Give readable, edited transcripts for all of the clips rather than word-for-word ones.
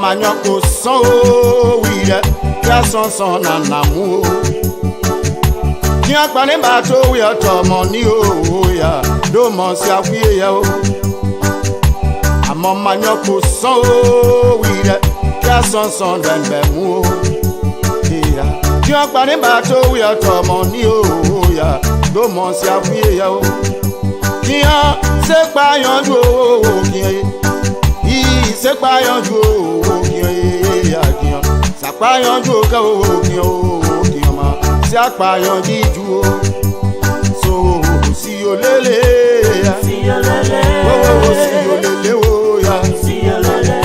manyoko son wire ya son anamu ki akpani bato wi otomo ni o ya do mo si akwiye ya o amo manyoko son wire ya son dembe mu o ya ki akpani bato wi otomo ni o ya do mo si akwiye ya o ki an se pa yanju o ki se pa yanju o ki ya ki an sa pa yanju o ka o ki ma si apa yanju o so si olele ya si olele o si olele o ya si olele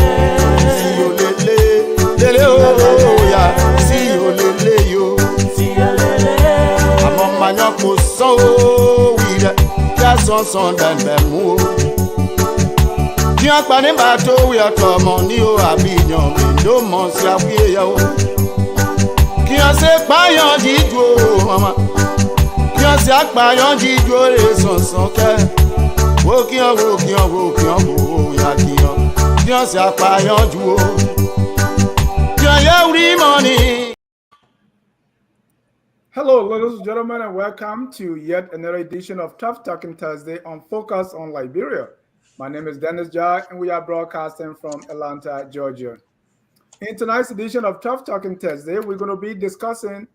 lele o ya si olele yo si olele amo manyoko so wi ya son dan be mu ki akpani bato wi otomo ni o abiyan mi do mo si akwiye ya o ki o se payan jiju o mama ki o se apayan jiju o re son ke wo ki o ya ki o se apayan ju o ki o ye uri money. Hello, ladies and gentlemen, and welcome to yet another edition of Tough Talking Thursday on Focus on Liberia. My name is Dennis Jai, and we are broadcasting from Atlanta, Georgia. In tonight's edition of Tough Talking Thursday, we're going to be discussing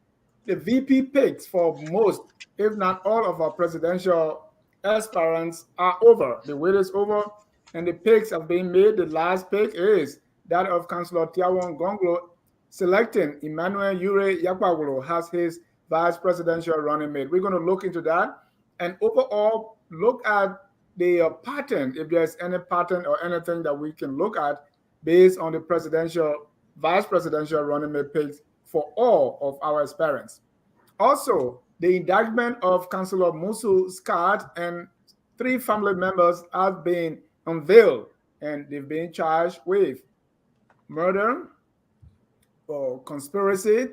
the VP picks for most, if not all, of our presidential aspirants are over. The wait is over, and the picks have been made. The last pick is that of Councillor Tiawon Gonglo selecting Emmanuel Ure Yakpagolo as his vice presidential running mate. We're going to look into that and overall look at the pattern, if there's any pattern or anything that we can look at based on the vice presidential running mate picks for all of our aspirants. Also, the indictment of Councillor Musu Scott and 3 family members have been unveiled, and they've been charged with murder or conspiracy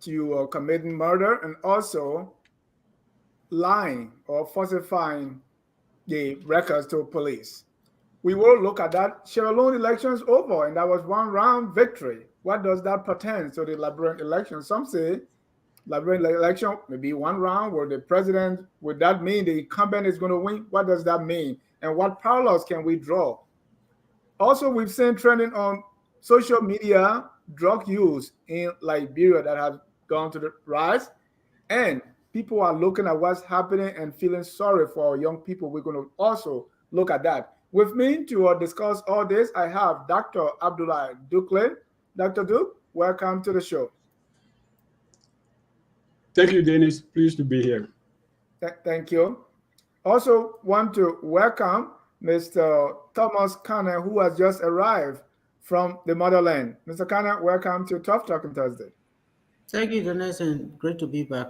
to committing murder, and also lying or falsifying the records to police. We will look at that. Sierra Leone elections over, and that was one round victory. What does that pertain to the Liberian election? Some say Liberian election maybe one round where the president, would that mean the incumbent is going to win? What does that mean? And what parallels can we draw? Also, we've seen trending on social media drug use in Liberia that has gone to the rise, and people are looking at what's happening and feeling sorry for our young people. We're going to also look at that. With me to discuss all this, I have Dr. Abdullah Dukle. Dr. Duke, welcome to the show. Thank you, Dennis. Pleased to be here. Thank you. Also want to welcome Mr. Thomas Kanner, who has just arrived from the motherland. Mr. Kanner, welcome to Tough Talking Thursday. Thank you, Dennis, and great to be back.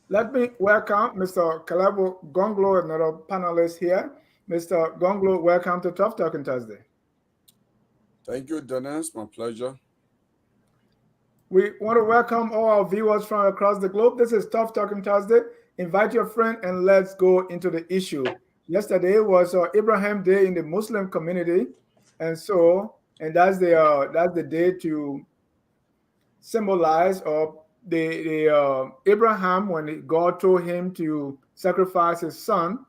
Let me welcome Mr. Cllr Gonglo, another panelist here. Mr. Gonglo, welcome to Tough Talking Thursday. Thank you, Dennis. My pleasure. We want to welcome all our viewers from across the globe. This is Tough Talking Thursday. Invite your friend and let's go into the issue. Yesterday was Abraham Day in the Muslim community, and that's the day to symbolize the Abraham, when God told him to sacrifice his son,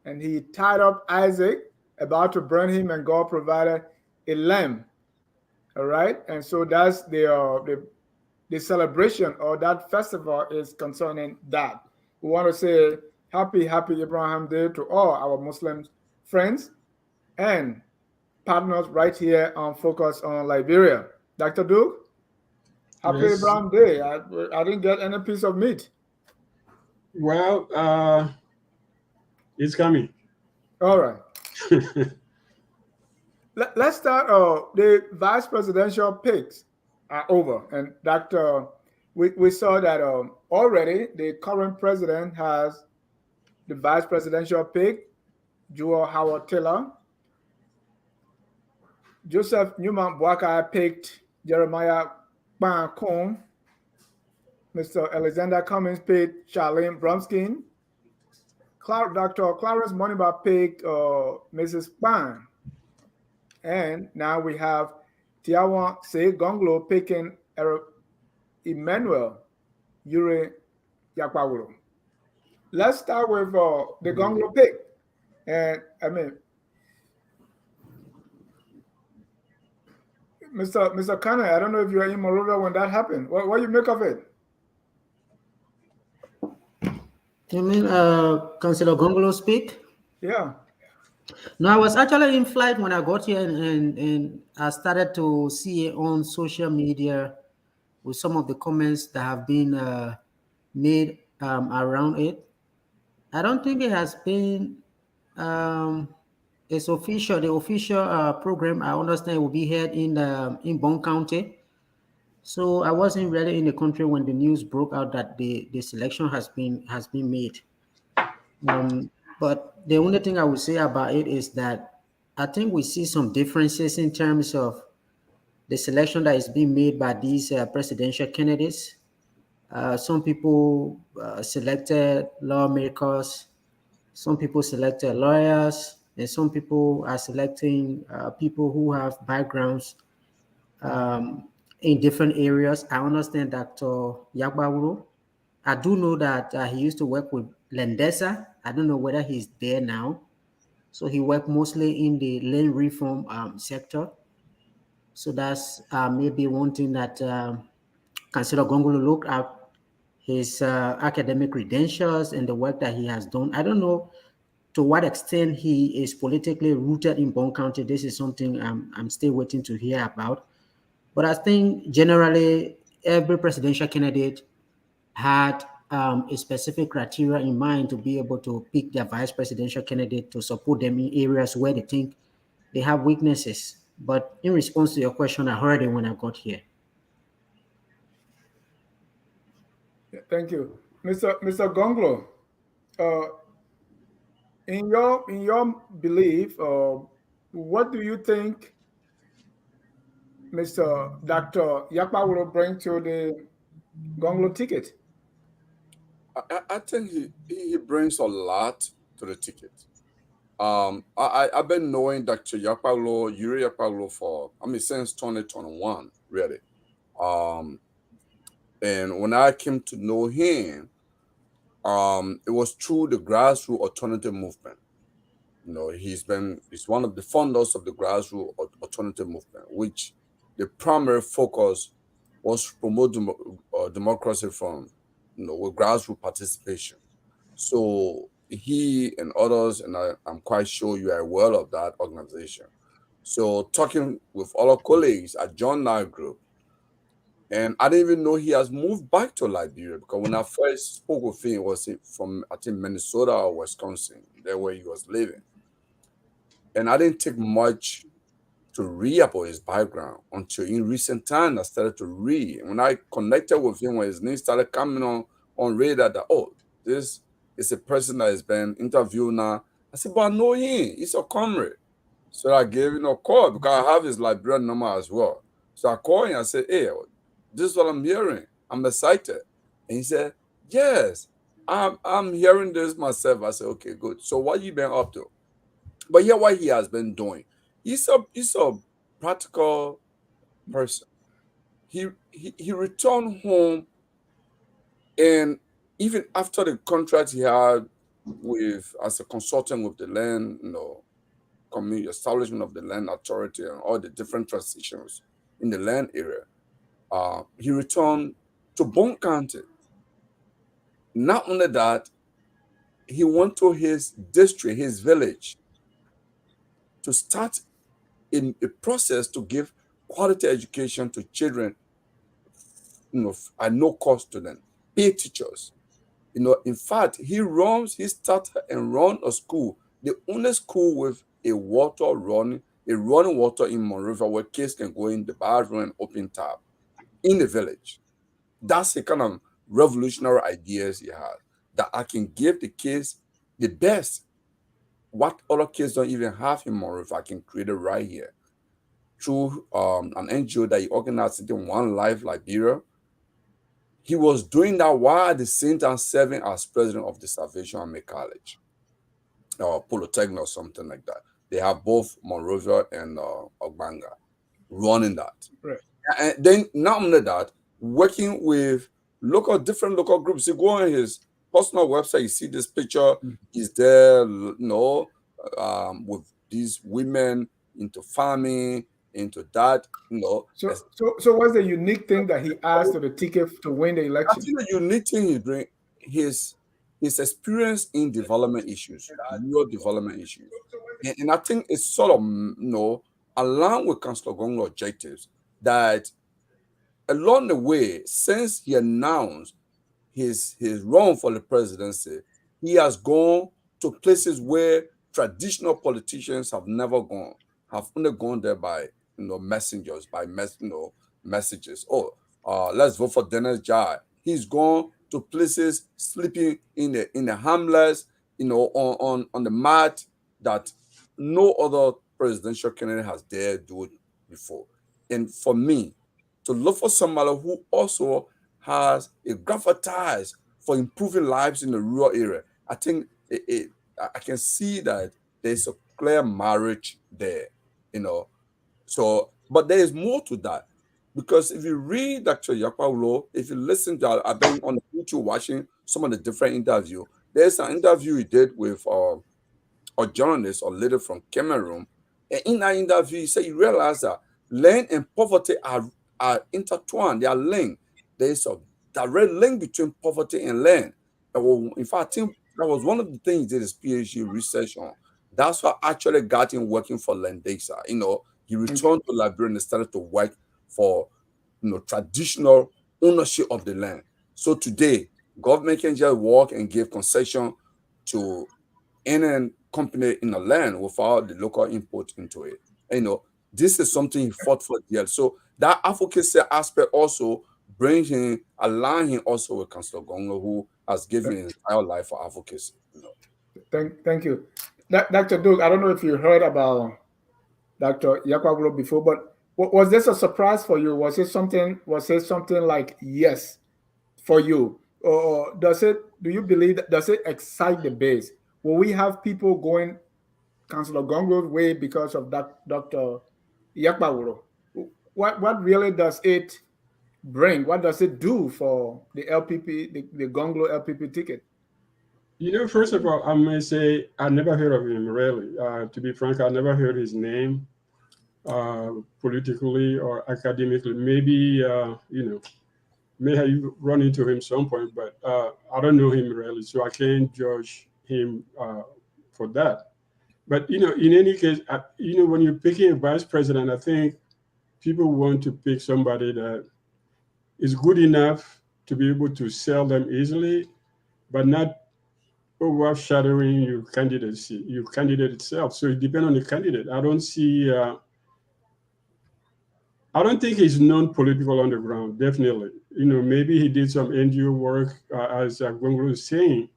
and he tied up Isaac, about to burn him, and God provided a lamb. All right, and so that's the celebration, or that festival is concerning that. We want to say happy Abraham Day to all our Muslim friends and partners right here on Focus on Liberia. Dr. Duke? Happy Yes. Abraham Day. I didn't get any piece of meat. Well, it's coming. All right. Let's start. The vice presidential picks are over. And Dr. We saw that already the current president has the vice presidential pick, Joel Howard Taylor. Joseph Newman Boakai picked Jeremiah Bankong. Mr. Alexander Cummings picked Charlene Bromskin. Dr. Clarence Moniba picked Mrs. Ban. And now we have Tiawan Se Gonglo picking Emmanuel Yuri Yakpawuro. Let's start with the Gonglo pick. And I mean, Mr. Kane, I don't know if you were in Monrovia when that happened. What do you make of it? You mean Councillor Gongolo speak? Yeah. No, I was actually in flight when I got here, and I started to see it on social media with some of the comments that have been made around it. I don't think it has been it's official. The official program I understand will be held in Bond County. So I wasn't really in the country when the news broke out that the selection has been made. Um, but the only thing I would say about it is that I think we see some differences in terms of the selection that is being made by these presidential candidates. Some people selected lawmakers, some people selected lawyers, and some people are selecting people who have backgrounds um, in different areas. I understand Dr. Yagbawuro. I do know that he used to work with Lendesa. I don't know whether he's there now. So he worked mostly in the land reform sector. So that's maybe one thing that Councillor Gongolo looked at his academic credentials and the work that he has done. I don't know to what extent he is politically rooted in Bond County. This is something I'm still waiting to hear about. But I think generally every presidential candidate had a specific criteria in mind to be able to pick their vice presidential candidate to support them in areas where they think they have weaknesses. But in response to your question, I heard it when I got here. Yeah, thank you. Mr. Gonglo, uh, in your belief, what do you think Mr. Dr. Yakpa will bring to the Gonglo ticket? I think he brings a lot to the ticket. I've been knowing Dr. Yuri Yapalo for, since 2021, really. And when I came to know him, it was through the grassroots alternative movement. He's one of the founders of the grassroots alternative movement, which the primary focus was to promote democracy from, with grassroots participation. So he and others, and I'm quite sure you are aware of that organization. So talking with other colleagues, I joined that group, and I didn't even know he has moved back to Liberia, because when I first spoke with him, it was from, I think, Minnesota or Wisconsin, there where he was living. And I didn't take much to read about his background until in recent times I started to read. And when I connected with him, when his name started coming on radar, that, oh, this is a person that has been interviewed now. I said, but I know him. He's a comrade. So I gave him a call because I have his Liberian number as well. So I called him. I said, hey, this is what I'm hearing. I'm excited. And he said, yes, I'm hearing this myself. I said, okay, good. So what you been up to? But yeah, what he has been doing. He's a practical person. He returned home, and even after the contract he had with as a consultant with the land, community establishment of the land authority and all the different transitions in the land area, he returned to Bone County. Not only that, he went to his district, his village, to start in a process to give quality education to children, at no cost to them, pay teachers. In fact, he started and run a school, the only school with a running water in Monrovia where kids can go in the bathroom and open tap in the village. That's the kind of revolutionary ideas he has, that I can give the kids the best, what other kids don't even have in Monrovia. I can create it right here through an NGO that he organized in One Life Liberia. He was doing that while at the same time serving as president of the Salvation Army College or Polytechnic or something like that. they have both Monrovia and Ogbanga running that. Right. And then not only that, working with different local groups. You go on his personal website, you see this picture. He's there, with these women into farming, into that. So what's the unique thing that he asked to the ticket to win the I election? think the unique thing he bring his experience in development issues, rural development issues, and I think it's sort of along with Councillor Gonglo objectives that along the way, since he announced his run for the presidency, he has gone to places where traditional politicians have never gone, have only gone there by messengers, by messages. Oh, let's vote for Dennis Jai. He's gone to places sleeping in the hamlets, on the mat that no other presidential candidate has dared do it before. And for me, to look for somebody who also has a gravitas for improving lives in the rural area, I think I can see that there's a clear marriage there, So, but there is more to that, because if you read Dr. Yakpaulo, if you listen to, I've been on YouTube watching some of the different interviews. There's an interview he did with a journalist or leader from Cameroon, and in that interview, he said he realized that land and poverty are intertwined, they are linked. There is a direct link between poverty and land. In fact, I think that was one of the things he did his PhD research on. That's what actually got him working for Landesa. He returned to Liberia and started to work for traditional ownership of the land. So today, government can just walk and give concession to any company in the land without the local input into it. This is something he fought for dear. So that advocacy aspect also brings him, align him also with Councillor Gongo, who has given his entire life for advocacy. Thank you. Dr. Duke, I don't know if you heard about Dr. Yakwaglo before, but was this a surprise for you? Was it something like yes for you? Or do you believe does it excite the base? Will we have people going Councillor Gongo's way because of that Dr. Yakpawuro? What really does it bring? What does it do for the LPP, the Gonglo LPP ticket? First of all, I may say I never heard of him, really. To be frank, I never heard his name politically or academically. Maybe, may have run into him some point, but I don't know him really, so I can't judge him for that. But, in any case, when you're picking a vice president, I think people want to pick somebody that is good enough to be able to sell them easily, but not overshadowing your candidate itself. So it depends on the candidate. I don't think he's non-political on the ground, definitely. Maybe he did some NGO work, as Gwenglo is saying.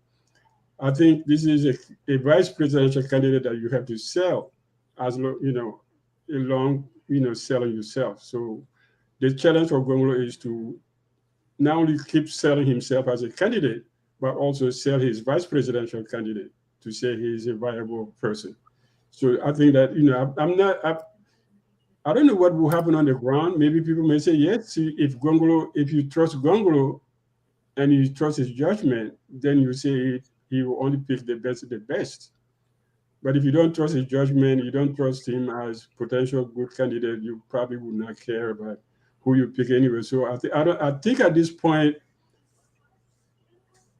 I think this is a vice presidential candidate that you have to sell, along, selling yourself. So the challenge for Gwenglo is to not only keep selling himself as a candidate, but also sell his vice presidential candidate to say he's a viable person. So I think that, I don't know what will happen on the ground. Maybe people may say, yes, if you trust Gongolo and you trust his judgment, then you say he will only pick the best of the best. But if you don't trust his judgment, you don't trust him as potential good candidate, you probably would not care about who you pick anyway. So I think at this point,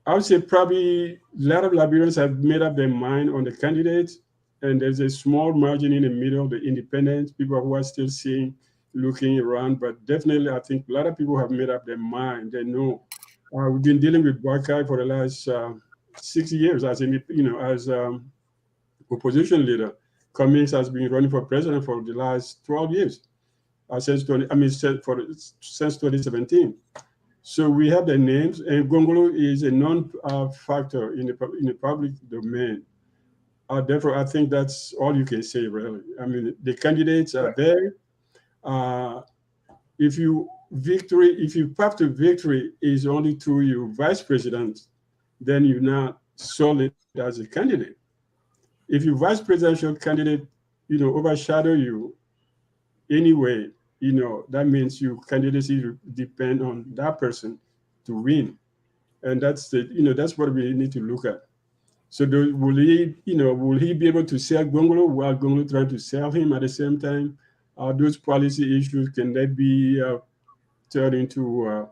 I would say probably a lot of Liberians have made up their mind on the candidates, and there's a small margin in the middle, the independents, people who are still looking around. But definitely, I think a lot of people have made up their mind. They know. We've been dealing with Bakai for the last 6 years as opposition leader. Cummings has been running for president for the last 12 years, since 2017. So we have the names, and Gongolo is a non-factor in the public domain. Therefore, I think that's all you can say, really. I mean, the candidates are there. If your path to victory is only through your vice president, then you're not solid as a candidate. If your vice presidential candidate overshadow you anyway, that means your candidacy depend on that person to win. And that's what we need to look at. So will he be able to sell Gongolo while Gongolo trying to sell him at the same time? Those policy issues, can that be turned into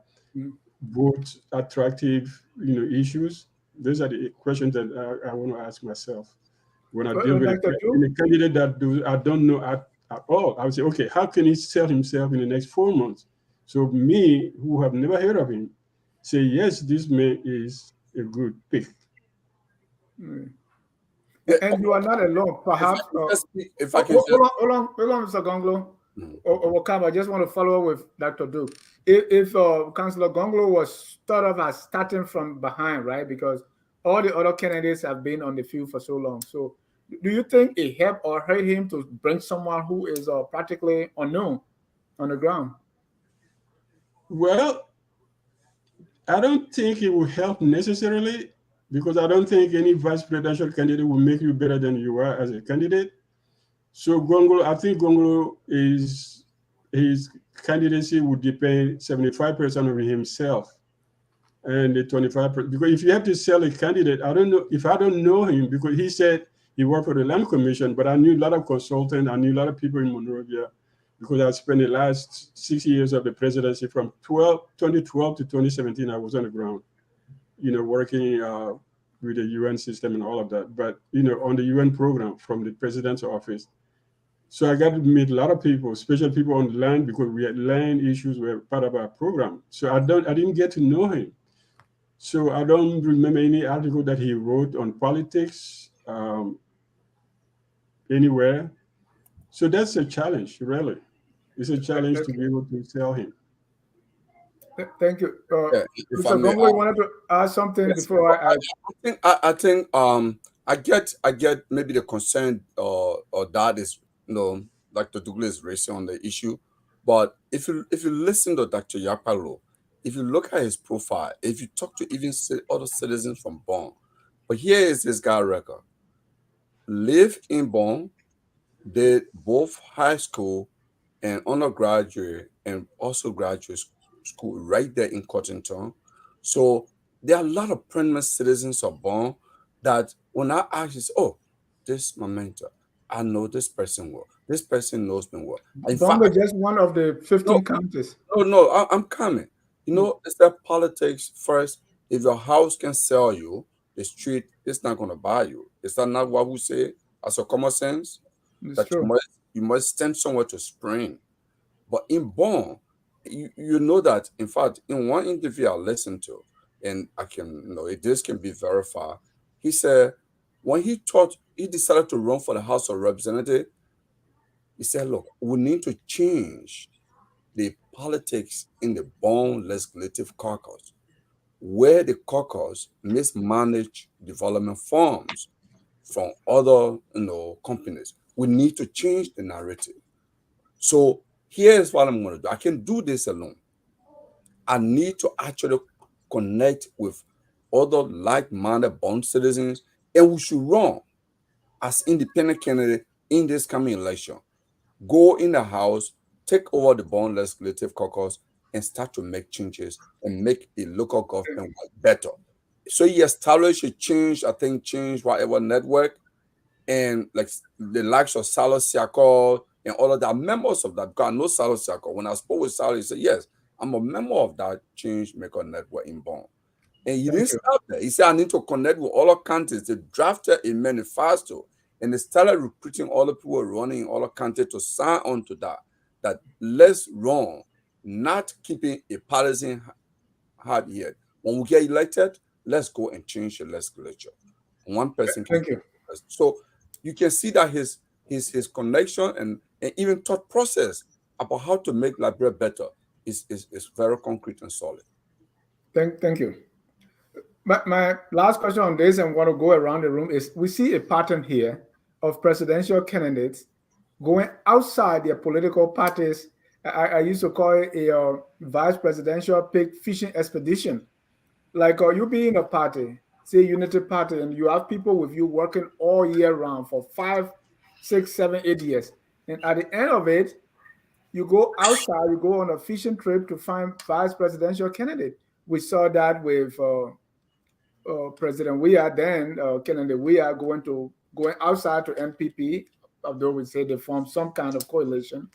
both attractive, issues? Those are the questions that I want to ask myself when I deal with a candidate that I don't know at all. I would say, okay, how can he sell himself in the next 4 months? So me, who have never heard of him, say, yes, this man is a good pick. And you are not alone, perhaps. If I can hold on, Mr. Gonglo. Or I just want to follow up with Dr. Duke. If Councillor Gonglo was thought of as starting from behind, right? Because all the other candidates have been on the field for so long. So do you think it helped or hurt him to bring someone who is practically unknown on the ground? Well, I don't think it will help necessarily, because I don't think any vice presidential candidate will make you better than you are as a candidate. So I think Gongolo his candidacy would depend 75% on himself, and the 25%. Because if you have to sell a candidate, I don't know if I don't know him, because he said he worked for the Land Commission, but I knew a lot of consultants, I knew a lot of people in Monrovia, because I spent the last 6 years of the presidency from 2012 to 2017. I was on the ground, working with the UN system and all of that. But on the UN program from the president's office. So I got to meet a lot of people, especially people on the land, because we had land issues were part of our program. So I didn't get to know him. So I don't remember any article that he wrote on politics anywhere. So that's a challenge, really. It's a challenge to be able to sell him. Thank you. Mr. Gonglo, you wanted to add something before I think I get maybe the concern or that is Dr. Douglas is raising on the issue, but if you listen to Dr. Yapalo, if you look at his profile, if you talk to even other citizens from Bonn, but here is this guy record: live in Bonn, did both high school and undergraduate and also graduate school right there in Cottontown. So there are a lot of prominent citizens of Bonn that when I ask you, oh, this is my mentor, I know this person well. This person knows me well. Bonn is just one of the 15 counties. No, I'm coming. It's that politics first. If your house can sell you, the street is not going to buy you. Is that not what we say as a common sense? It's true. You must stand somewhere to spring. But in Bonn, you know that, in fact, in one interview I listened to, and I can, this can be verified, he said when he decided to run for the House of Representatives, he said, look, we need to change the politics in the Bonn Legislative Caucus, where the caucus mismanage development funds from other companies. We need to change the narrative. So here's what I'm going to do. I can do this alone. I need to actually connect with other like-minded Bonn citizens, and we should run as independent candidate in this coming election. Go in the House, take over the Bonn Legislative Caucus, and start to make changes and make the local government better. So he established a change whatever network, and like the likes of Salo Siako and all of that, members of that. Because I know Salo Siako. When I spoke with Salo, he said, yes, I'm a member of that change maker network in Bonn. And he didn't stop there. He said, I need to connect with all the counties. They drafted a manifesto, and they started recruiting all the people running in all the counties to sign on to that let's run, not keeping a partisan hat yet. When we get elected, let's go and change the legislature. One person can. Thank you. So you can see that his connection and even thought process about how to make Liberia better is very concrete and solid. Thank you. My last question on this, and want to go around the room, is we see a pattern here of presidential candidates going outside their political parties. I used to call it a vice presidential pig fishing expedition. Like you be in a party, say Unity Party, and you have people with you working all year round for 5 6, 7, 8 years. And at the end of it, you go outside, you go on a fishing trip to find vice presidential candidate. We saw that with President Weah, then Kennedy Weah going outside to NPP, although we say they formed some kind of coalition.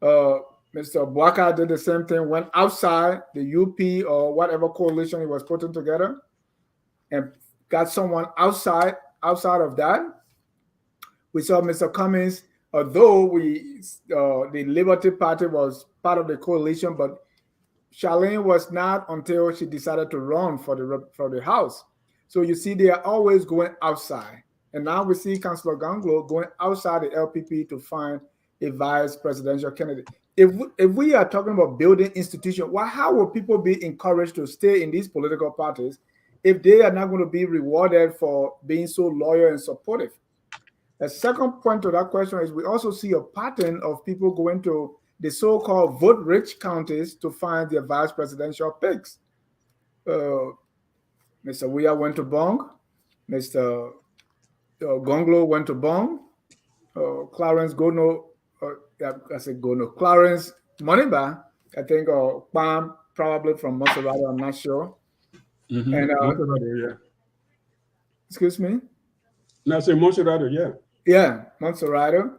Mr. Bwaka did the same thing, went outside the UP or whatever coalition he was putting together and got someone outside of that. We saw Mr. Cummings, although the Liberty Party was part of the coalition, but Charlene was not until she decided to run for the House. So you see, they are always going outside. And now we see Councillor Ganglo going outside the LPP to find a vice presidential candidate. If we are talking about building institutions, how will people be encouraged to stay in these political parties if they are not going to be rewarded for being so loyal and supportive? A second point to that question is we also see a pattern of people going to the so-called vote-rich counties to find their vice presidential picks. Mr. Weah went to Bong. Mr. Gonglo went to Bong. Clarence Gono, Clarence Moniba, I think, or Pam, probably from Monserrato, I'm not sure. Mm-hmm. And Monserrato, yeah. Excuse me? No, I say Monserrato, yeah. Yeah, Monserrato.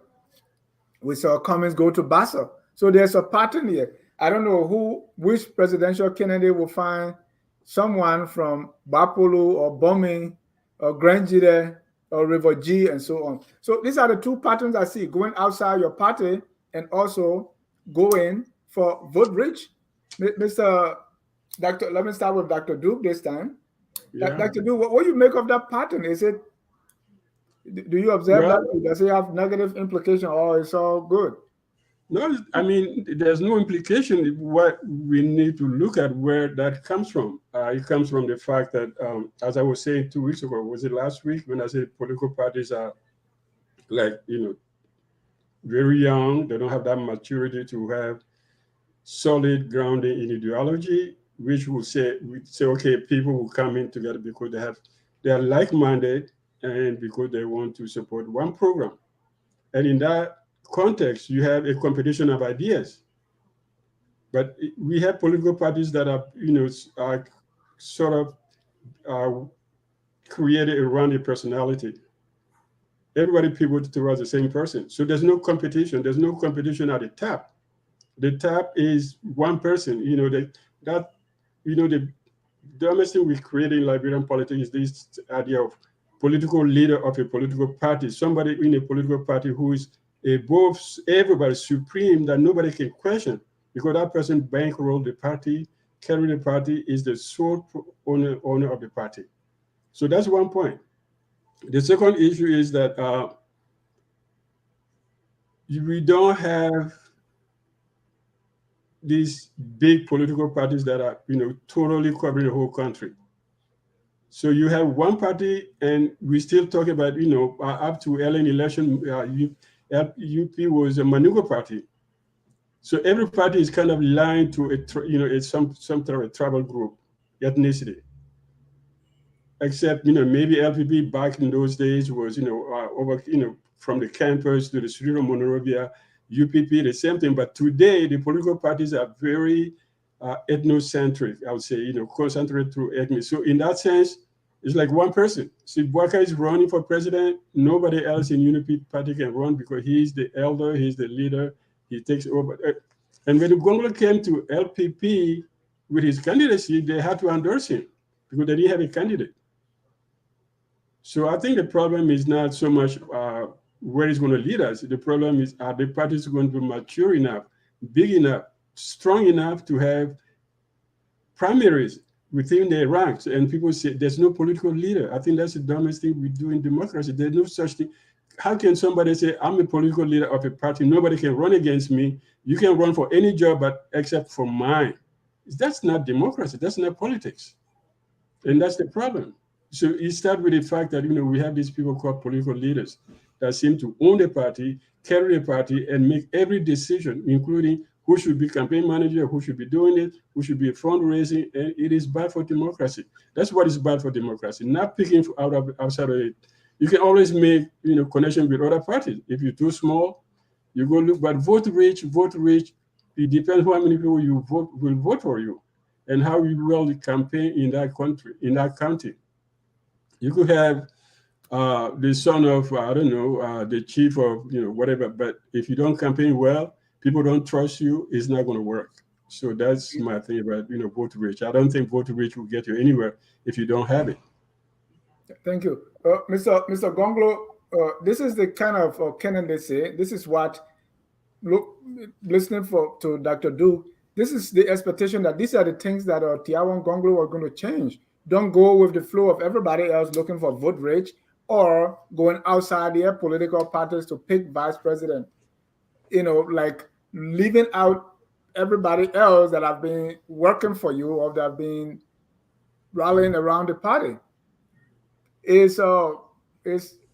We saw Cummings go to Bassa. So there's a pattern here. I don't know which presidential candidate will find someone from Bapulu or Bomi or Granjide or River G and so on. So these are the two patterns I see: going outside your party and also going for vote rich. Mr. Doctor, let me start with Dr. Duke this time. Yeah. Dr. Duke, what do you make of that pattern? Do you observe that? Does it have negative implication or it's all good? No, I mean, there's no implication. What we need to look at where that comes from. It comes from the fact that, as I was saying 2 weeks ago, was it last week, when I said political parties are very young, they don't have that maturity to have solid grounding in ideology, which we say, okay, people will come in together because they are like-minded and because they want to support one program. And in that context, you have a competition of ideas. But we have political parties that are sort of created around a personality. Everybody pivots towards the same person. So there's no competition. There's no competition at the top. The top is one person. The dumbest thing we create in Liberian politics is this idea of political leader of a political party, somebody in a political party who is above everybody, supreme, that nobody can question, because that person bankrolled the party, carried the party, is the sole owner of the party. So that's one point. The second issue is that we don't have these big political parties that are totally covering the whole country. So you have one party, and we still talk about up to LN election, UP was a Manugo party. So every party is kind of aligned to some sort of a tribal group, ethnicity. Except maybe LPP back in those days was over from the campus to the street of Monrovia, UPP the same thing. But today the political parties are very ethnocentric. I would say concentrated through ethnic. So in that sense, it's like one person. See, Bwaka is running for president. Nobody else in UNIP party can run because he's the elder, he's the leader, he takes over. And when Gongolo came to LPP with his candidacy, they had to endorse him because they didn't have a candidate. So I think the problem is not so much where it's going to lead us. The problem is, are the parties going to be mature enough, big enough, strong enough to have primaries within their ranks? And people say there's no political leader. I think that's the dumbest thing we do in democracy. There's no such thing. How can somebody say, I'm a political leader of a party, nobody can run against me, you can run for any job except for mine? That's not democracy, that's not politics. And that's the problem. So it starts with the fact that we have these people called political leaders that seem to own the party, carry the party, and make every decision, including who should be campaign manager, who should be doing it, who should be fundraising, and it is bad for democracy. That's what is bad for democracy. Not picking outside of it, You can always make connection with other parties. If you're too small, you go look. But vote rich. It depends how many people will vote for you, and how you will campaign in that country, in that county. You could have the son of I don't know the chief of whatever, but if you don't campaign well, people don't trust you. It's not going to work. So that's my thing about vote rich. I don't think vote rich will get you anywhere if you don't have it. Thank you. Mr. Gonglo, this is the kind of candidacy. This is what, look, listening to Dr. Duke, this is the expectation that these are the things that Tiawan Gonglo are going to change. Don't go with the flow of everybody else looking for vote rich or going outside their political parties to pick vice president. Like leaving out everybody else that have been working for you or that have been rallying around the party. Is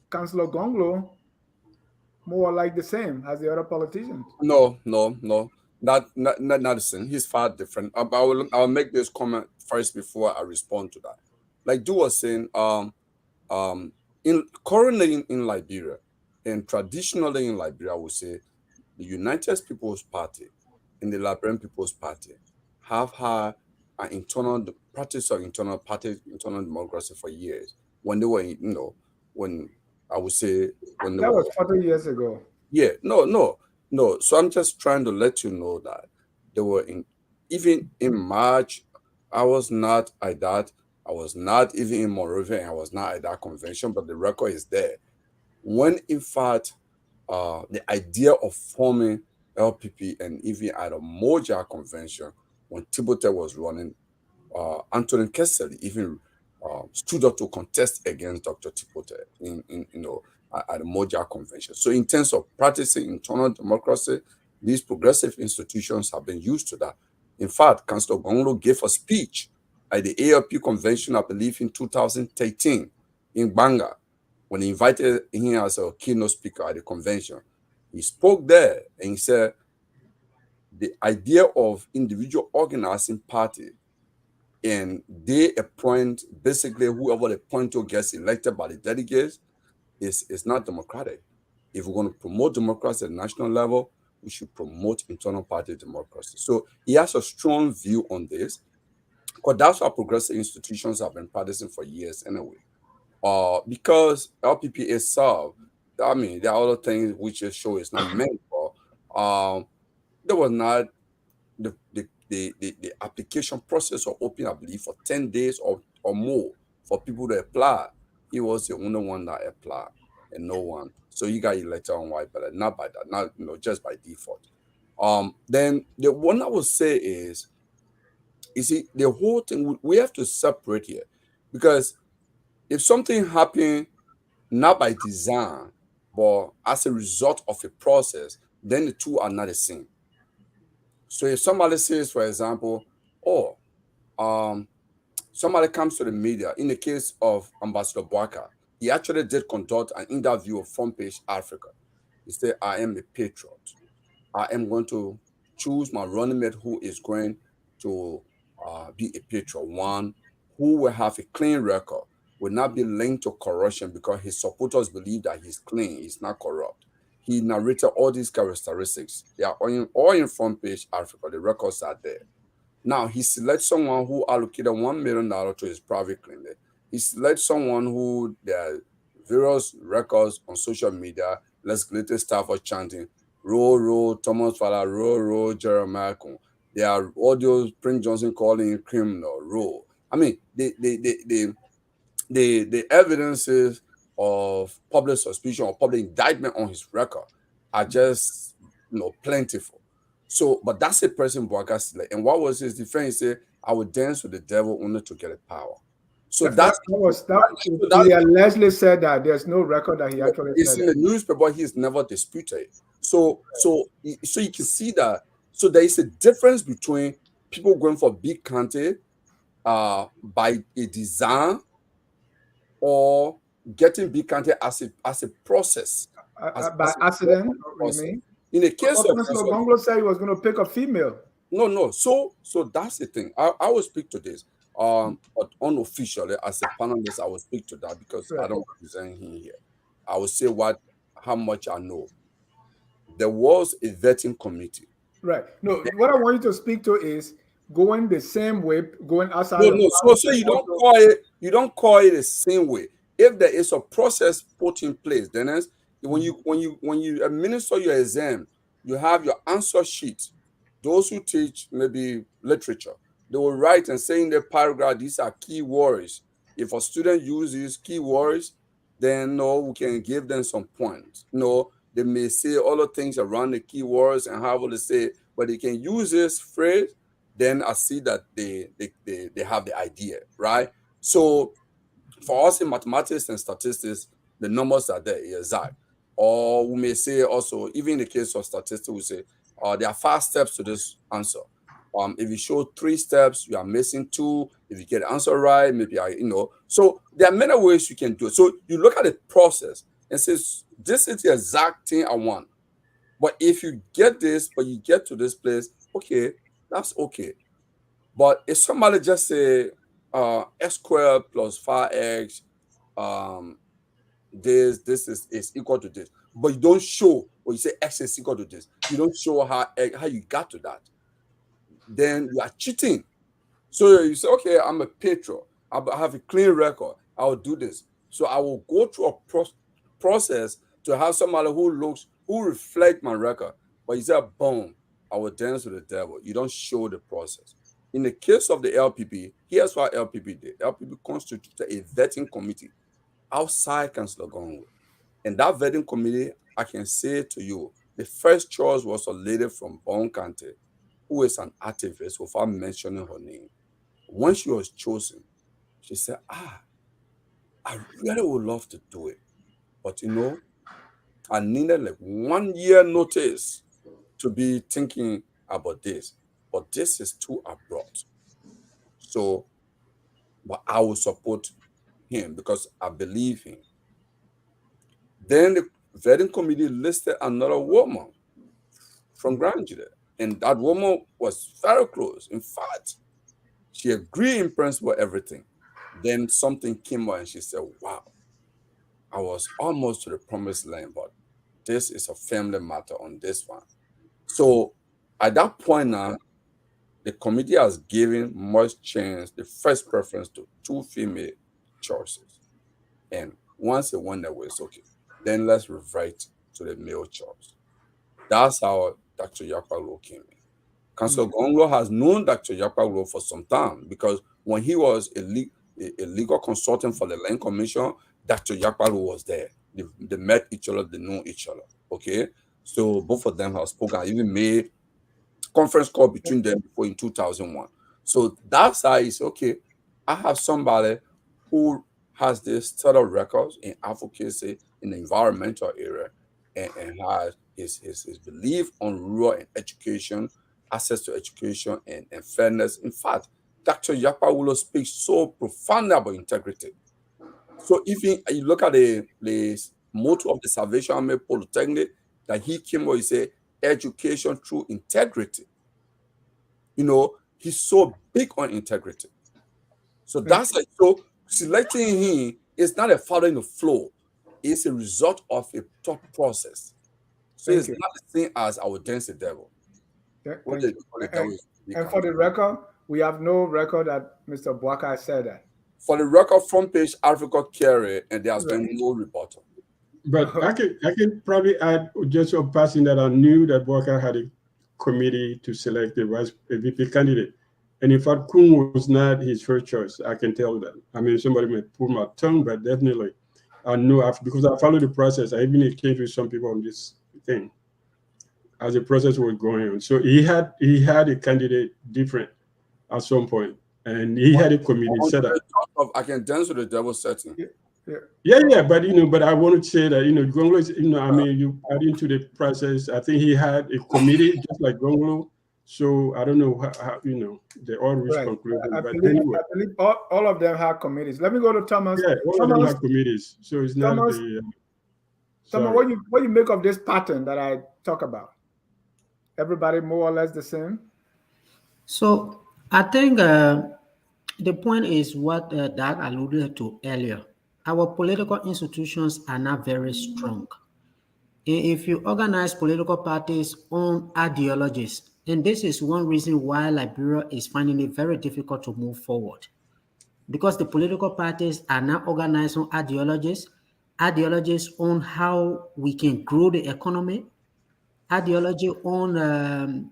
Councillor Gonglo more like the same as the other politicians? No. Not the same. He's far different. I'll make this comment first before I respond to that. Like Du was saying, currently in Liberia, and traditionally in Liberia, I would say the United People's Party and the Liberian People's Party have had an practice of internal democracy for years. When they were, when I would say when they that were, was 40 years ago. yeah, no. So I'm just trying to let you know that they were even in March. I was not at that. I was not even in Monrovia. I was not at that convention, but the record is there. When in fact, the idea of forming LPP and even at a Moja convention, when Tibote was running, Anthony Kessel even stood up to contest against Dr. Tipote at the Moja convention. So in terms of practicing internal democracy, these progressive institutions have been used to that. In fact, Councillor Gonglo gave a speech at the ALP convention, I believe in 2013 in Banga, when he invited him as a keynote speaker at the convention. He spoke there and he said the idea of individual organizing party, and they appoint basically whoever they appoint to gets elected by the delegates is not democratic. If we're going to promote democracy at the national level, we should promote internal party democracy. So he has a strong view on this, because that's what progressive institutions have been practicing for years anyway. Because LPP itself, I mean, there are other things which the show is not meant for. There was not the application process of open, I believe, for 10 days or more for people to apply. He was the only one that applied, and no one. So he got elected on white ballot, not by that, not just by default. Then the one I would say is, you see, the whole thing we have to separate here, because if something happened not by design, but as a result of a process, then the two are not the same. So if somebody says, for example, somebody comes to the media, in the case of Ambassador Boaka, he actually did conduct an interview of Front Page Africa. He said, I am a patriot. I am going to choose my running mate who is going to be a patriot, one who will have a clean record, will not be linked to corruption, because his supporters believe that he's clean, he's not corrupt. He narrated all these characteristics. They are all in Front Page Africa. The records are there. Now, he selects someone who allocated $1 million to his private clinic. He selects someone who there are various records on social media. Latest staff are chanting, roll, Thomas Fala, roll, Jeremiah Kun. There are audios, Prince Johnson calling him criminal, roll. I mean, the evidences of public suspicion or public indictment on his record are just plentiful. So, but that's a person Boaka select. And what was his defense? He said, I would dance with the devil only to get a power. So he allegedly said that there's no record that he actually it's said in the newspaper. He's never disputed. So you can see that. So there is a difference between people going for big county by a design, or getting big county as a process. By accident, you mean? In the case of Gonglo said he was going to pick a female. No. So that's the thing. I will speak to this. but unofficially, as a panelist, I will speak to that because I don't represent him here. I will say how much I know. There was a vetting committee. Right. No, what I want you to speak to is going the same way, going outside. No. So you don't call it the same way. If there is a process put in place, then when you administer your exam, you have your answer sheet. Those who teach maybe literature, they will write and say in the paragraph, these are key words. If a student uses key words, then we can give them some points. They may say other things around the keywords and how will they say, but they can use this phrase, then I see that they have the idea, right? So for us in mathematics and statistics, the numbers are there, exact. Or we may say also, even in the case of statistics, we say there are 5 steps to this answer. If you show 3 steps, you are missing 2. If you get the answer right, maybe So there are many ways you can do it. So you look at the process and says, this is the exact thing I want. But if you get this, but you get to this place, okay, that's okay. But if somebody just say x squared plus 5x, this is equal to this, but you don't show, or you say x is equal to this, you don't show how you got to that, then you are cheating. So you say, okay, I'm a patron, I have a clean record, I will do this. So I will go through a process to have somebody who reflect my record. But you say, boom, I will dance with the devil. You don't show the process. In the case of the LPP, here's what LPP did. LPP constituted a vetting committee outside Councillor Gongwe. And that vetting committee, I can say to you, the first choice was a lady from Bon County, who is an activist, without mentioning her name. When she was chosen, she said, I really would love to do it. But I needed like 1 year notice to be thinking about this. But this is too abrupt. So, but I will support him because I believe him. Then the vetting committee listed another woman from Granjide. And that woman was very close. In fact, she agreed in principle everything. Then something came out and she said, wow, I was almost to the promised land, but this is a family matter on this one. So at that point now, the committee has given much chance, the first preference to 2 female choices. And once it went that way, it's okay. Then let's revert to the male choice. That's how Dr. Yakpalo came in. Councillor Gonglo has known Dr. Yakpalo for some time because when he was a legal consultant for the Land Commission, Dr. Yakpalo was there. They met each other, they know each other. Okay? So both of them have spoken. I even made conference call between them before in 2001. So that's how it's okay. I have somebody who has this set of records in advocacy in the environmental area and has his belief on rural and education, access to education and fairness. In fact, Dr. Yakpawulo speaks so profoundly about integrity. So if you look at the motto of the Salvation Army Polytechnic that he came where he said, education through integrity. He's so big on integrity. So that's like, so selecting him is not a following the flow. It's a result of a thought process. So it's not the same as I would dance the devil. And for the record, we have no record that Mr. Bwaka said that. For the record, front page Africa Cllr, and there has been no rebuttal. But I can probably add just a passing that I knew that Bwaka had a committee to select a VP candidate. And in fact, Kun was not his first choice. I can tell that. I mean, somebody may pull my tongue, but definitely I know because I followed the process. I even engaged with some people on this thing as the process was going on. So he had a candidate different at some point, and he had a committee set up. I can dance with the devil setting. Yeah, but but I want to say that Gonglo is I mean, you add into the process. I think he had a committee just like Gonglo. So I don't know how they all reached conclusion. I But believe, anyway, I believe all of them have committees. Let me go to Thomas. Yeah, all Thomas, of them have committees. So it's not Thomas, Thomas, what you make of this pattern that I talk about? Everybody more or less the same? So I think The point is what Doug alluded to earlier. Our political institutions are not very strong. If you organize political parties on ideologies, and this is one reason why Liberia is finding it very difficult to move forward, because the political parties are not organized on ideologies on how we can grow the economy, ideology on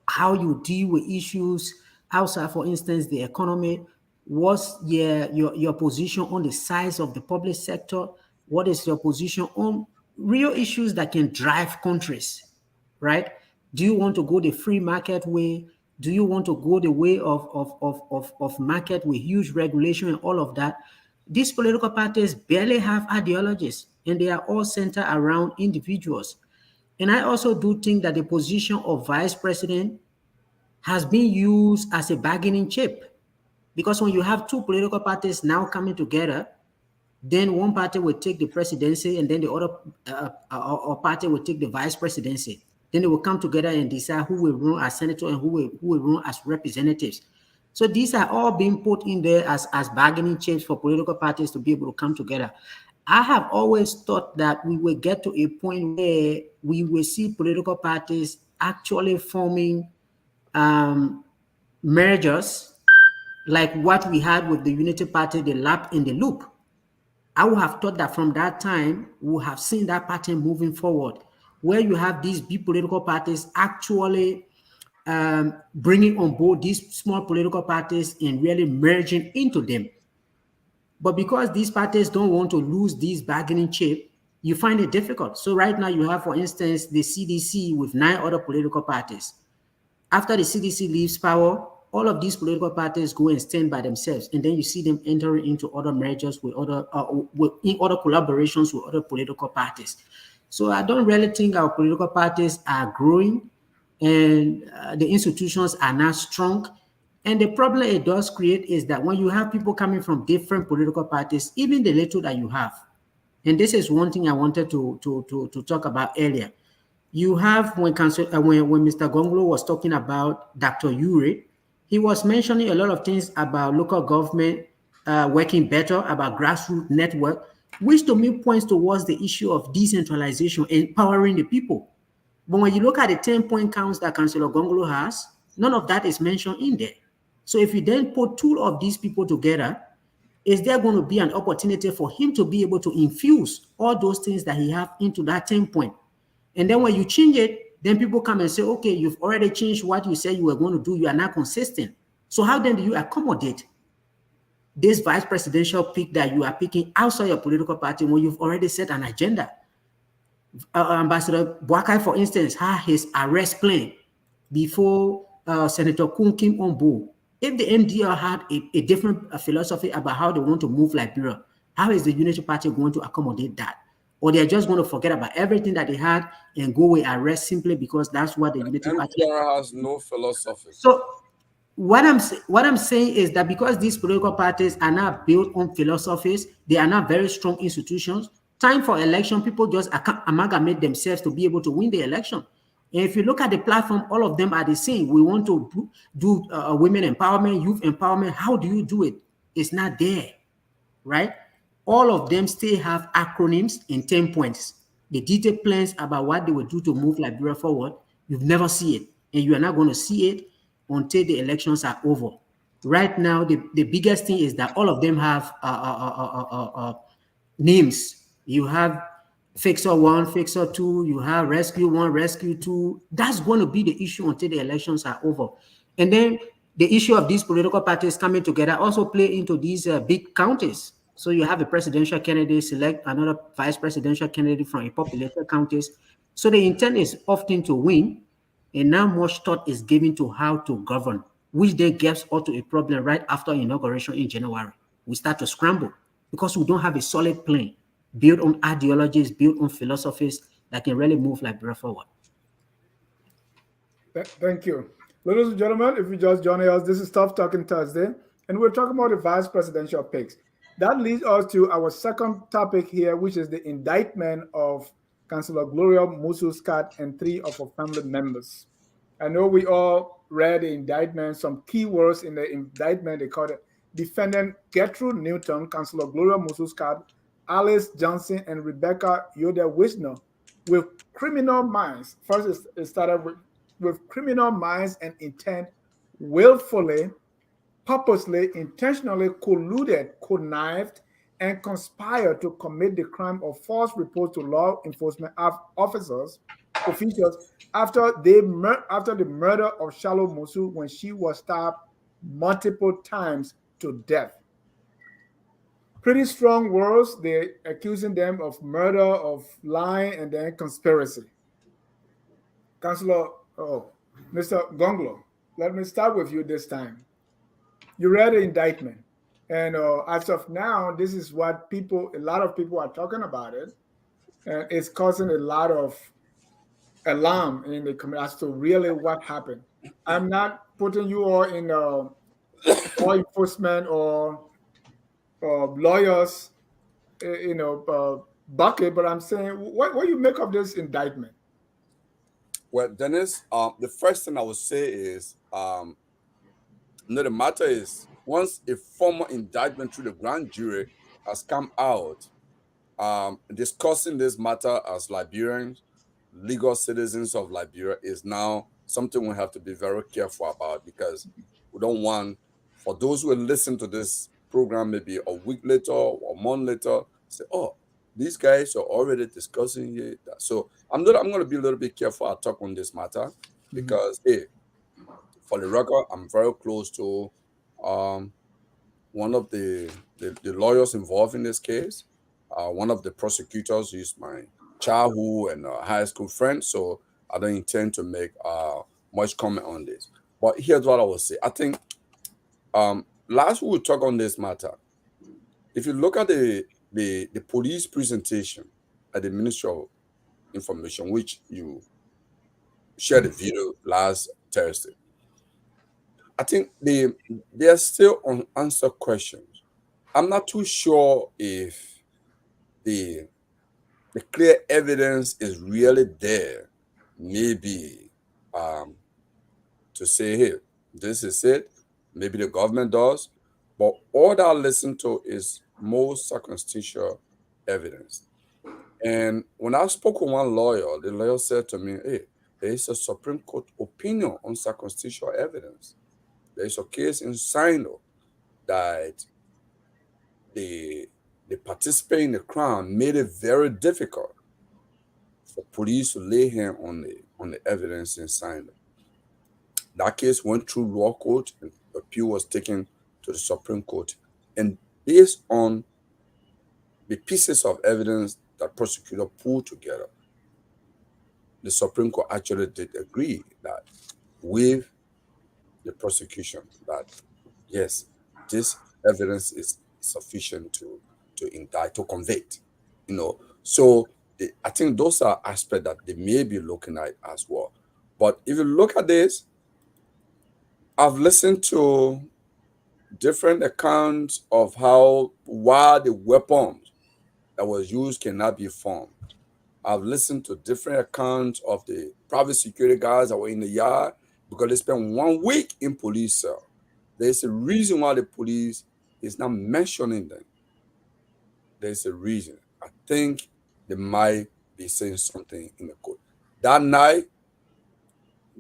how you deal with issues outside, for instance, the economy. What's your position on the size of the public sector? What is your position on real issues that can drive countries, right? Do you want to go the free market way? Do you want to go the way of market with huge regulation and all of that? These political parties barely have ideologies, and they are all centered around individuals. And I also do think that the position of vice president has been used as a bargaining chip, because when you have two political parties now coming together, then one party will take the presidency and then the other party will take the vice presidency. Then they will come together and decide who will run as senator and who will run as representatives. So these are all being put in there as bargaining chips for political parties to be able to come together. I have always thought that we will get to a point where we will see political parties actually forming mergers like what we had with the Unity Party, the lap in the loop. I would have thought that from that time, we would have seen that pattern moving forward, where you have these big political parties actually bringing on board these small political parties and really merging into them. But because these parties don't want to lose this bargaining chip, you find it difficult. So right now you have, for instance, the CDC with 9 other political parties. After the CDC leaves power, all of these political parties go and stand by themselves, and then you see them entering into other mergers with other collaborations with other political parties. So I don't really think our political parties are growing, and the institutions are not strong. And the problem it does create is that when you have people coming from different political parties, even the little that you have, and this is one thing I wanted to talk about earlier. You have when Mr. Gonglo was talking about Dr. Ure, he was mentioning a lot of things about local government working better, about grassroots network, which to me points towards the issue of decentralization, empowering the people. But when you look at the 10-point counts that Councillor Gonglo has, none of that is mentioned in there. So if you then put 2 of these people together, is there going to be an opportunity for him to be able to infuse all those things that he have into that 10-point? And then when you change it, then people come and say, okay, you've already changed what you said you were going to do. You are not consistent. So how then do you accommodate this vice presidential pick that you are picking outside your political party when you've already set an agenda? Ambassador Boakai, for instance, had his arrest plan before Senator Kun came on board. If the MDR had a different philosophy about how they want to move Liberia, how is the Unity Party going to accommodate that? Or they're just going to forget about everything that they had and go with arrest simply because that's what the Unity Party has no philosophy. So what I'm saying is that because these political parties are not built on philosophies, they are not very strong institutions. Time for election, people just amalgamate themselves to be able to win the election. And if you look at the platform, all of them are the same. We want to do women empowerment, youth empowerment. How do you do it? It's not there, right? All of them still have acronyms in 10 points. The detailed plans about what they will do to move Liberia forward, you've never seen it. And you are not going to see it until the elections are over. Right now, the biggest thing is that all of them have names. You have Fixer 1, Fixer 2, you have Rescue 1, Rescue 2. That's going to be the issue until the elections are over. And then the issue of these political parties coming together also play into these big counties. So you have a presidential candidate select another vice presidential candidate from a populated counties. So the intent is often to win, and now much thought is given to how to govern, which then gets onto a problem right after inauguration in January. We start to scramble because we don't have a solid plan built on ideologies, built on philosophies that can really move Liberia forward. Thank you. Ladies and gentlemen, if you just joining us, this is Tough Talking Thursday, and we're talking about the vice presidential picks. That leads us to our second topic here, which is the indictment of Councillor Gloria Musu Scott and 3 of her family members. I know we all read the indictment, some key words in the indictment. They called it defendant Gertrude Newton, Councillor Gloria Musu, Alice Johnson, and Rebecca Yoder Wisner with criminal minds. First, it started with criminal minds and intent, willfully, purposely, intentionally colluded, connived, and conspired to commit the crime of false report to law enforcement officers, officials, after the murder of Charlotte Musu when she was stabbed multiple times to death. Pretty strong words. They're accusing them of murder, of lying, and then conspiracy. Councillor, Mr. Gonglo, let me start with you this time. You read the indictment, and as of now, this is what a lot of people are talking about it, and it's causing a lot of alarm in the community as to really what happened. I'm not putting you all in law enforcement or lawyers, bucket, but I'm saying, what do you make of this indictment? Well, Dennis, the first thing I would say is, the matter is, once a formal indictment through the grand jury has come out, discussing this matter as Liberians, legal citizens of Liberia, is now something we have to be very careful about, because we don't want, for those who will listen to this program maybe a week later or a month later, say, oh, these guys are already discussing it. So I'm going to be a little bit careful I talk on this matter, because hey, for the record, I'm very close to one of the lawyers involved in this case. One of the prosecutors is my childhood and high school friend, so I don't intend to make much comment on this. But here's what I will say. I think last we will talk on this matter. If you look at the police presentation at the Ministry of Information, which you shared the video last Thursday, I think they are still unanswered questions. I'm not too sure if the clear evidence is really there. Maybe to say, hey, this is it. Maybe the government does. But all that I listen to is more circumstantial evidence. And when I spoke with one lawyer, the lawyer said to me, hey, there is a Supreme Court opinion on circumstantial evidence. There is a case in Sino that the participant in the crime made it very difficult for police to lay hand on the evidence in Sino. That case went through law court, and appeal was taken to the Supreme Court. And based on the pieces of evidence that prosecutor pulled together, the Supreme Court actually did agree that with the prosecution that yes, this evidence is sufficient to indict, to convict. So I think those are aspects that they may be looking at as well. But if you look at this, I've listened to different accounts of why the weapons that was used cannot be found. I've listened to different accounts of the private security guards that were in the yard because they spent 1 week in police cell. There's a reason why the police is not mentioning them. There's a reason. I think they might be saying something in the court. That night,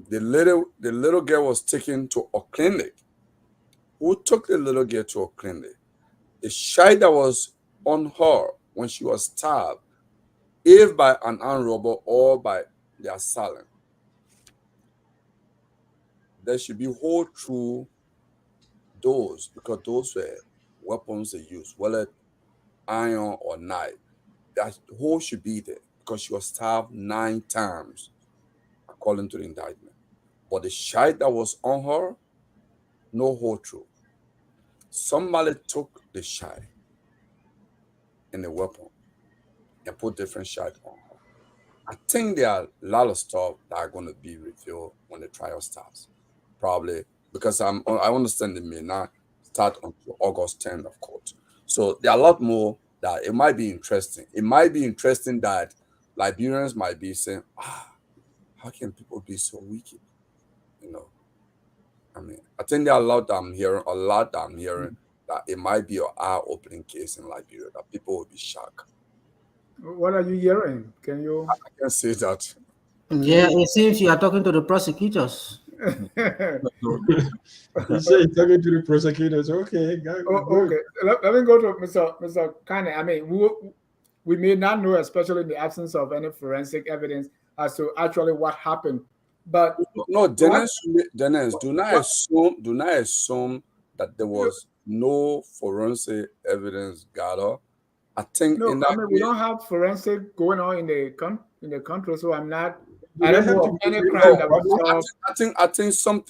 the little girl was taken to a clinic. Who took the little girl to a clinic? The shot that was on her when she was stabbed, if by an armed robber or by the assailant, there should be hole through those, because those were weapons they used, whether iron or knife. That hole should be there because she was stabbed 9 times, according to the indictment. But the shot that was on her, no hole through. Somebody took the shot and the weapon and put different shots on her. I think there are a lot of stuff that are going to be revealed when the trial starts. Probably because I understand it may not start until August 10th of court. So there are a lot more that it might be interesting. It might be interesting that Liberians might be saying, how can people be so wicked? I mean, I think there are a lot that I'm hearing that it might be an eye-opening case in Liberia that people will be shocked. What are you hearing? Can you? I can say that. Yeah, it seems you are talking to the prosecutors. He said he's talking to the prosecutors. Okay, Oh, good. okay. Let me go to Mr. Kane. I mean, we may not know, especially in the absence of any forensic evidence, as to actually what happened. But No, what Dennis, do not assume that there was no forensic evidence gathered. I think no, in I that mean, we case, don't have forensic going on in the country, so Do I they don't have know to of go any through crime the that we public? saw.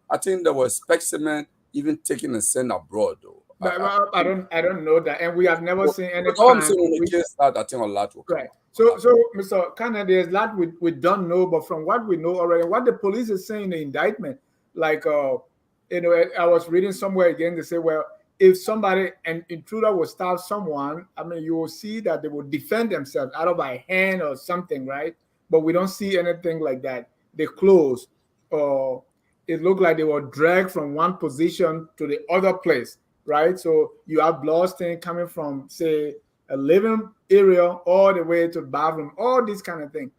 I think there was specimen even taken and sent abroad though. But I don't know that, and we have never seen any But all I'm crime saying in on the which. case that I think a lot will come Right. out. So, Mr. Khan, there's a lot we don't know, but from what we know already, what the police is saying in the indictment, like, I was reading somewhere again, they say, well, if an intruder will stab someone, I mean, you will see that they will defend themselves either by hand or something, right? But we don't see anything like that. They close, or it looked like they were dragged from one position to the other place, right? So you have blood stain coming from, say, a living area all the way to the bathroom, all these kind of things.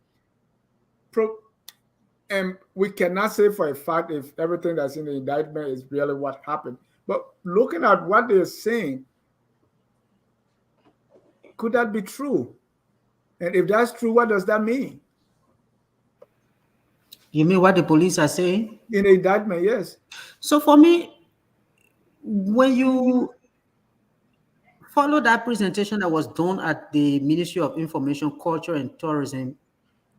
And we cannot say for a fact if everything that's in the indictment is really what happened. But looking at what they're saying, could that be true? And if that's true, what does that mean? You mean what the police are saying? In the indictment, yes. So for me, when you follow that presentation that was done at the Ministry of Information, Culture and Tourism,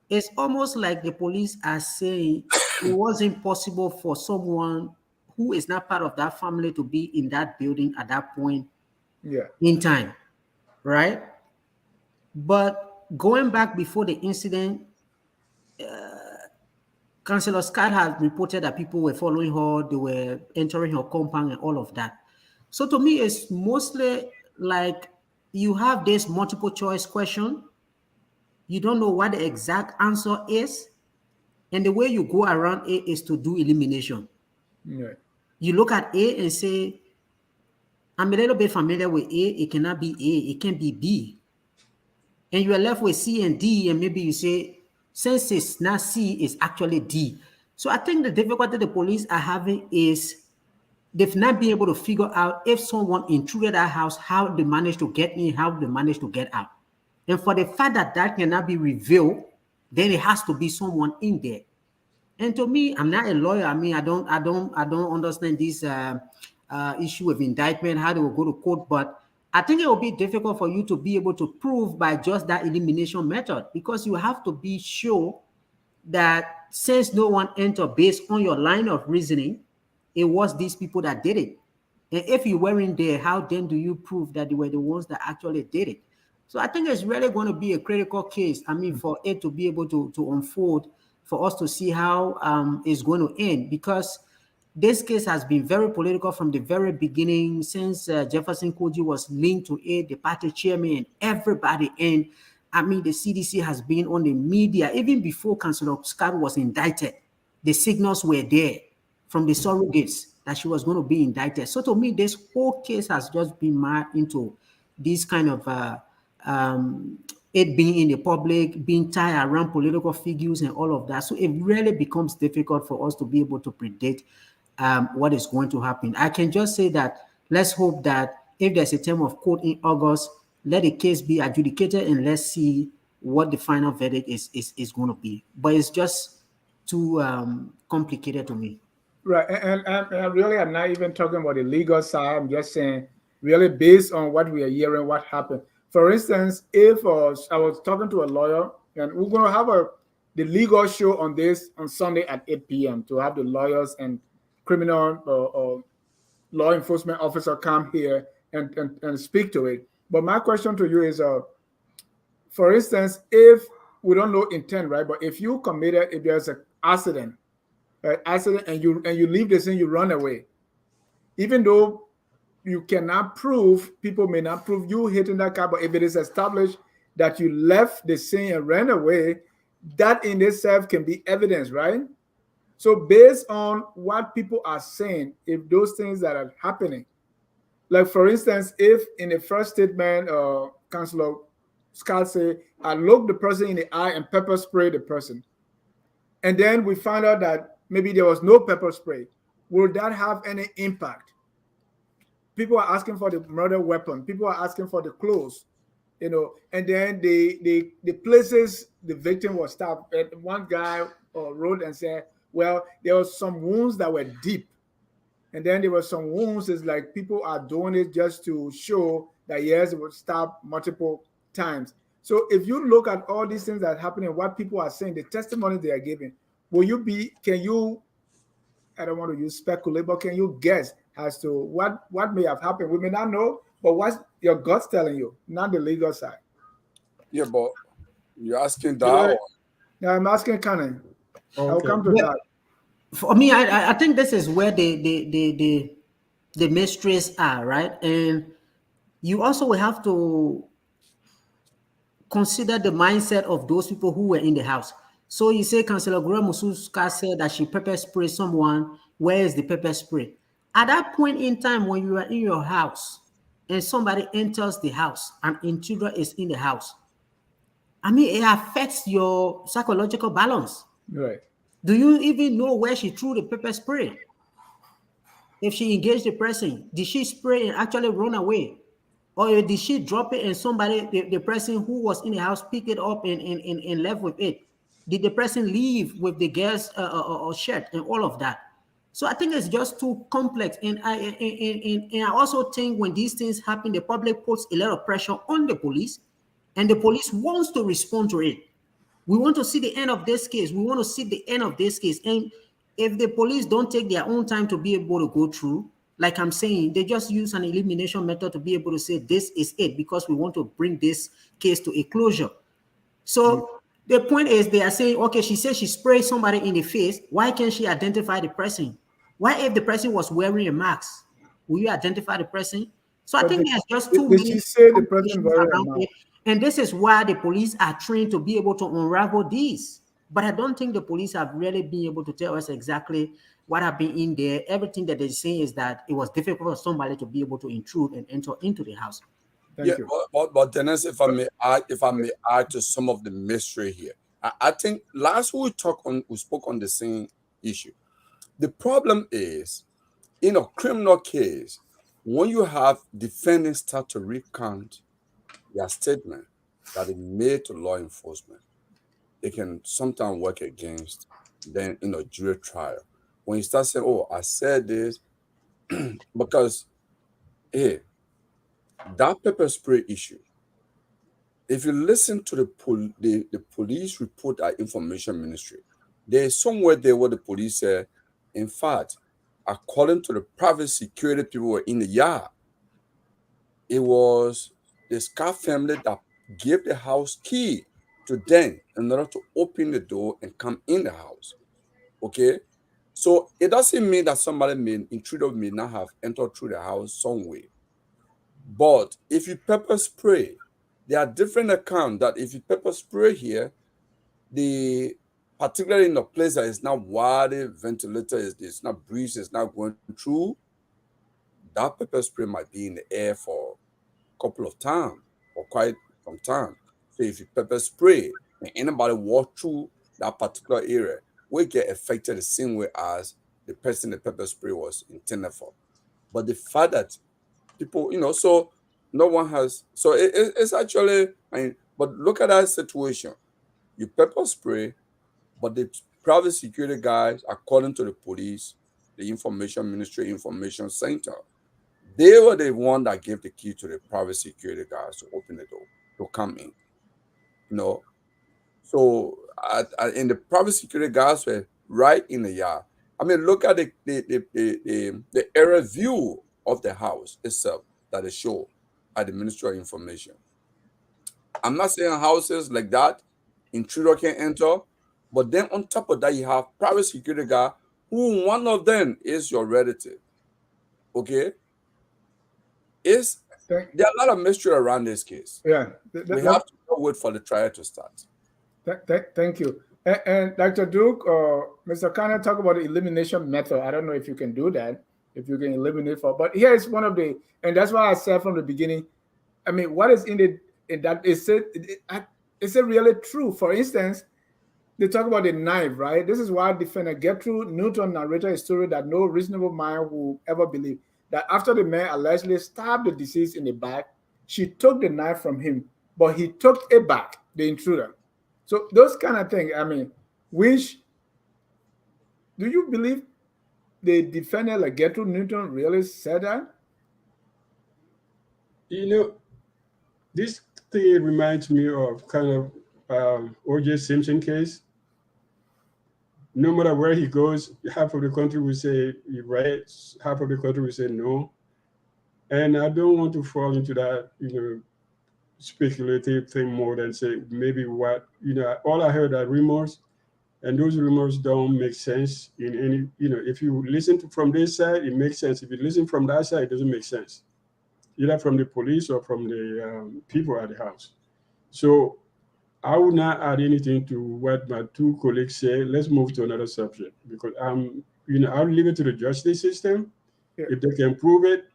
it's almost like the police are saying it wasn't possible for someone who is not part of that family to be in that building at that point Yeah. in time, right? But going back before the incident, Councillor Scott had reported that people were following her, they were entering her compound and all of that. So to me, it's mostly like you have this multiple choice question. You don't know what the exact answer is. And the way you go around it is to do elimination. Yeah. You look at A and say, I'm a little bit familiar with A. It cannot be A. It can be B. And you are left with C and D. And maybe you say, since it's not C, it's actually D. So I think the difficulty the police are having is they've not been able to figure out if someone intruded that house, how they managed to get in, how they managed to get out. And for the fact that that cannot be revealed, then it has to be someone in there. And to me, I'm not a lawyer. I mean, I don't understand this issue of indictment, how they will go to court. But I think it will be difficult for you to be able to prove by just that elimination method, because you have to be sure that since no one entered based on your line of reasoning, it was these people that did it. And if you weren't there, how then do you prove that they were the ones that actually did it? So I think it's really going to be a critical case. I mean, for it to be able to unfold, for us to see how it's going to end, because this case has been very political from the very beginning, since Jefferson Koji was linked to it, the party chairman, and everybody. And I mean, the CDC has been on the media even before Councillor Scott was indicted. The signals were there from the surrogates that she was going to be indicted. So to me, this whole case has just been marred into this kind of it being in the public, being tied around political figures and all of that. So it really becomes difficult for us to be able to predict what is going to happen. I can just say that let's hope that if there's a term of court in August, let the case be adjudicated and let's see what the final verdict is going to be. But it's just too complicated to me. Right. And really, I'm not even talking about the legal side. I'm just saying, really, based on what we are hearing, what happened. For instance, if I was talking to a lawyer, and we're going to have the legal show on this on Sunday at 8 p.m. to have the lawyers and criminal law enforcement officer come here and speak to it. But my question to you is, for instance, if we don't know intent, right? But if if there's an accident, and you leave the scene, you run away, even though you cannot prove, people may not prove you hitting that car, but if it is established that you left the scene and ran away, that in itself can be evidence, right? So based on what people are saying, if those things that are happening, like for instance, if in the first statement, Councillor Scott say, I looked the person in the eye and pepper spray the person, and then we found out that maybe there was no pepper spray, will that have any impact? People are asking for the murder weapon. People are asking for the clothes, and then the places the victim was stabbed. And one guy wrote and said, well, there was some wounds that were deep. And then there were some wounds. It's like people are doing it just to show that, yes, it was stabbed multiple times. So if you look at all these things that are happening, what people are saying, the testimony they are giving, can you, I don't want to use speculate, but can you guess as to what may have happened? We may not know, but what's your gut's telling you, not the legal side. Yeah, but you're asking that? Or? Yeah, I'm asking Canon. Okay. I'll come to that. For me, I think this is where the mysteries are, right? And you also will have to consider the mindset of those people who were in the house. So you say Councillor Musu said that she pepper sprayed someone. Where is the pepper spray? At that point in time, when you are in your house and somebody enters the house, an intruder is in the house, I mean, it affects your psychological balance. Right. Do you even know where she threw the pepper spray? If she engaged the person, did she spray and actually run away? Or did she drop it and somebody, the person who was in the house, pick it up and left with it? Did the person leave with the girl's shirt and all of that? So I think it's just too complex. And I also think when these things happen, the public puts a lot of pressure on the police, and the police wants to respond to it. We want to see the end of this case. We want to see the end of this case. And if the police don't take their own time to be able to go through, like I'm saying, they just use an elimination method to be able to say this is it because we want to bring this case to a closure. So the point is they are saying, okay, she says she sprayed somebody in the face. Why can't she identify the person? Why if the person was wearing a mask? Will you identify the person? So I think there's just too many Did she say the person wearing a mask? And this is why the police are trained to be able to unravel these. But I don't think the police have really been able to tell us exactly what happened in there. Everything that they're saying is that it was difficult for somebody to be able to intrude and enter into the house. Thank you. But Dennis, if I may add to some of the mystery here, I think last we spoke on the same issue. The problem is, in a criminal case, when you have defendants start to recount their statement that they made to law enforcement, it can sometimes work against them in a jury trial. When you start saying, "Oh, I said this," because hey, that pepper spray issue. If you listen to the police report at Information Ministry, there's somewhere there where the police said, in fact, according to the private security people who were in the yard, it was the Scott family that gave the house key to them in order to open the door and come in the house. Okay? So it doesn't mean that intruder may not have entered through the house some way. But if you pepper spray, there are different accounts that if you pepper spray here, particularly in a place that is not widely ventilated, it's not breeze, it's not going through, that pepper spray might be in the air for a couple of times or quite some time. So if you pepper spray and anybody walk through that particular area, will get affected the same way as the person the pepper spray was intended for. But the fact that people, so no one has, so it's actually, but look at that situation. You pepper spray, but the private security guys, according to the police, the Information Ministry Information Center, they were the one that gave the key to the private security guys to open the door, to come in. So and the private security guys were right in the yard. I mean, look at the area view of the house itself that is shown at the Ministry of Information. I'm not saying houses like that, intruder can enter, but then on top of that, you have private security guy who one of them is your relative. Okay? There are a lot of mystery around this case. Yeah. We have to wait for the trial to start. Thank you. And Dr. Duke or Mr. Khan talk about the elimination method. I don't know if you can do that, if you can eliminate for, but here is one of the, and that's why I said from the beginning, I mean, what is in it in that is it really true? For instance, they talk about the knife, right? This is why defender Gertrude Newton narrated a story that no reasonable mind will ever believe. That after the man allegedly stabbed the deceased in the back, she took the knife from him, but he took it back, the intruder. So those kind of things, I mean, which do you believe the defender like Gertrude Newton really said that? You know, this thing reminds me of kind of O.J. Simpson case. No matter where he goes, half of the country will say you're right, half of the country will say no. And I don't want to fall into that, speculative thing more than say maybe what, all I heard are rumors, and those rumors don't make sense in any, if you listen from this side, it makes sense. If you listen from that side, it doesn't make sense, either from the police or from the people at the house. So I would not add anything to what my two colleagues say. Let's move to another subject because I'll leave it to the justice system. Yeah. If they can prove it,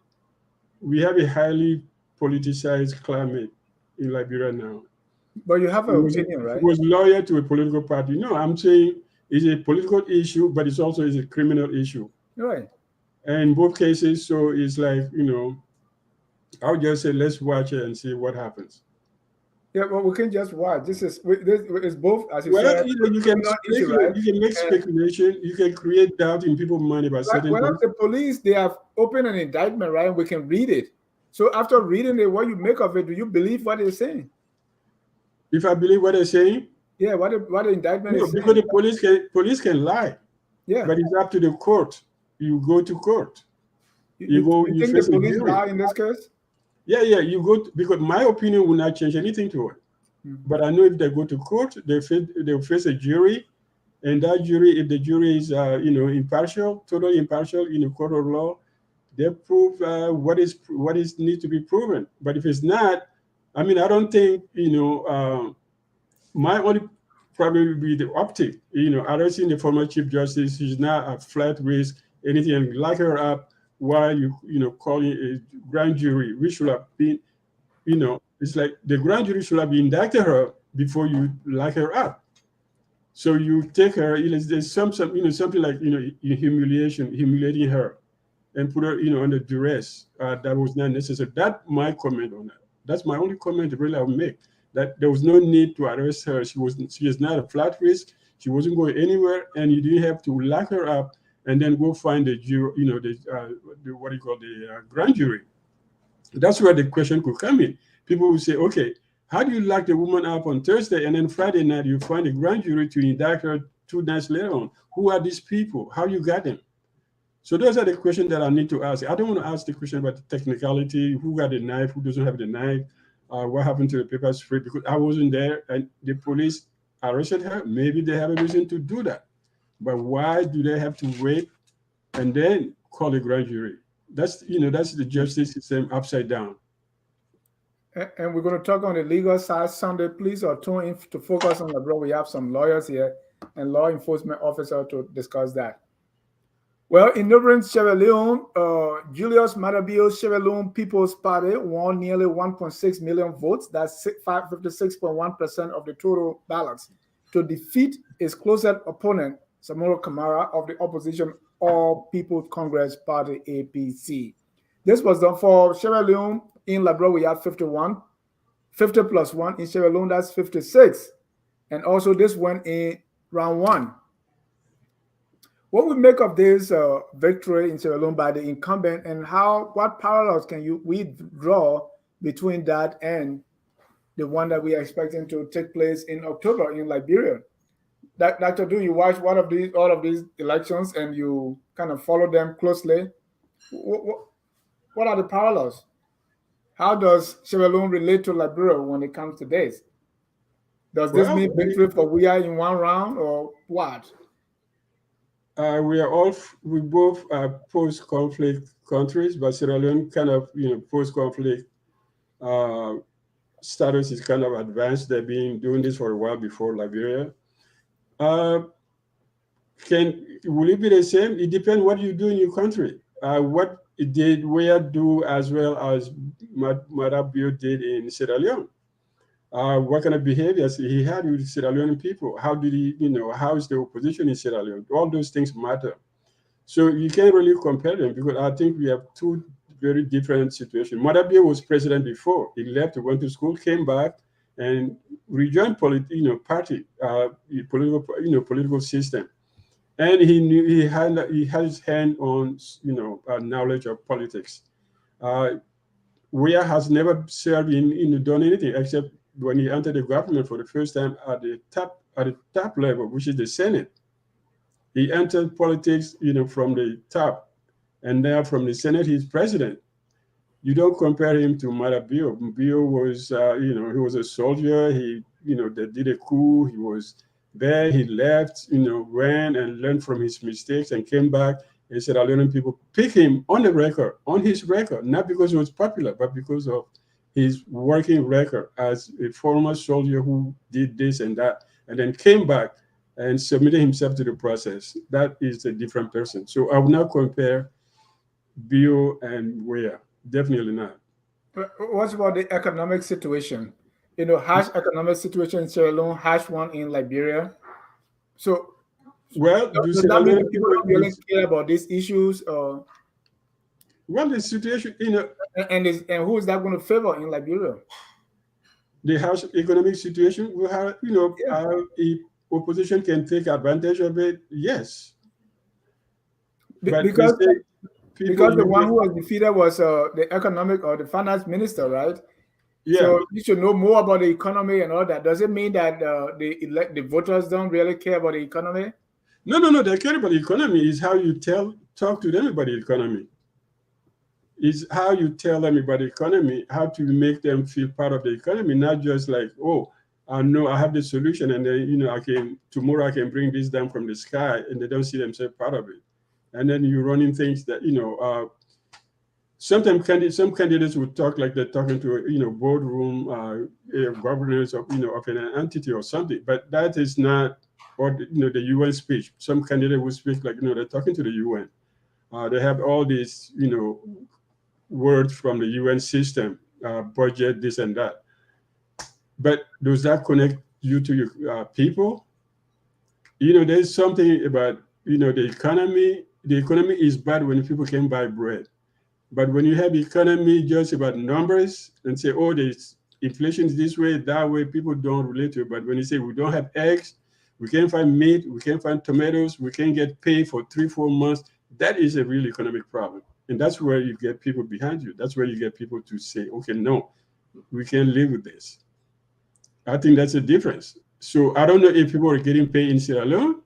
we have a highly politicized climate in Liberia now. But you have an opinion, right? He was loyal to a political party. No, I'm saying it's a political issue, but it's also a criminal issue. Right. And in both cases, so it's like, I would just say, let's watch it and see what happens. Yeah, well, we can just watch. This is both, as you Well, said. you can issue, right? you can make speculation. You can create doubt in people's mind about certain Well, things. the police, they have opened an indictment, right? And we can read it. So after reading it, what you make of it? Do you believe what they're saying? If I believe what they're saying, yeah, what the indictment is because saying. the police can lie. Yeah, but it's up to the court. You go to court. You think the police lie in this case? Yeah, you go because my opinion will not change anything to it. But I know if they go to court, they'll face a jury, and that jury, if the jury is impartial, totally impartial in a court of law, they prove what is needs to be proven. But if it's not, I mean, I don't think my only probably would be the optic. I don't see the former Chief Justice. She's not a flat risk, anything, and lock her up while calling a grand jury. We should have been, it's like the grand jury should have indicted her before you lock her up. So you take her, there's something like, humiliating her and put her, under duress. That was not necessary. That's my comment on that. That's my only comment really I would make. That there was no need to arrest her. She is not a flat risk. She wasn't going anywhere, and you didn't have to lock her up and then go find the jury, the grand jury. That's where the question could come in. People will say, okay, how do you lock the woman up on Thursday and then Friday night you find a grand jury to indict her 2 nights later on? Who are these people? How you got them? So those are the questions that I need to ask. I don't want to ask the question about the technicality, who got the knife, who doesn't have the knife, what happened to the paper spray, because I wasn't there and the police arrested her. Maybe they have a reason to do that. But why do they have to wait and then call a grand jury? That's the justice system upside down. And we're going to talk on the legal side Sunday. Please tune in to focus on the bro. We have some lawyers here and law enforcement officer to discuss that. Well, in neighboring Sierra Leone, Julius Maada Sierra Leone People's Party won nearly 1.6 million votes. That's 56.1% of the total ballots to defeat its closest opponent, Samora Kamara of the opposition All People's Congress Party, APC. This was done for Sierra Leone. In Liberia, we have 51. 50 plus 1. In Sierra Leone, that's 56. And also this went in round 1. What we make of this victory in Sierra Leone by the incumbent, and what parallels can we draw between that and the one that we are expecting to take place in October in Liberia? Dr. Du, you watch all of these elections and you kind of follow them closely. What are the parallels? How does Sierra Leone relate to Liberia when it comes to this? Does this mean victory for we are in one round or what? We both are post-conflict countries, but Sierra Leone kind of, post-conflict status is kind of advanced. They've been doing this for a while before Liberia. Will it be the same? It depends what you do in your country. What did Weah do as well as Marabio did in Sierra Leone? What kind of behaviors he had with Sierra Leone people? How did he, how is the opposition in Sierra Leone? All those things matter. So you can't really compare them because I think we have two very different situations. Marabio was president before. He left, went to school, came back, and rejoined party, political system. And he knew he had his hand on knowledge of politics. Weah has never served in done anything except when he entered the government for the first time at the top level, which is the Senate. He entered politics, from the top, and now from the Senate, he's president. You don't compare him to Marabio. Bio was, he was a soldier. He, they did a coup. He was there. He left, ran and learned from his mistakes and came back. And Sierra Leonean people pick him on his record, not because he was popular, but because of his working record as a former soldier who did this and that, and then came back and submitted himself to the process. That is a different person. So I would not compare Bio and Weah. Definitely not. What about the economic situation? Harsh economic situation in Sierra Leone, harsh one in Liberia. So, well, does that mean that people don't really care about these issues? Well, the situation, and who is that going to favor in Liberia? The harsh economic situation will have, if opposition can take advantage of it, yes. But because the one who was defeated was the economic or the finance minister, right? Yeah. So you should know more about the economy and all that. Does it mean that the voters don't really care about the economy? No. They care about the economy. Is how you talk to them about the economy. Is how you tell them about the economy, how to make them feel part of the economy, not just like, oh, I know I have the solution, and then tomorrow I can bring this down from the sky, and they don't see themselves part of it. And then you're running things that sometimes some candidates would talk like they're talking to boardroom governors of of an entity or something, but that is not the UN speech. Some candidate would speak like they're talking to the UN. They have all these words from the UN system, budget, this and that. But does that connect you to your people? There's something about the economy. The economy is bad when people can buy bread. But when you have economy just about numbers and say, oh, there's inflation is this way, that way, people don't relate to it. But when you say we don't have eggs, we can't find meat, we can't find tomatoes, we can't get paid for 3-4 months, that is a real economic problem. And that's where you get people behind you. That's where you get people to say, okay, no, we can't live with this. I think that's a difference. So I don't know if people are getting paid in Sierra Leone.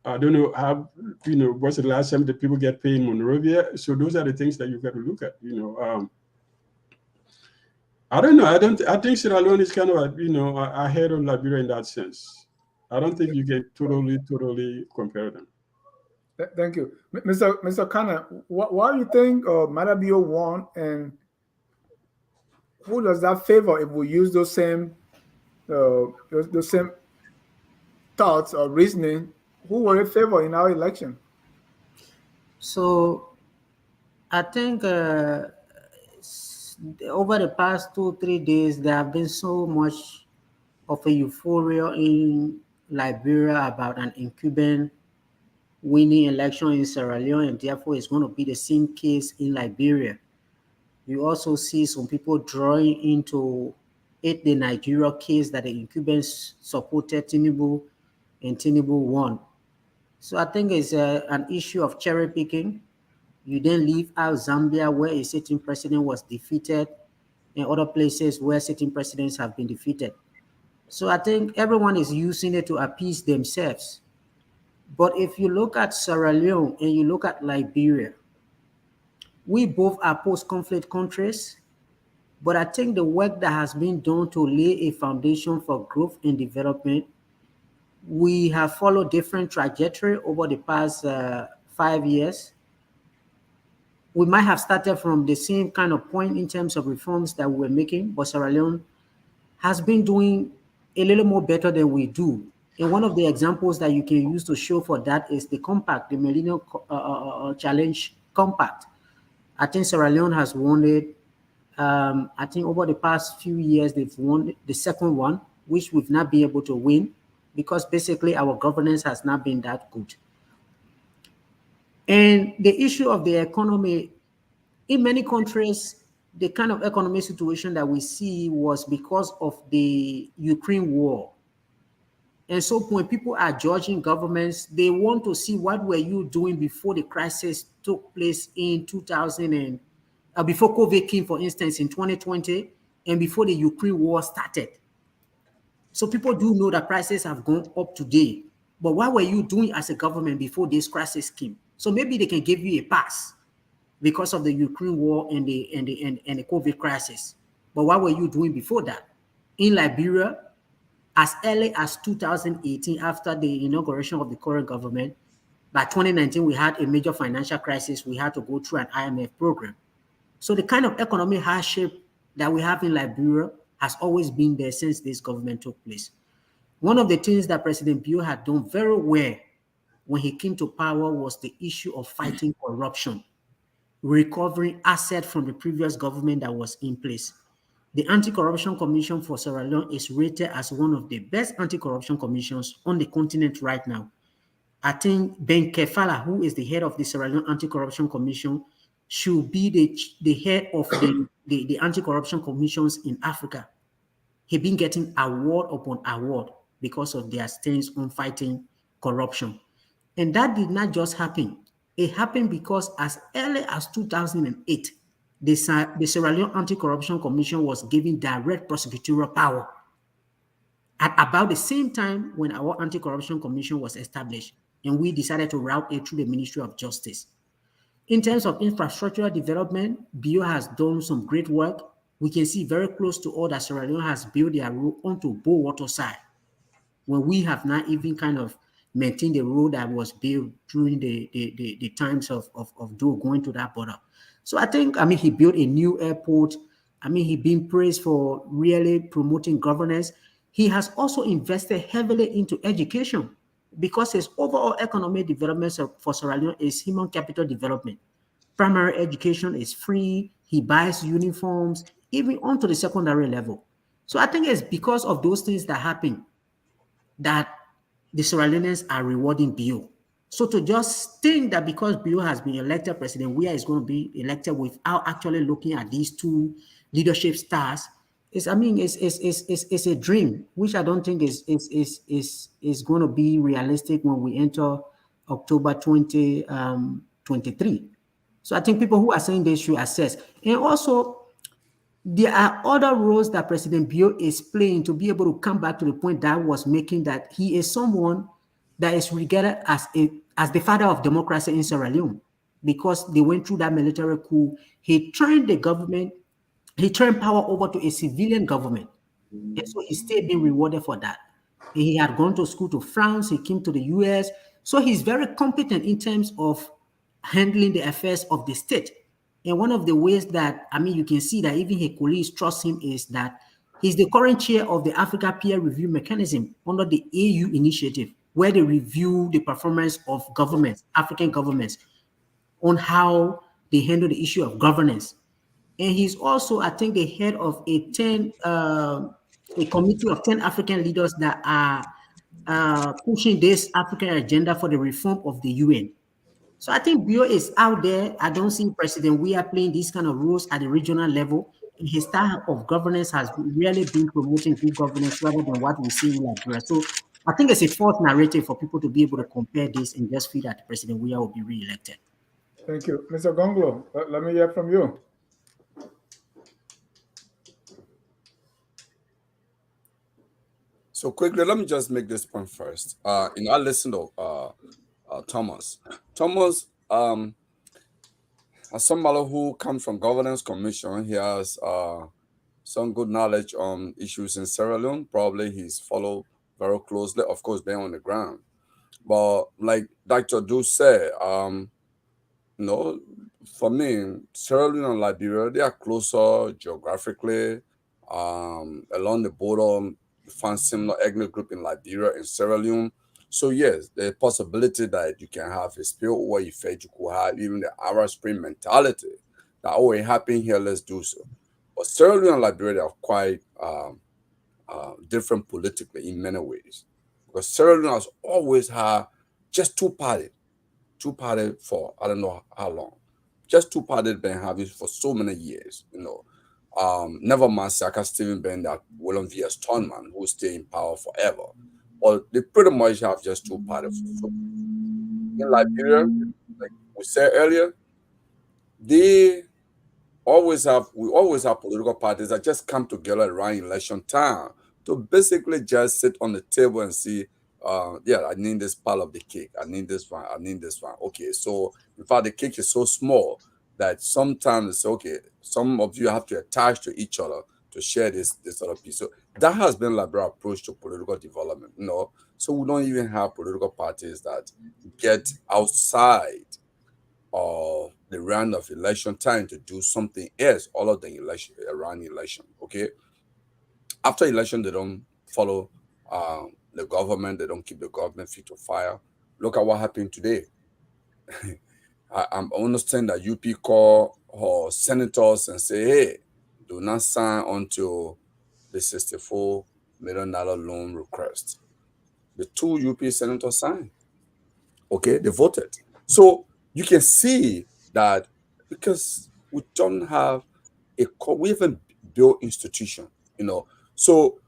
I don't know how, what's the last time that people get paid in Monrovia. So those are the things that you've got to look at, I don't know. I think Sierra Leone is kind of, ahead of Liberia in that sense. I don't think you can totally compare them. Thank you. Mr. Kana, why do you think Marabio won, and who does that favor if we use those same thoughts or reasoning? Who will it favor in our election? So I think over the past 2-3 days, there have been so much of a euphoria in Liberia about an incumbent winning election in Sierra Leone, and therefore it's going to be the same case in Liberia. You also see some people drawing into it the Nigeria case that the incumbents supported Tinubu and Tinubu won. So I think it's an issue of cherry picking. You then leave out Zambia, where a sitting president was defeated, and other places where sitting presidents have been defeated. So I think everyone is using it to appease themselves. But if you look at Sierra Leone and you look at Liberia, we both are post-conflict countries, but I think the work that has been done to lay a foundation for growth and development, we have followed different trajectory over the past 5 years. We might have started from the same kind of point in terms of reforms that we were making, but Sierra Leone has been doing a little more better than we do. And one of the examples that you can use to show for that is the compact, the Millennium Challenge Compact. I think Sierra Leone has won it. I think over the past few years, they've won the second one, which we've not been able to win because basically our governance has not been that good. And the issue of the economy, in many countries, the kind of economic situation that we see was because of the Ukraine war. And so when people are judging governments, they want to see what were you doing before the crisis took place in 2000 and before COVID came, for instance, in 2020, and before the Ukraine war started. So people do know that prices have gone up today. But what were you doing as a government before this crisis came? So maybe they can give you a pass because of the Ukraine war and the COVID crisis. But what were you doing before that? In Liberia, as early as 2018, after the inauguration of the current government, by 2019, we had a major financial crisis. We had to go through an IMF program. So the kind of economic hardship that we have in Liberia has always been there since this government took place. One of the things that President Bio had done very well when he came to power was the issue of fighting corruption, recovering assets from the previous government that was in place. The Anti-Corruption Commission for Sierra Leone is rated as one of the best anti-corruption commissions on the continent right now. I think Ben Kefala, who is the head of the Sierra Leone Anti-Corruption Commission, should be the head of the anti-corruption commissions in Africa. He's been getting award upon award because of their stance on fighting corruption. And that did not just happen. It happened because as early as 2008, the Sierra Leone Anti-Corruption Commission was given direct prosecutorial power. At about the same time when our Anti-Corruption Commission was established, and we decided to route it through the Ministry of Justice. In terms of infrastructural development, Bio has done some great work. We can see very close to all that Sierra Leone has built their road onto Bow Water side, when we have not even kind of maintained the road that was built during the times of Doe going to that border. So I think, he built a new airport. He been praised for really promoting governance. He has also invested heavily into education because his overall economic development for Sierra Leone is human capital development. Primary education is free. He buys uniforms, even onto the secondary level. So I think it's because of those things that happen that the Sierra Leoneans are rewarding Bio. So to just think that because Bio has been elected president, Weah is going to be elected without actually looking at these two leadership stars is, it's a dream, which I don't think is going to be realistic when we enter October 2023. So I think people who are saying they should assess. And also, there are other roles that President Bio is playing to be able to come back to the point that I was making, that he is someone that is regarded as the father of democracy in Sierra Leone, because they went through that military coup. He turned the government, he turned power over to a civilian government. And so he's still being rewarded for that. He had gone to school to France, he came to the US. So he's very competent in terms of handling the affairs of the state. And one of the ways that, you can see that even his colleagues trust him is that he's the current chair of the Africa Peer Review Mechanism under the AU initiative, where they review the performance of governments, African governments, on how they handle the issue of governance. And he's also, I think, the head of a committee of 10 African leaders that are pushing this African agenda for the reform of the UN. So I think Bio is out there. I don't see President Weah playing these kind of roles at the regional level. And his style of governance has really been promoting good governance rather than what we see in Liberia. So I think it's a false narrative for people to be able to compare this and just feel that President Weah will be re-elected. Thank you. Mr. Gonglo, let me hear from you. So quickly, let me just make this point first. I listened to Thomas. Thomas, as somebody who comes from governance commission, he has some good knowledge on issues in Sierra Leone. Probably he's followed very closely, of course, being on the ground. But like Dr. Du said, for me, Sierra Leone and Liberia, they are closer geographically, along the border. find similar ethnic group in Liberia and Sierra Leone. So yes, the possibility that you can have a spillover effect, you could have even the Arab Spring mentality that, oh, it happened here, let's do so. But Sierra Leone and Liberia are quite different politically in many ways. Because Sierra Leone has always had just two-party for I don't know how long. Just two-party been having for so many years, Never mind Saka Stephen Bender, William V.S. Thurman, who stay in power forever. But they pretty much have just two-party. So in Liberia, like we said earlier, they we always have political parties that just come together around election time to basically just sit on the table and see, I need this part of the cake. I need this one. I need this one. Okay, so in fact, the cake is so small that sometimes it's okay. Some of you have to attach to each other to share this other piece. So that has been Liberia approach to political development. So we don't even have political parties that get outside of the round of election time to do something else other than election around election. Okay. After election, they don't follow the government, they don't keep the government feet to fire. Look at what happened today. I understand that UP call her senators and say, hey, do not sign until the $64 million loan request. The two UP senators signed. Okay, they voted. So you can see that because we don't have we haven't built institution, So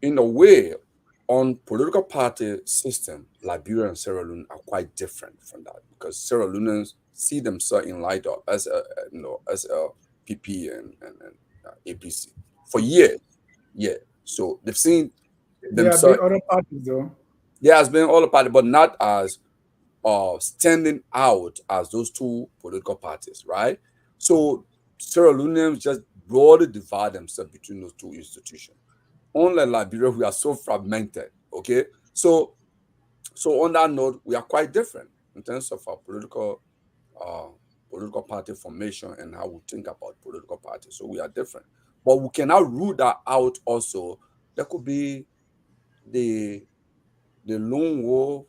in a way, on political party system, Liberia and Sierra Leone are quite different from that because Sierra Leoneans see themselves in light of as a PP and APC for years. Yeah, so they've seen There have themselves. been other parties though. There has been all the party, but not as standing out as those two political parties, right? So Sierra Leoneans just broadly divide themselves between those two institutions. Unlike Liberia, we are so fragmented. Okay, so on that note, we are quite different in terms of our political party formation and how we think about political parties. So we are different, but we cannot rule that out. Also, there could be the lone wolf.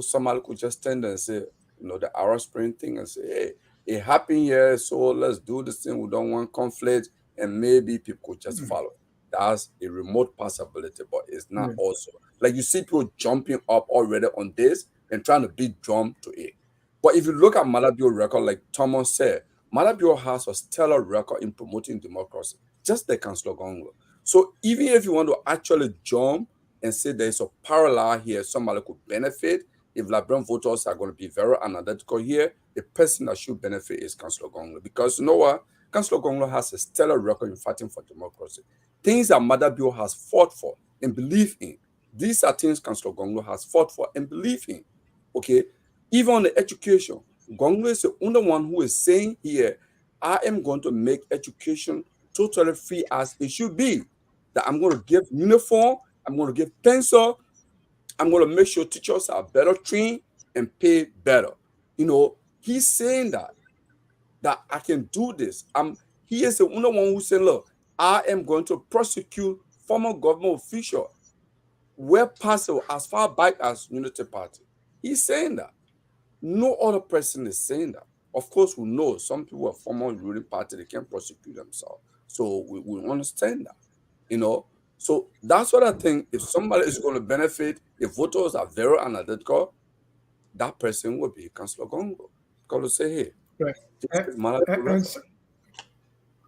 Somebody could just stand and say, the Arab Spring thing and say, hey, it happened here, so let's do this thing. We don't want conflict, and maybe people could just follow. That's a remote possibility, but it's not also. Like you see people jumping up already on this and trying to beat drum to it. But if you look at Malabio's record, like Thomas said, Malabio has a stellar record in promoting democracy, just like Councillor Gongo. So even if you want to actually jump and say there's a parallel here, somebody could benefit. If Liberian voters are going to be very analytical here, the person that should benefit is Councillor Gongo. Because you know what? Councillor Gongo has a stellar record in fighting for democracy. Things that Madabio has fought for and believe in. These are things Councillor Gongo has fought for and believe in. Okay? Even on the education, Gongo is the only one who is saying here, I am going to make education totally free as it should be. That I'm going to give uniform, I'm going to give pencil. I'm going to make sure teachers are better trained and paid better. He's saying that I can do this. He is the only one who said, look, I am going to prosecute former government official where possible as far back as Unity Party. He's saying that. No other person is saying that. Of course, we know some people are former ruling party, they can't prosecute themselves. So we understand that, So that's what I think. If somebody is going to benefit, if voters are very analytical, that person will be Councillor Gongo. Because say, hey, Right. this is my And so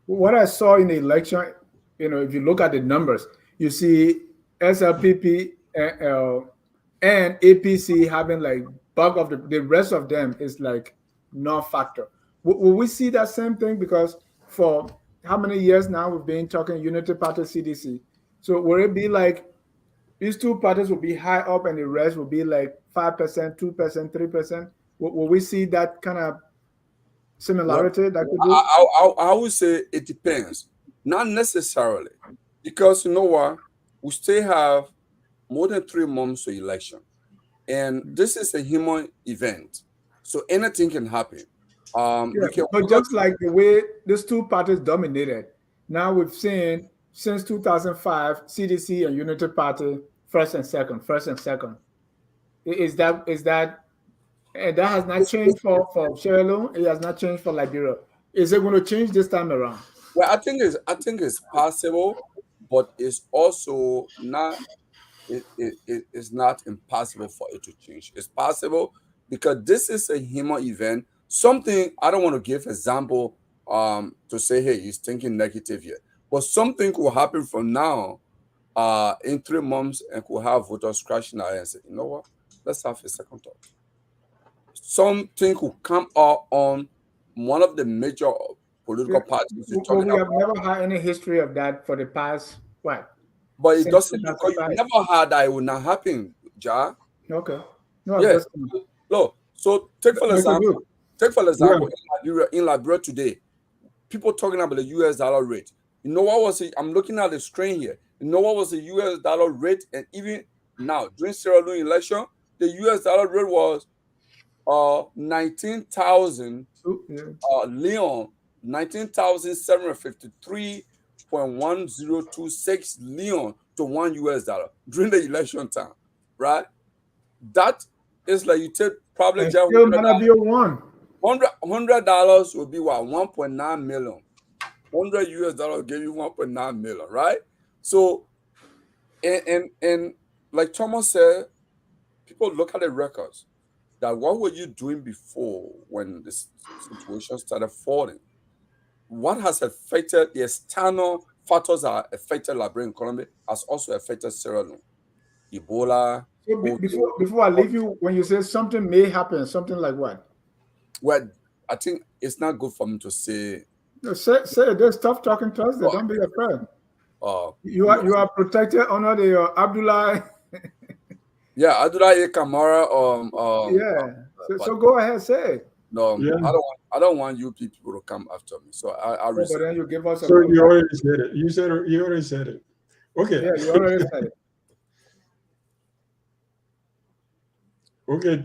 what I saw in the election, if you look at the numbers, you see SLPP and APC having like bulk of the rest of them is like non-factor. Will we see that same thing? Because for how many years now we've been talking Unity Party CDC. So will it be like these two parties will be high up and the rest will be like 5%, 2%, 3%? Will we see that kind of similarity that could do? I would say it depends. Not necessarily. Because you know what? We still have more than 3 months to election. And this is a human event. So anything can happen. But just like the way these two parties dominated, now we've seen since 2005, CDC and Unity Party first and second, first and second. Is that and that has not changed for Sierra Leone? It has not changed for Liberia. Is it going to change this time around? Well, I think it's possible, but it's also not. It's not impossible for it to change. It's possible because this is a human event. Something I don't want to give example to say, hey, he's thinking negative here, but something could happen from now in 3 months and could have voters scratching their head and say, you know what, let's have a second thought. Something could come out on one of the major political parties you're Well, talking we have about, never had any history of that for the past what? but it Since doesn't because you 2005. never had that it would not happen, Ja. Okay. No, I'm Yeah. just No. So take for make it example, good. in Liberia today, people talking about the US dollar rate. You know what was it? I'm looking at the screen here. You know what was the US dollar rate? And even now, during Sierra Leone election, the US dollar rate was 19,000 Yeah. Leon, 19,753.1026 Leon to $1 during the election time, right? That is like you take probably And just still Manabio won. $100 would be what 1.9 million. $100 give you 1.9 million, right? So and like Thomas said, people look at the records. That what were you doing before when this situation started falling? What has affected the external factors that affected Liberian economy has also affected Sierra Leone. Ebola. So before I leave you, when you say something may happen, something like what? Well, I think it's not good for me to say. No, say there's tough talking Thursday. Don't be afraid. You are protected under the Abdullah. Yeah, Abdullah Kamara. Yeah. So go ahead, say it. No, Yeah. I don't want you people to come after me. So I But respect. then you give us a So you already said it. You already said it. Okay. Yeah, you already said it. Okay.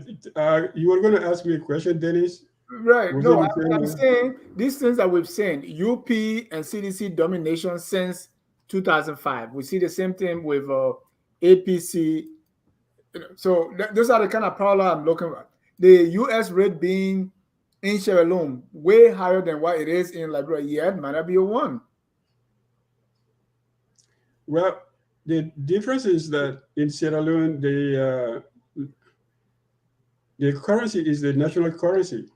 You were going to ask me a question, Dennis? Right. Was No, anything- I'm saying these things that we've seen, UP and CDC domination since 2005. We see the same thing with APC. So those are the kind of parallel I'm looking at. The US rate being in Sierra Leone way higher than what it is in Liberia, yet Manabio won. Well, the difference is that in Sierra Leone, the currency is the national currency.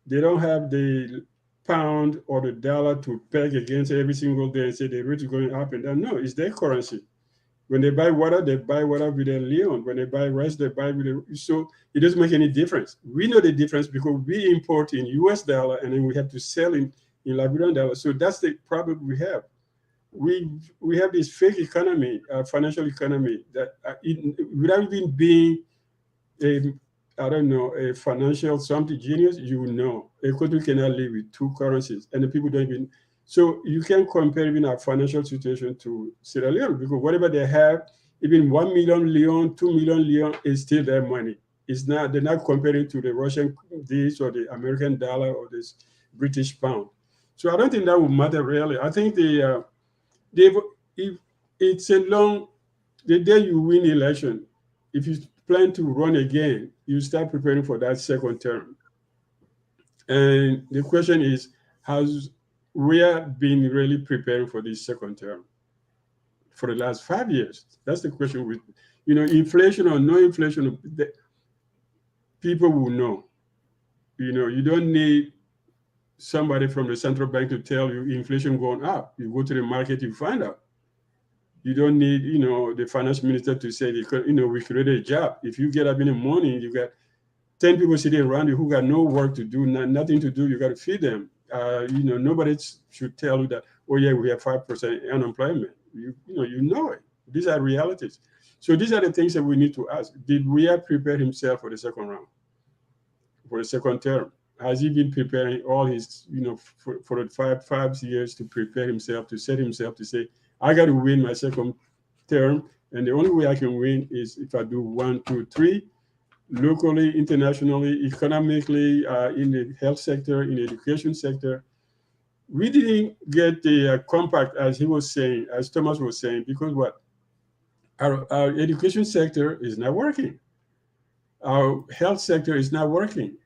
They don't have the pound or the dollar to peg against every single day and say the rate is going up and down. No, it's their currency. When they buy water with their Leon. When they buy rice, they buy with the, so it doesn't make any difference. We know the difference because we import in US dollar and then we have to sell in Liberian dollar. So that's the problem we have. We have this fake economy, financial economy that without even being a financial something genius, you know, a country cannot live with two currencies, and the people don't even. So you can compare even our financial situation to Sierra Leone because whatever they have, even 1 million Leon, 2 million Leon is still their money. It's not. They're not comparing to the Russian this or the American dollar or this British pound. So I don't think that would matter really. I think if it's a long, the day you win the election, if you plan to run again, you start preparing for that second term. And the question is, has we have been really preparing for this second term for the last 5 years? That's the question. With inflation or no inflation, people will know. You don't need somebody from the central bank to tell you inflation going up. You go to the market, you find out. You don't need, the finance minister to say, we created a job. If you get up in the morning, you got 10 people sitting around you who got no work to do, nothing to do, you got to feed them. Nobody should tell you that, oh yeah, we have 5% unemployment. You know it. These are realities. So these are the things that we need to ask. Did we have prepared himself for the second round, for the second term? Has he been preparing all his, for the five years to prepare himself, to set himself to say, I got to win my second term, and the only way I can win is if I do 1, 2, 3, locally, internationally, economically, in the health sector, in the education sector. we didn't get the compact, as he was saying, as Thomas was saying, because what? Our education sector is not working. Our health sector is not working.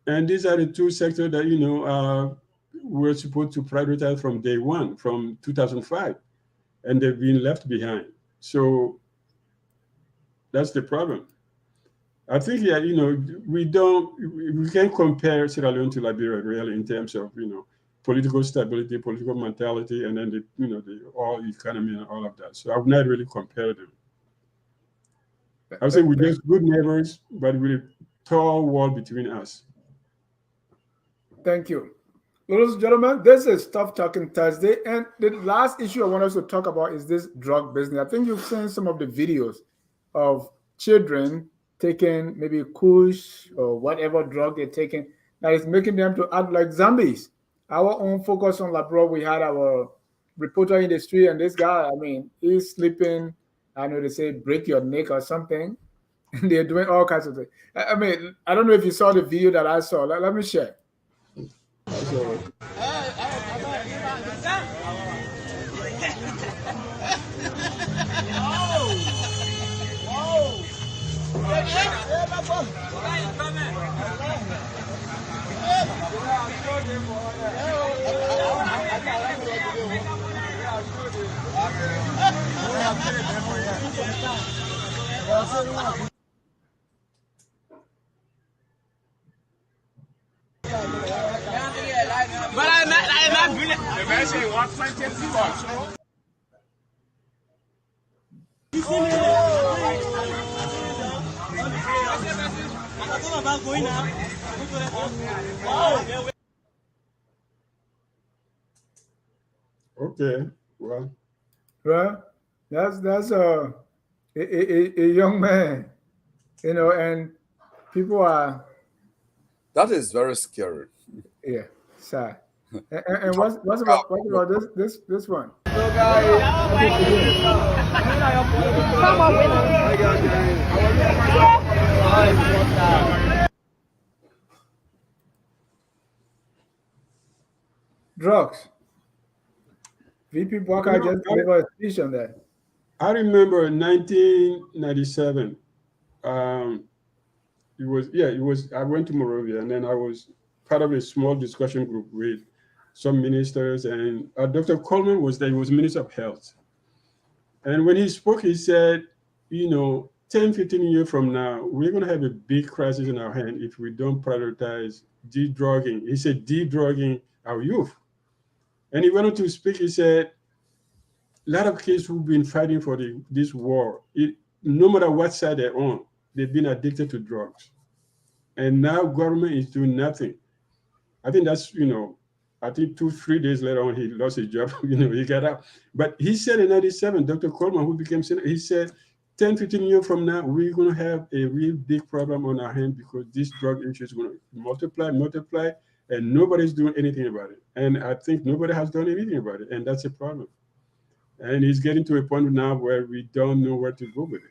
And these are the two sectors that, we're supposed to prioritize from day one, from 2005, and they've been left behind. So that's the problem. I think, we can't compare Sierra Leone to Liberia really in terms of, political stability, political mentality, and then the all economy and all of that. So I would not really compare them. I would say we're just good neighbors, but with a tall wall between us. Thank you. Ladies and gentlemen, this is Tough Talking Thursday, and the last issue I want us to talk about is this drug business. I think you've seen some of the videos of children taking maybe kush or whatever drug they're taking that is making them to act like zombies. Our own focus on Labro, we had our reporter in the street, and this guy, he's sleeping. I know they say break your neck or something, and they're doing all kinds of things. I don't know if you saw the video that I saw. Let me share. Okay, well, that's a young man, and people are. That is very scary. Yeah, sad. And what's about this one? Drugs. VP Walker just delivered a speech on that. I remember in 1997. It was. I went to Monrovia, and then I was part of a small discussion group with some ministers, and Dr. Coleman was there. He was Minister of Health. And when he spoke, he said, 10, 15 years from now, we're going to have a big crisis in our hand if we don't prioritize de-drugging. He said, de-drugging our youth. And he went on to speak, he said, a lot of kids who've been fighting for this war, no matter what side they're on, they've been addicted to drugs. And now government is doing nothing. I think that's, I think 2-3 days later on, he lost his job, he got out. But he said in 97, Dr. Coleman, who became senator, he said, 10, 15 years from now, we're going to have a real big problem on our hand because this drug issue is going to multiply, and nobody's doing anything about it. And I think nobody has done anything about it, and that's a problem. And it's getting to a point now where we don't know where to go with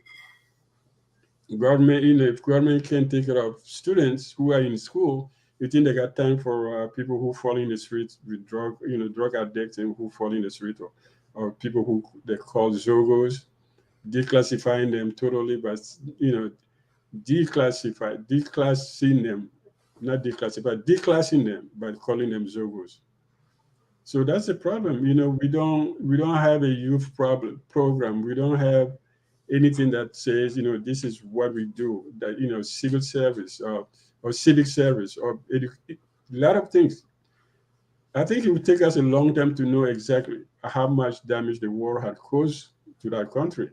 it. Government, if government can't take care of students who are in school, you think they got time for people who fall in the streets with drug addicts and who fall in the street, or people who they call zogos, declassifying them totally, but declassing them, not declassify, declassing them by calling them zogos. So that's the problem. We don't have a youth program. We don't have anything that says, this is what we do, that, civil service or civic service or a lot of things. I think it would take us a long time to know exactly how much damage the war had caused to that country.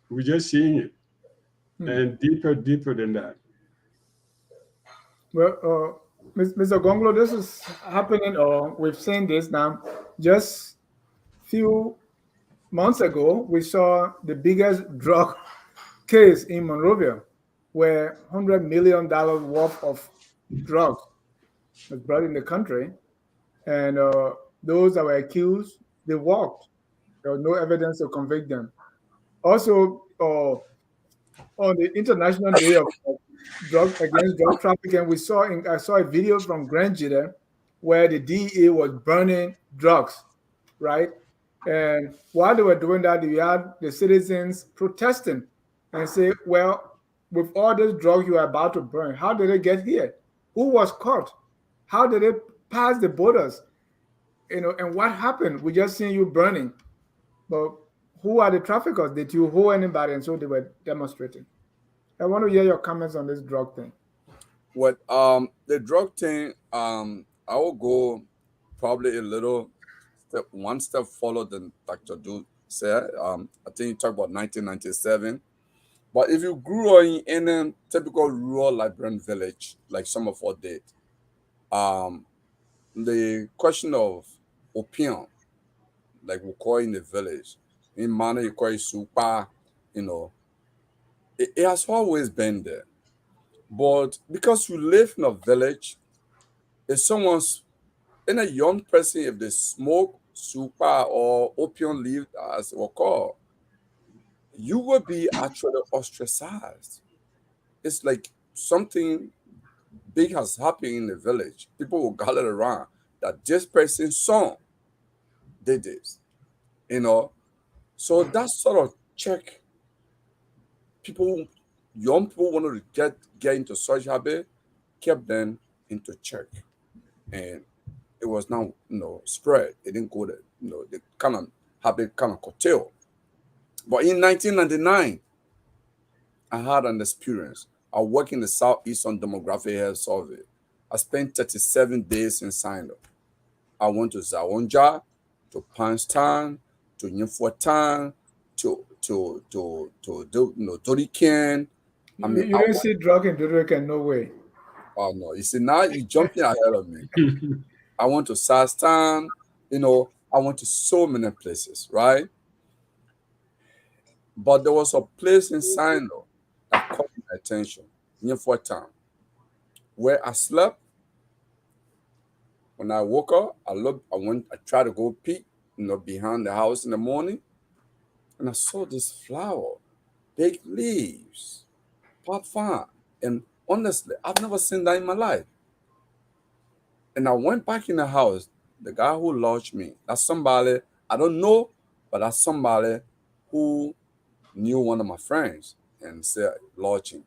We're just seeing it, and deeper than that. Well, Mr. Gonglo, this is happening, or we've seen this now. Just few months ago, we saw the biggest drug case in Monrovia, where $100 million worth of drugs was brought in the country, and those that were accused, they walked. There was no evidence to convict them. Also, on the International Day of against drug trafficking, I saw a video from Grand Jita where the DEA was burning drugs, right? And while they were doing that, you had the citizens protesting and say, well, with all this drug you are about to burn, how did it get here? Who was caught? How did it pass the borders? And what happened? We just seen you burning. But who are the traffickers? Did you hold anybody? And so they were demonstrating. I want to hear your comments on this drug thing. What the drug thing, I will go probably one step forward than Dr. Du said. I think you talked about 1997. But if you grew up in a typical rural Liberian village, like some of us did, the question of opium, like we call in the village, in Mana you call it super, it has always been there. But because you live in a village, if someone's in a young person, if they smoke super or opium leaf, as it will call, you will be actually ostracized. It's like something big has happened in the village. People will gather around that this person's son did this, So that sort of check young people wanted to get into such habit, kept them into check. And it was now, spread. It didn't go there, the kind of habit kind of curtailed. But in 1999, I had an experience. I work in the Southeastern Demographic Health Survey. I spent 37 days in Sino. I went to Zawonja, to Panstown, to Nyimfuatan, to Doriken. You didn't see drug in Doriken, no way. Oh no! You see, now you're jumping ahead of me. I went to Sastan, I went to so many places, right? But there was a place in Sino that caught my attention, Nyimfuatan, where I slept. When I woke up, I tried to go peek, behind the house in the morning, and I saw this flower, big leaves, pot farm. And honestly, I've never seen that in my life. And I went back in the house. The guy who lodged me, that's somebody I don't know, but that's somebody who knew one of my friends and said lodging.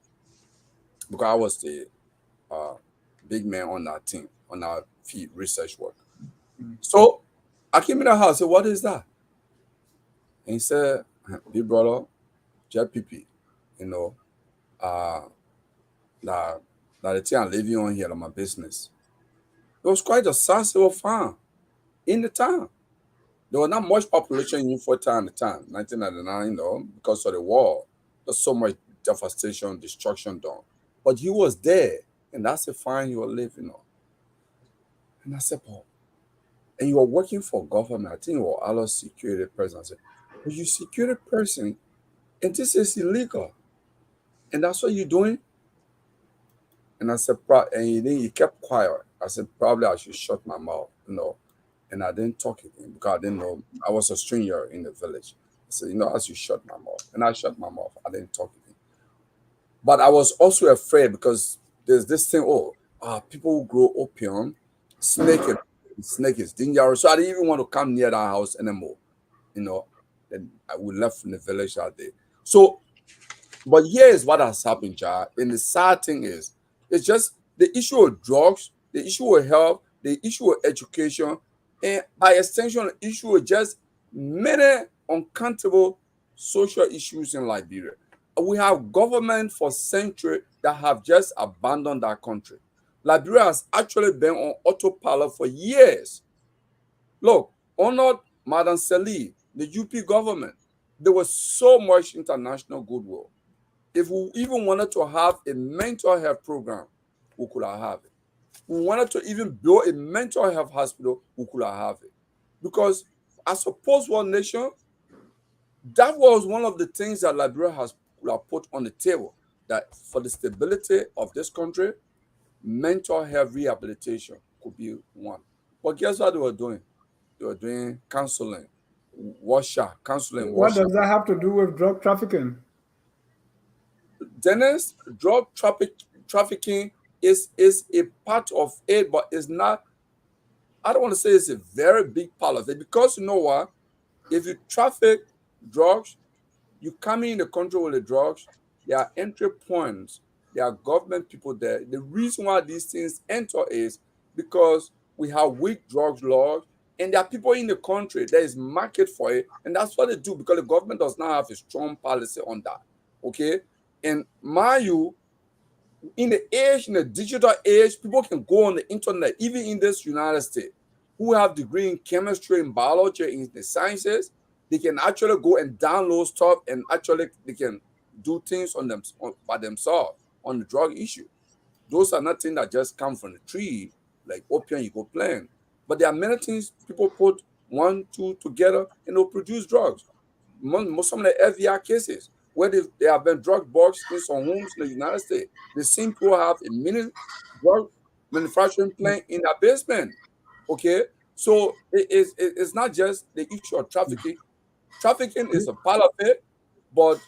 Because I was the big man on that team, on our field research work. So I came in the house, I said, what is that? And he said, big brother, JPP, that the thing I'm living on here on my business. It was quite a sizable farm in the town. There was not much population in Nyimfuatan at the time, 1999, because of the war. There's so much devastation, destruction done. But he was there, and that's the farm you were living on. And I said, Paul, and you are working for government. I think you were other security person. I said, but you security person, and this is illegal. And that's what you're doing? And I said, and then he kept quiet. I said, probably I should shut my mouth, And I didn't talk to him because I didn't know. I was a stranger in the village. I said, I should shut my mouth. And I shut my mouth. I didn't talk to him. But I was also afraid because there's this thing, people who grow opium, snake is dangerous. So I didn't even want to come near that house anymore. And we left from the village that day. So, but here is what has happened, Jah. And the sad thing is, it's just the issue of drugs, the issue of health, the issue of education, and by extension, the issue of just many uncountable social issues in Liberia. We have government for centuries that have just abandoned that country. Liberia has actually been on autopilot for years. Look, honored Madam Cllr, the UP government, there was so much international goodwill. If we even wanted to have a mental health program, we could have it. We wanted to even build a mental health hospital, we could have it. Because as a post-war nation, that was one of the things that Liberia has put on the table, that for the stability of this country, mental health rehabilitation could be one. But guess what they were doing? They were doing counseling, counseling. What does that have to do with drug trafficking? Dennis, drug trafficking is a part of it, but it's not I don't want to say it's a very big part of it, because you know what? If you traffic drugs, you come in the country with the drugs, there are entry points, there are government people there. The reason why these things enter is because we have weak drugs laws, and there are people in the country, there is market for it, and that's what they do, because the government does not have a strong policy on that. Okay? And mind you, in the digital age, people can go on the internet, even in this United States, who have degree in chemistry and biology, in the sciences, they can actually go and download stuff, and actually they can do things by themselves on the drug issue. Those are not things that just come from the tree, like opium you go plant. But there are many things people put 1, 2 together and they'll produce drugs. Some of the FBI cases where they have been drug bugs in some homes in the United States, the same people have a mini drug manufacturing plant in their basement. Okay, so it's not just the issue of trafficking. Trafficking is a part of it, but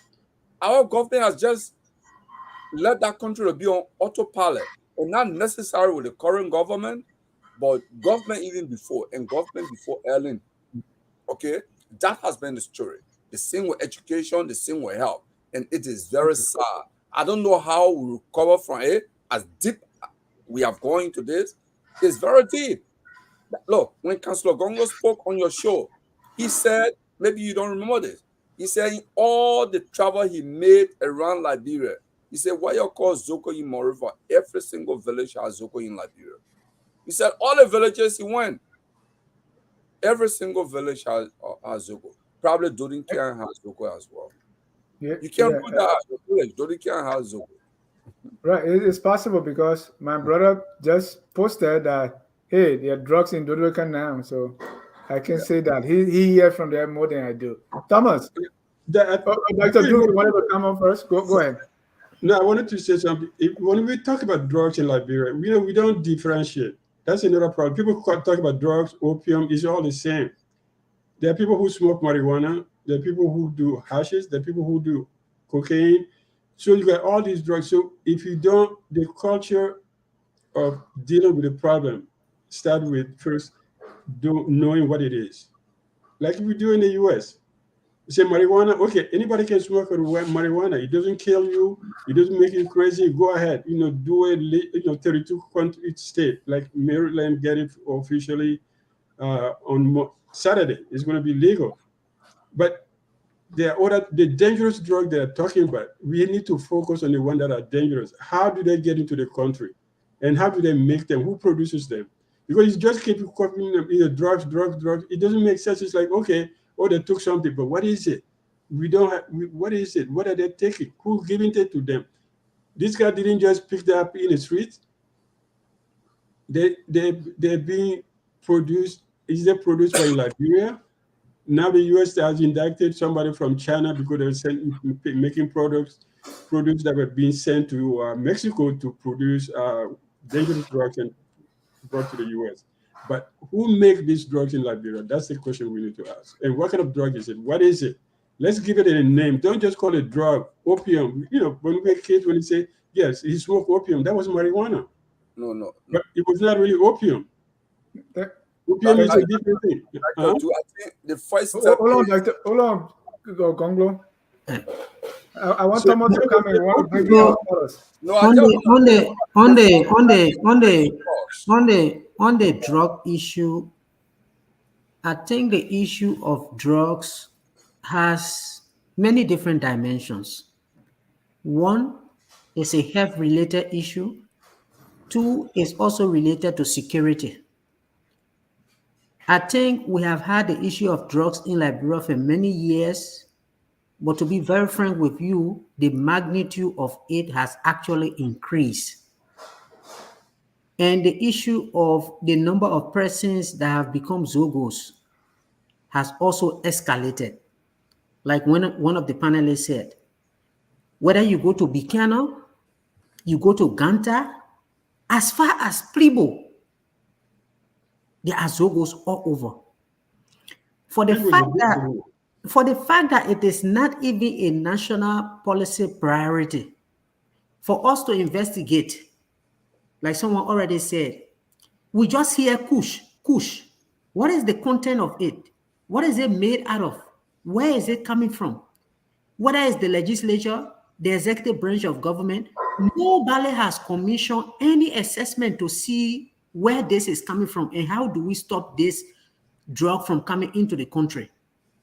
our government has just let that country to be on autopilot, and not necessarily with the current government, but government even before, and government before Ellen. Okay, that has been the story. The same with education, the same with health, and it is very sad. I don't know how we recover from it. As deep we have gone into this, it's very deep. Look, when Councillor Gongo spoke on your show, he said, maybe you don't remember this, he said in all the travel he made around Liberia, he said, what you call Zoko in Moriva, every single village has Zoko in Liberia. He said all the villages he went, every single village has Zoko. Probably Dodikian has Zoko as well. Yeah, You can't put that as a village. Dodikian has Zoko. right. It's possible because my brother just posted that, hey, there are drugs in Dodokan now. So I can say that he hears from there more than I do. Thomas, Dr. Drew, you wanted to come on first? Go ahead. No, I wanted to say something. When we talk about drugs in Liberia, we don't differentiate. That's another problem. People talk about drugs, opium, it's all the same. There are people who smoke marijuana. There are people who do hashes. There are people who do cocaine. So you got all these drugs. So if you don't, the culture of dealing with the problem start with first knowing what it is. Like if we do in the US, you say marijuana, okay, anybody can smoke marijuana. It doesn't kill you. It doesn't make you crazy. Go ahead, do it, 32 country state, like Maryland get it officially on Saturday. It's going to be legal. But the dangerous drug they're talking about, we need to focus on the ones that are dangerous. How do they get into the country? And how do they make them? Who produces them? Because you just keep copying them, drugs. It doesn't make sense. It's like, okay, they took something, but what is it? What is it? What are they taking? Who's giving it to them? This guy didn't just pick that up in the streets. They're being produced. Is they produced by Liberia? Now the U.S. has indicted somebody from China because they're making produce that were being sent to Mexico to produce dangerous drugs and brought to the U.S. But who make these drugs in Liberia? That's the question we need to ask. And what kind of drug is it? What is it? Let's give it a name. Don't just call it drug. Opium. When we were kids, when you say, yes, he smoked opium, that was marijuana. No. But it was not really opium. Opium is a different thing. I think the first step. Hold on, Gonglo. I want someone to come and want to bring you out first. No, on the drug issue, I think the issue of drugs has many different dimensions. One is a health-related issue. Two is also related to security. I think we have had the issue of drugs in Liberia for many years, but to be very frank with you, the magnitude of it has actually increased. And the issue of the number of persons that have become Zogos has also escalated. Like one of the panelists said, whether you go to Bikano, you go to Ganta, as far as Plibo, there are Zogos all over. For the fact that it is not even a national policy priority for us to investigate, like someone already said, we just hear Kush. Kush, what is the content of it? What is it made out of? Where is it coming from? Whether it's the legislature, the executive branch of government, nobody has commissioned any assessment to see where this is coming from and how do we stop this drug from coming into the country.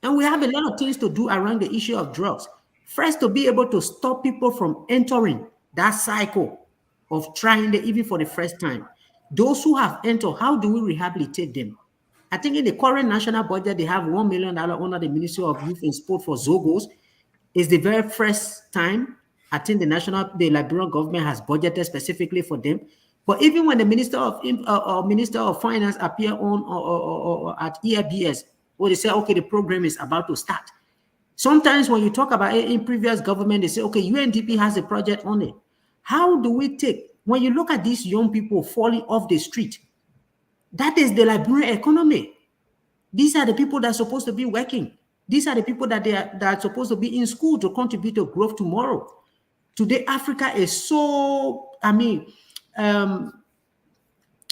And we have a lot of things to do around the issue of drugs. First, to be able to stop people from entering that cycle of trying it even for the first time. Those who have entered, how do we rehabilitate them? I think in the current national budget, they have $1 million under the Ministry of Youth and Sport for Zogos. It's the very first time I think the Liberian government has budgeted specifically for them. But even when the Minister of Finance appear on or at EIBS, where they say, okay, the program is about to start. Sometimes when you talk about it in previous government, they say, okay, UNDP has a project on it. How do we take, when you look at these young people falling off the street, that is the Liberian economy. These are the people that are supposed to be working. These are the people that are supposed to be in school to contribute to growth tomorrow. Today, Africa is so,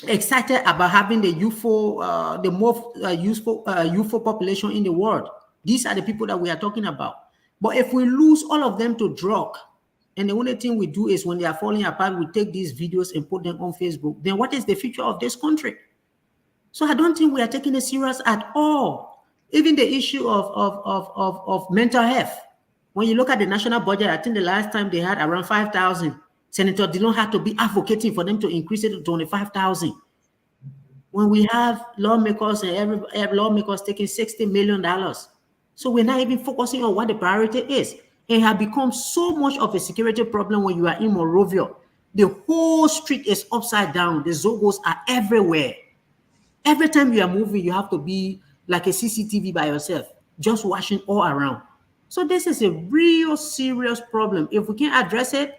excited about having the the most youthful population in the world. These are the people that we are talking about. But if we lose all of them to drug, and the only thing we do is when they are falling apart, we take these videos and put them on Facebook, then what is the future of this country? So I don't think we are taking it serious at all. Even the issue of mental health. When you look at the national budget, I think the last time they had around 5,000. Senator Dillon had to be advocating for them to increase it to 25,000. When we have lawmakers and every lawmakers taking $60 million. So we're not even focusing on what the priority is. It has become so much of a security problem when you are in Monrovia. The whole street is upside down. The Zogos are everywhere. Every time you are moving, you have to be like a CCTV by yourself, just watching all around. So this is a real serious problem. If we can address it,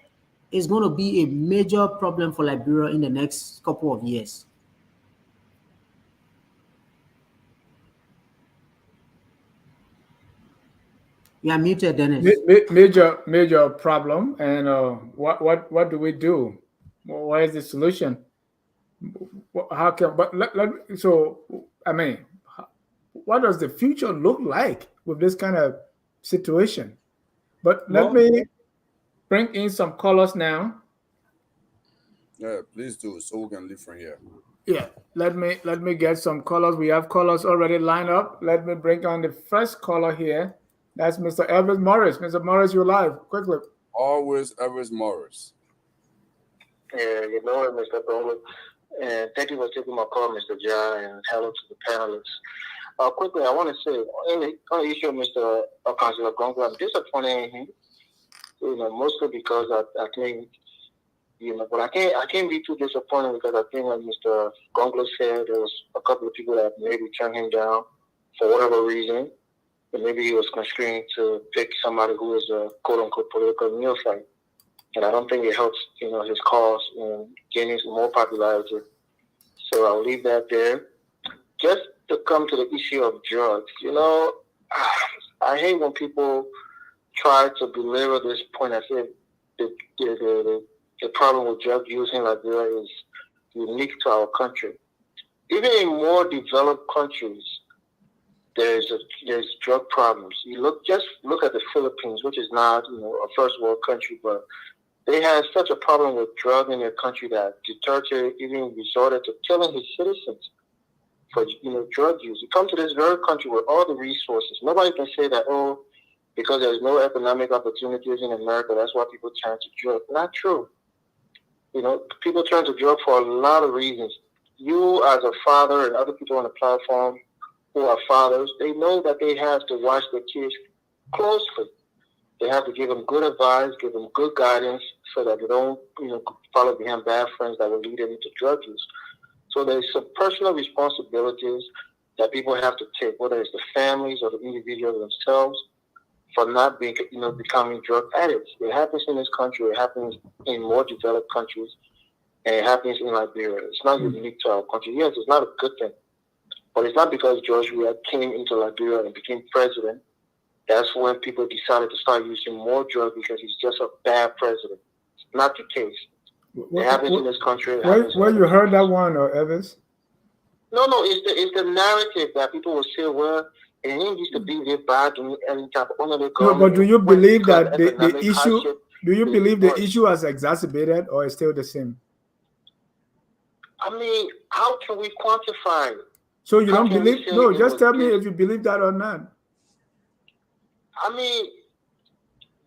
it's going to be a major problem for Liberia in the next couple of years. You are muted, Dennis. Major problem. And what do we do? What is the solution? How can? But what does the future look like with this kind of situation? But let me bring in some callers now. Yeah, please do, so we can live from here. Yeah, let me get some callers. We have callers already lined up. Let me bring on the first caller here. That's Mr. Elvis Morris. Mr. Morris, you're live. Quickly. Always Elvis Morris. Yeah, good morning, Mr. Bowler. And thank you for taking my call, Mr. Jai, and hello to the panelists. Quickly, I want to say, on the issue of Mr. Councilor Gongo, I'm disappointed in him, mostly because I think, but I can't be too disappointed because I think, like Mr. Gongo said, there was a couple of people that maybe turned him down for whatever reason, and maybe he was constrained to pick somebody who is a quote-unquote political neophyte. And I don't think it helps, his cause in gaining some more popularity. So I'll leave that there. Just to come to the issue of drugs, I hate when people try to belabor this point as if the problem with drug use in Liberia is unique to our country. Even in more developed countries, there's drug problems. Just look at the Philippines, which is not a first world country, but they had such a problem with drugs in their country that Duterte even resorted to killing his citizens for drug use. You come to this very country with all the resources. Nobody can say that, because there's no economic opportunities in America, that's why people turn to drugs. Not true. People turn to drugs for a lot of reasons. You as a father and other people on the platform who are fathers, they know that they have to watch their kids closely. They have to give them good advice, give them good guidance so that they don't, follow behind bad friends that will lead them into drug use. So there's some personal responsibilities that people have to take, whether it's the families or the individuals themselves, for not being, becoming drug addicts. It happens in this country. It happens in more developed countries, and it happens in Liberia. It's not unique to our country. Yes, it's not a good thing, but it's not because George Weah came into Liberia and became president. That's when people decided to start using more drugs because he's just a bad president. It's not the case. It happens in this country. Where you heard that one, Evans? No, it's the narrative that people will say, well, and he used to be this bad doing any type of honorary government. No, but do you believe that the issue? hardship Do you believe the worse. issue has exacerbated or is still the same? I mean, how can we quantify it? So you How don't can we believe? say No, it just was tell me this? if you believe that or not. I mean,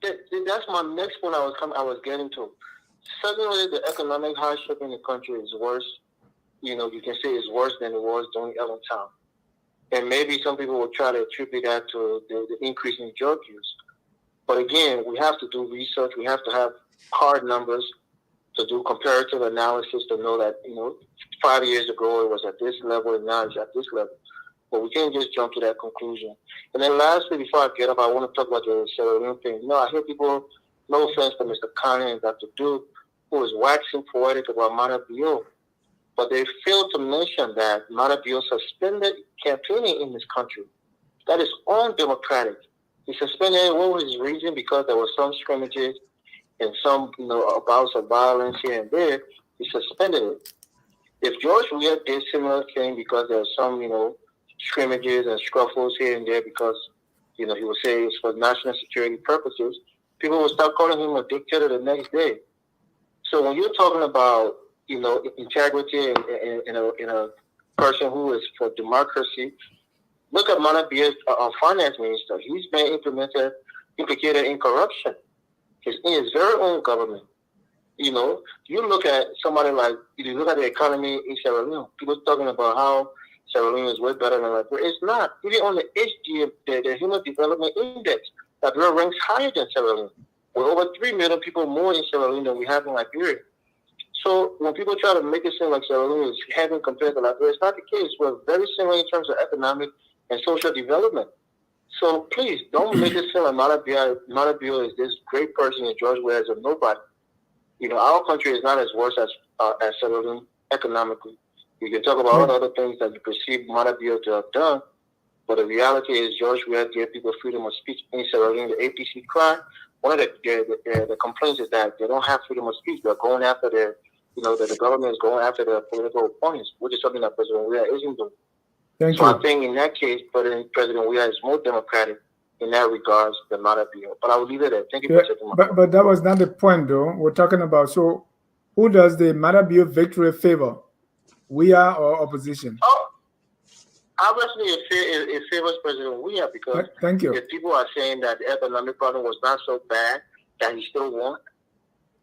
that's my next point I was getting to. Suddenly, the economic hardship in the country is worse. You know, you can say it's worse than it was during Allentown. And maybe some people will try to attribute that to the increase in drug use. But again, we have to do research. We have to have hard numbers to do comparative analysis to know that, 5 years ago it was at this level and now it's at this level. But we can't just jump to that conclusion. And then lastly, before I get up, I want to talk about the Cllr thing. I hear people, no offense to Mr. Connor and Dr. Duke, who is waxing poetic about Mata Bio. But they failed to mention that Mata Bio suspended campaigning in this country. That is undemocratic. He suspended it. What was his reason? Because there were some scrimmages and some, bouts of violence here and there. He suspended it. If George Weah did similar thing because there were some, scrimmages and scuffles here and there because, he would say it's for national security purposes, people would start calling him a dictator the next day. So when you're talking about, integrity in a person who is for democracy, look at Mata Bio's finance minister. He's been implicated in corruption in his very own government. You look at somebody like, you look at the economy in Sierra Leone, people talking about how Sierra Leone is way better than Liberia. It's not. Even on the HDM, the Human Development Index, Liberia ranks higher than Sierra Leone. We're over 3 million people more in Sierra Leone than we have in Liberia. So when people try to make it seem like Sierra Leone is heaven compared to Liberia, it's not the case. We're very similar in terms of economic and social development. So please don't make it seem like Mata Bio is this great person and George Weah is a nobody. Our country is not as worse as Sierra Leone economically. You can talk about all the other things that you perceive Mata Bio to have done, but the reality is George Weah gave people freedom of speech in Sierra Leone. The APC cry. One of the complaints is that they don't have freedom of speech. They're going after the government is going after their political opponents, which is something that President Weah isn't doing. Thank you. I think in that case, President Weah is more democratic in that regards than Mata Bio. But I will leave it there. Thank you for taking my call. But that was not the point, though. We're talking about, so who does the Mata Bio victory favor? Weah or opposition? Oh, obviously it favors President Weah because thank you. If people are saying that the economic problem was not so bad that he still won,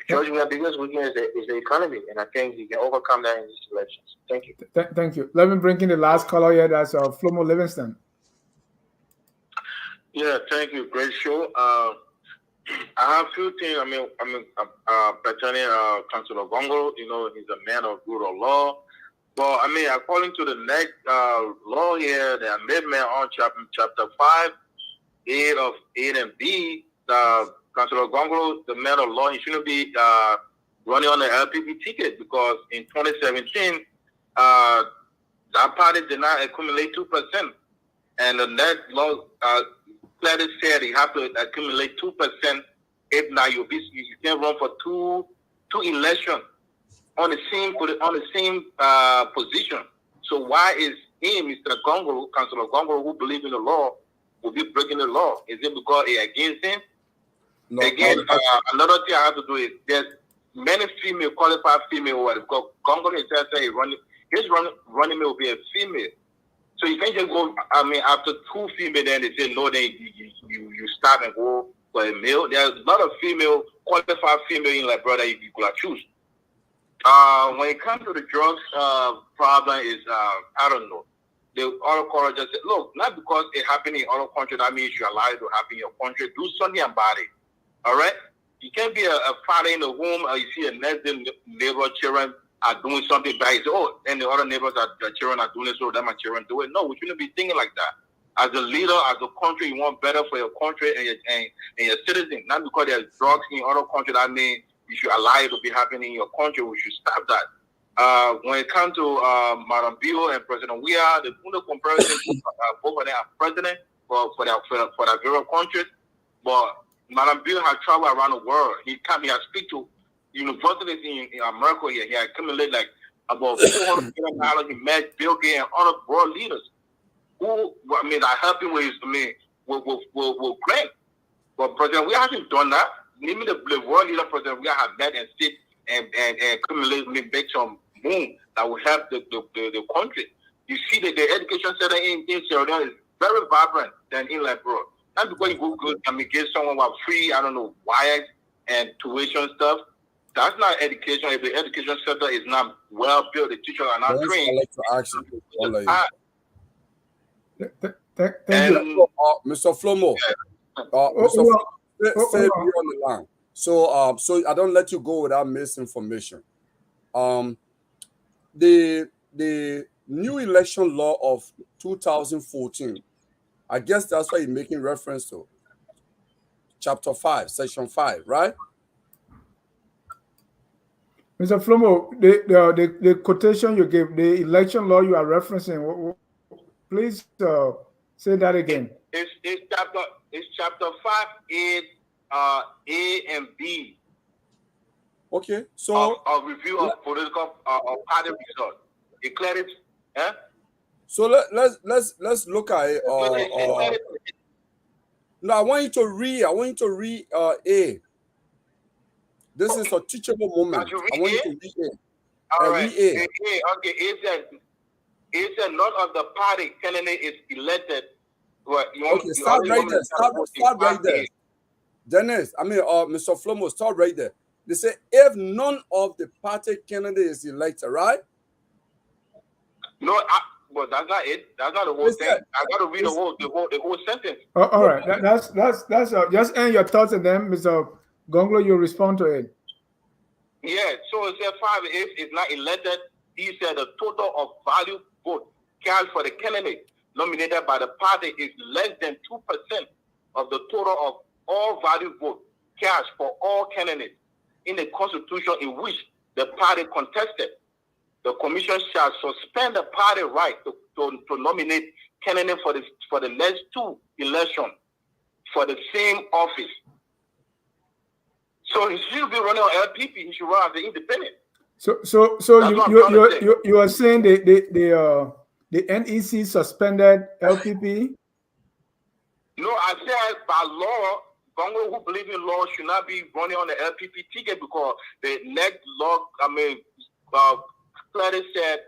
George Weah's biggest weakness is the economy, and I think he can overcome that in these elections. Thank you. Thank you. Let me bring in the last caller here. That's Flomo Livingston. Yeah, thank you. Great show. I have a few things. Pertaining Councilor Gongo, he's a man of good or law. But according to the next law here, the amendment on chapter 5, 8 and B, Councilor Gongo, the man of law, he shouldn't be running on the LPP ticket because in 2017, that party did not accumulate 2%. And the next law clearly said you have to accumulate 2%. If not, you can run for two elections on the same position. So why is him, Mr. Gongo, Councilor Gongo, who believes in the law, will be breaking the law? Is it because it's against him? No, Again, another thing I have to do is there's many qualified female because Gongo himself said his running mate will be a female. So you can't just go, after 2 female, then they say no, then you stop and go for a male. There's a lot of qualified female in Liberia you could choose. When it comes to the drugs problem is, I don't know. The other country just said, look, not because it happened in other countries, that means you allow it to happen in your country. Do something about it. All right? You can't be a father in the home or you see a next neighbor children are doing something bad. You say, oh, and the other neighbors the children are doing it, so that my children do it. No, we shouldn't be thinking like that. As a leader, as a country, you want better for your country and your citizens. Not because there's drugs in other countries, that means you should allow it to be happening in your country. We should stop that. When it comes to Mata Bio and President Weah, the comparison, both of them are president for the various countries. But Mata Bio has traveled around the world. He has speak to universities in America here. He accumulated like about $400 million. He met Bill Gates and other world leaders who, I mean, are helping with, with grant. But President, we haven't done that. Maybe the world leader, President, we have met and sit and accumulate, make some moon that will help the country. You see that the education center in Sierra Leone is very vibrant than in Liberia. Not because you go good, I mean, give someone with free, I don't know, wires and tuition stuff. That's not education. If the education center is not well built, the teachers are not trained. Thank you. Mr. Flomo. Mr. Flomo, stay on the line. So, so I don't let you go without misinformation. The new election law of 2014, I guess that's what you're making reference to. Chapter 5, Section 5, right? Mr. Flomo, the quotation you gave, the election law you are referencing, please say that again. It's chapter 5A, A and B. Okay, so a review of political party results. Declare it. So let's look at it. No, I want you to read. A. This is a teachable moment. I want you to read A. All right. Okay. It said none of the party candidate is elected. Start right there. Start right there. Dennis, Mr. Flomo, start right there. They say if none of the party candidate is elected, right? No, but that's not it. That's not the whole thing. I got to read the whole sentence. All right. That's just end your thoughts and then Mr. Gonglo, you respond to it. Yeah. So it said 5 if is not elected. He said the total of value vote cast for the candidate nominated by the party is less than 2% of the total of all value vote cast for all candidates in the constitution in which the party contested. The commission shall suspend the party right to nominate candidates for the next 2 elections for the same office. So he should be running on LPP. He should run as the independent. So you are saying the NEC suspended LPP? No, I said by law, Congo who believe in law should not be running on the LPP ticket because the next law, Cllr said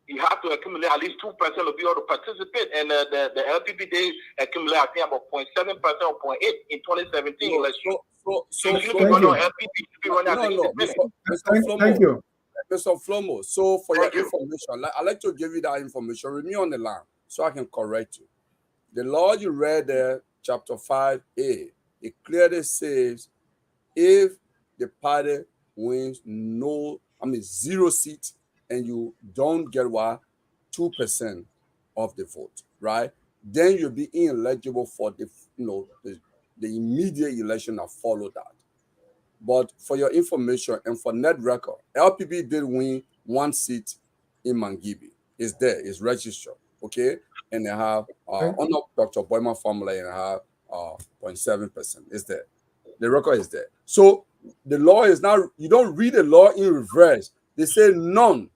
you have to accumulate at least 2% of people to participate, and the LPP they accumulate I think about 0.7% or 0.8 in 2017 election. Thank you. Mr. Flomo, so for your information, I'd like to give you that information. With me on the line so I can correct you. The law you read there, chapter 5A, it clearly says if the party wins 0 seats and you don't get 2% of the vote, right? Then you'll be ineligible for the immediate election that follow that. But for your information and for net record, LPP did win 1 seat in Mangibi. It's there, it's registered, okay? And they have under Dr. Boyman formula and they have 0.7%. It's there. The record is there. So the law is now, you don't read the law in reverse. They say none.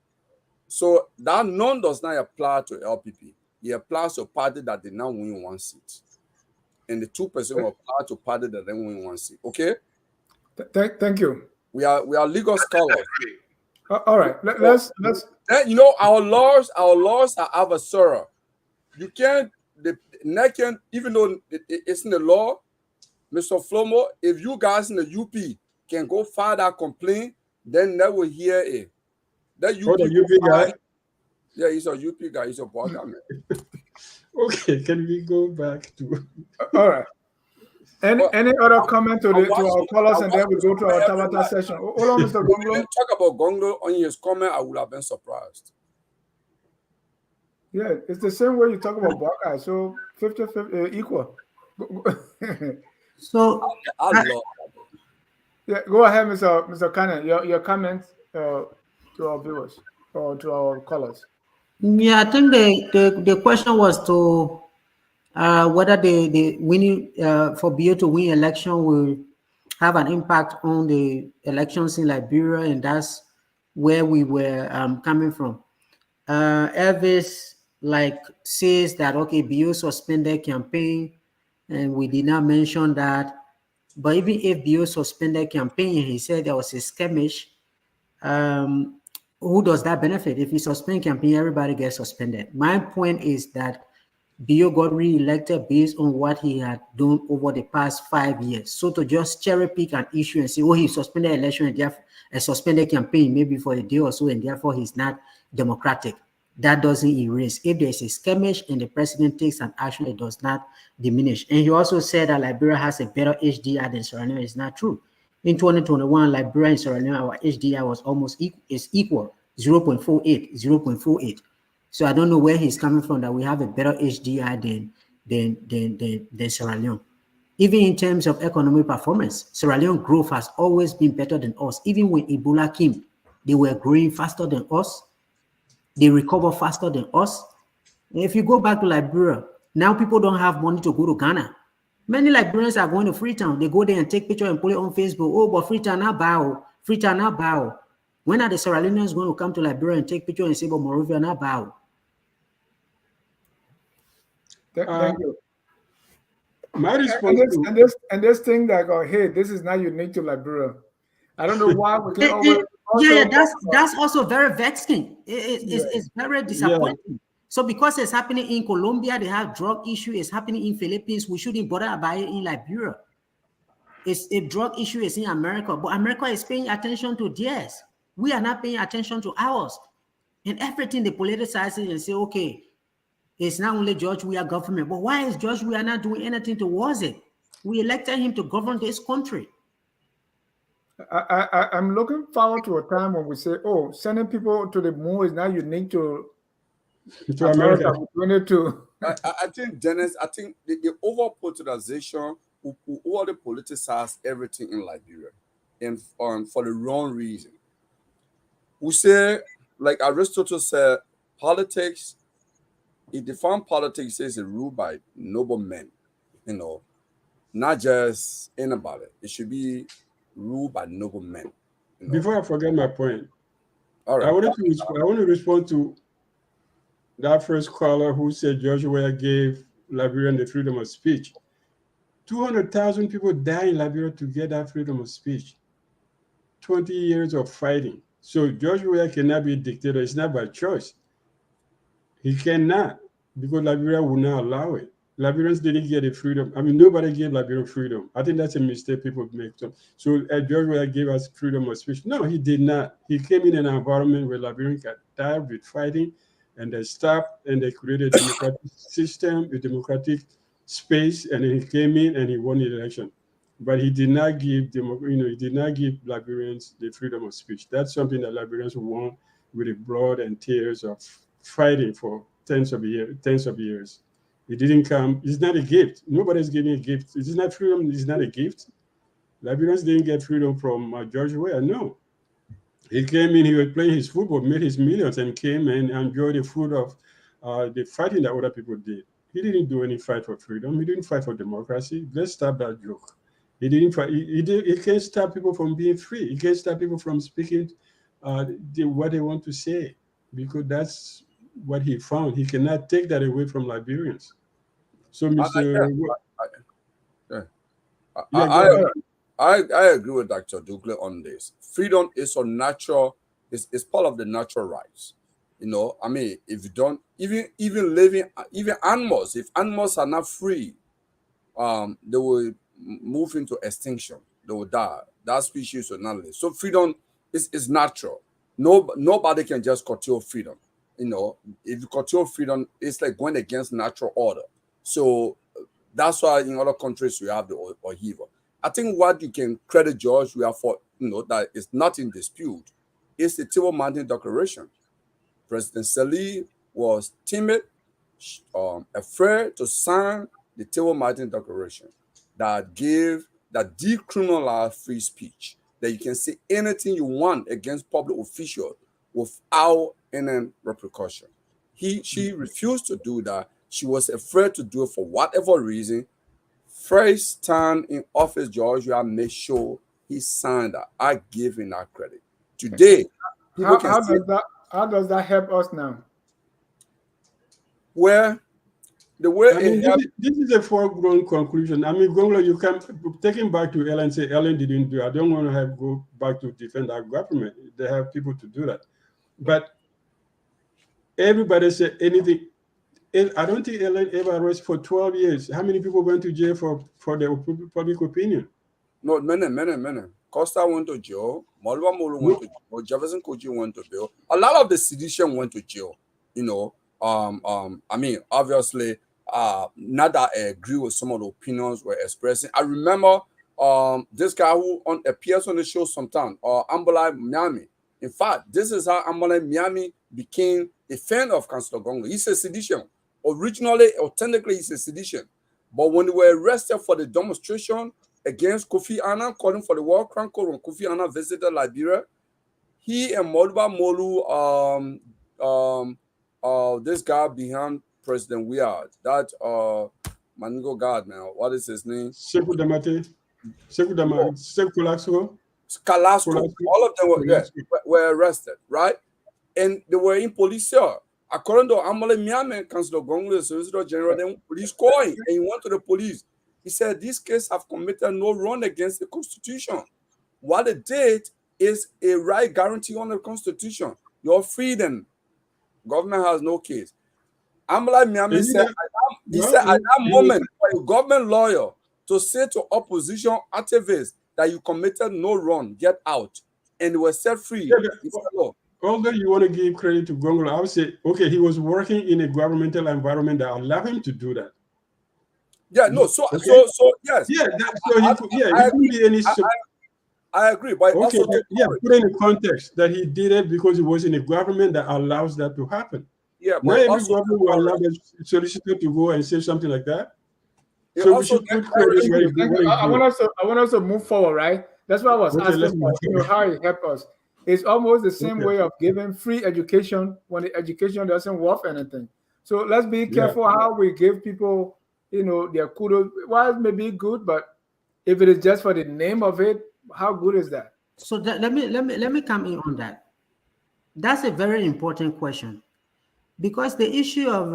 So that none does not apply to LPP. It applies to a party that did not win 1 seat. And the 2% will apply to a party that didn't win 1 seat. Okay? Thank you. We are legal scholars. All right. Let's our laws are adversarial. You can't even though it's in the law, Mr. Flomo, if you guys in the UP can go file that complaint, then they will hear it. That UP guy? Yeah, he's a UP guy. He's a black guy, man. Okay, can we go back to? All right. Any other comment to our callers, and then we go to our Tabata session. Hold on, Mr. Gonglo. Talk about Gonglo on his comment. I would have been surprised. Yeah, it's the same way you talk about Buckeye. So 50-50 equal. So yeah, go ahead, Mr. Cannon. Your comments to our viewers or to our callers. Yeah, I think the question was to whether the winning for BO to win election will have an impact on the elections in Liberia, and that's where we were coming from. Elvis says that okay, BO suspended campaign, and we did not mention that. But even if BO suspended campaign, he said there was a skirmish. Who does that benefit? If you suspend campaign, everybody gets suspended. My point is that BO got re-elected based on what he had done over the past 5 years. So to just cherry pick an issue and say, oh, he suspended election and therefore a suspended campaign maybe for a day or so, and therefore he's not democratic. That doesn't erase. If there's a skirmish and the president takes an action, it does not diminish. And he also said that Liberia has a better HDR than Sierra Leone. It's not true. In 2021, Liberia and Sierra Leone, our HDR was almost equal, 0.48, 0.48. So I don't know where he's coming from that we have a better HDI than Sierra Leone. Even in terms of economic performance, Sierra Leone growth has always been better than us. Even when Ebola came, they were growing faster than us. They recover faster than us. And if you go back to Liberia, now people don't have money to go to Ghana. Many Liberians are going to Freetown. They go there and take picture and put it on Facebook. Oh, but Freetown not bow. Freetown not bow. When are the Sierra Leoneans going to come to Liberia and take picture and say, but Morovia not bow? Thank you. My response and this thing that go, hey, this is not unique to Liberia. I don't know why we can always. That's also very vexing. It's very disappointing. Yeah. So because it's happening in Colombia, they have drug issue. It's happening in Philippines. We shouldn't bother about it in Liberia. It's a drug issue is in America, but America is paying attention to theirs. We are not paying attention to ours. And everything they politicize it and say, okay, it's not only George Weah government, but why is George Weah not doing anything towards it? We elected him to govern this country. I'm looking forward to a time when we say, oh, sending people to the moon is not unique to America. I think, Dennis, the over-politicization will already politicize everything in Liberia, and for the wrong reason. We say, like Aristotle said, politics, he defined politics as a rule by noble men, not just anybody. It should be ruled by noble men. Before I forget my point, all right. I want to respond to that first caller who said George Weah gave Liberian the freedom of speech. 200,000 people died in Liberia to get that freedom of speech. 20 years of fighting. So George Weah cannot be a dictator. It's not by choice. He cannot, because Liberia will not allow it. Liberians didn't get the freedom. I mean, nobody gave Liberia freedom. I think that's a mistake people make. So George Weah gave us freedom of speech. No, he did not. He came in an environment where Liberians got tired with fighting, and they stopped, and they created a democratic system, a democratic space, and then he came in and he won the election. But he did not give he did not give Liberians the freedom of speech. That's something that Liberians won with the blood and tears of fighting for tens of years. It didn't come. It's not a gift. Nobody's giving a gift. It is not freedom. It's not a gift. Liberians didn't get freedom from George Weah. No. He came in, he was playing his football, made his millions, and came and enjoyed the fruit of the fighting that other people did. He didn't do any fight for freedom. He didn't fight for democracy. Let's stop that joke. He didn't fight. He can't stop people from being free. He can't stop people from speaking what they want to say, because that's what he found. He cannot take that away from Liberians. So, Mr. I agree with Dr. Dugle on this. Freedom is a natural, it's part of the natural rights. I mean, if you don't, even animals, if animals are not free, they will move into extinction. They will die. That species will not live. So freedom is natural. Nobody can just curtail freedom. If you curtail freedom, it's like going against natural order. So that's why in other countries we have the OHIVA. I think what you can credit George Weah for, that is not in dispute, is the Table Mountain Declaration. President Cllr was timid, afraid to sign the Table Mountain Declaration that decriminalized free speech, that you can say anything you want against public officials without any repercussion. She refused to do that. She was afraid to do it for whatever reason. First time in office, George Weah made sure he signed that. I give him that credit. Today, How does that help us now? Where the way I mean, this is a foregone conclusion. I mean, Gonglo, you can take him back to Ellen and say Ellen didn't do it. I don't want to go back to defend our government. They have people to do that. But everybody said anything. I don't think Ellen ever arrested for 12 years. How many people went to jail for their public opinion? No, many. Costa went to jail. Molwa Molu went to jail. Jefferson Koji went to jail. A lot of the sedition went to jail. You know, I mean, obviously, not that I agree with some of the opinions we're expressing. I remember this guy who appears on the show sometimes, Ambola Miami. In fact, this is how Ambola Miami became a fan of Councillor Gongo. He's a sedition. Originally, authentically, he's a sedition. But when they were arrested for the demonstration against Kofi Annan, calling for the war crime code when Kofi Annan visited Liberia, he and Moluba Molu, this guy behind President Weird, that Manigo God now, what is his name? Sekou Damate, Sekou Kalasco, all of them were arrested, right? And they were in police cell. According to Amole Miame, Councillor Gongo, the Solicitor General, then police called him and he went to the police. He said, this case have committed no wrong against the Constitution. What they did is a right guarantee on the Constitution. Your freedom. Government has no case. Amole Miame said, at that moment, for a government lawyer to say to opposition activists that you committed no wrong, get out. And they were set free. Although you want to give credit to Gongo, I would say, okay, he was working in a governmental environment that allowed him to do that. Yeah, no, so yes. Yeah, he couldn't be any. I agree, but okay, also put in the context that he did it because he was in a government that allows that to happen. Yeah, but not every government will allow the solicitor to go and say something like that. So we should put credit. I want us to move forward, right? That's why I was asking how it helped us. It's almost the same way of giving free education when the education doesn't worth anything. So let's be careful how we give people, their kudos. Well, it may be good, but if it is just for the name of it, how good is that? So let me come in on that. That's a very important question, because the issue of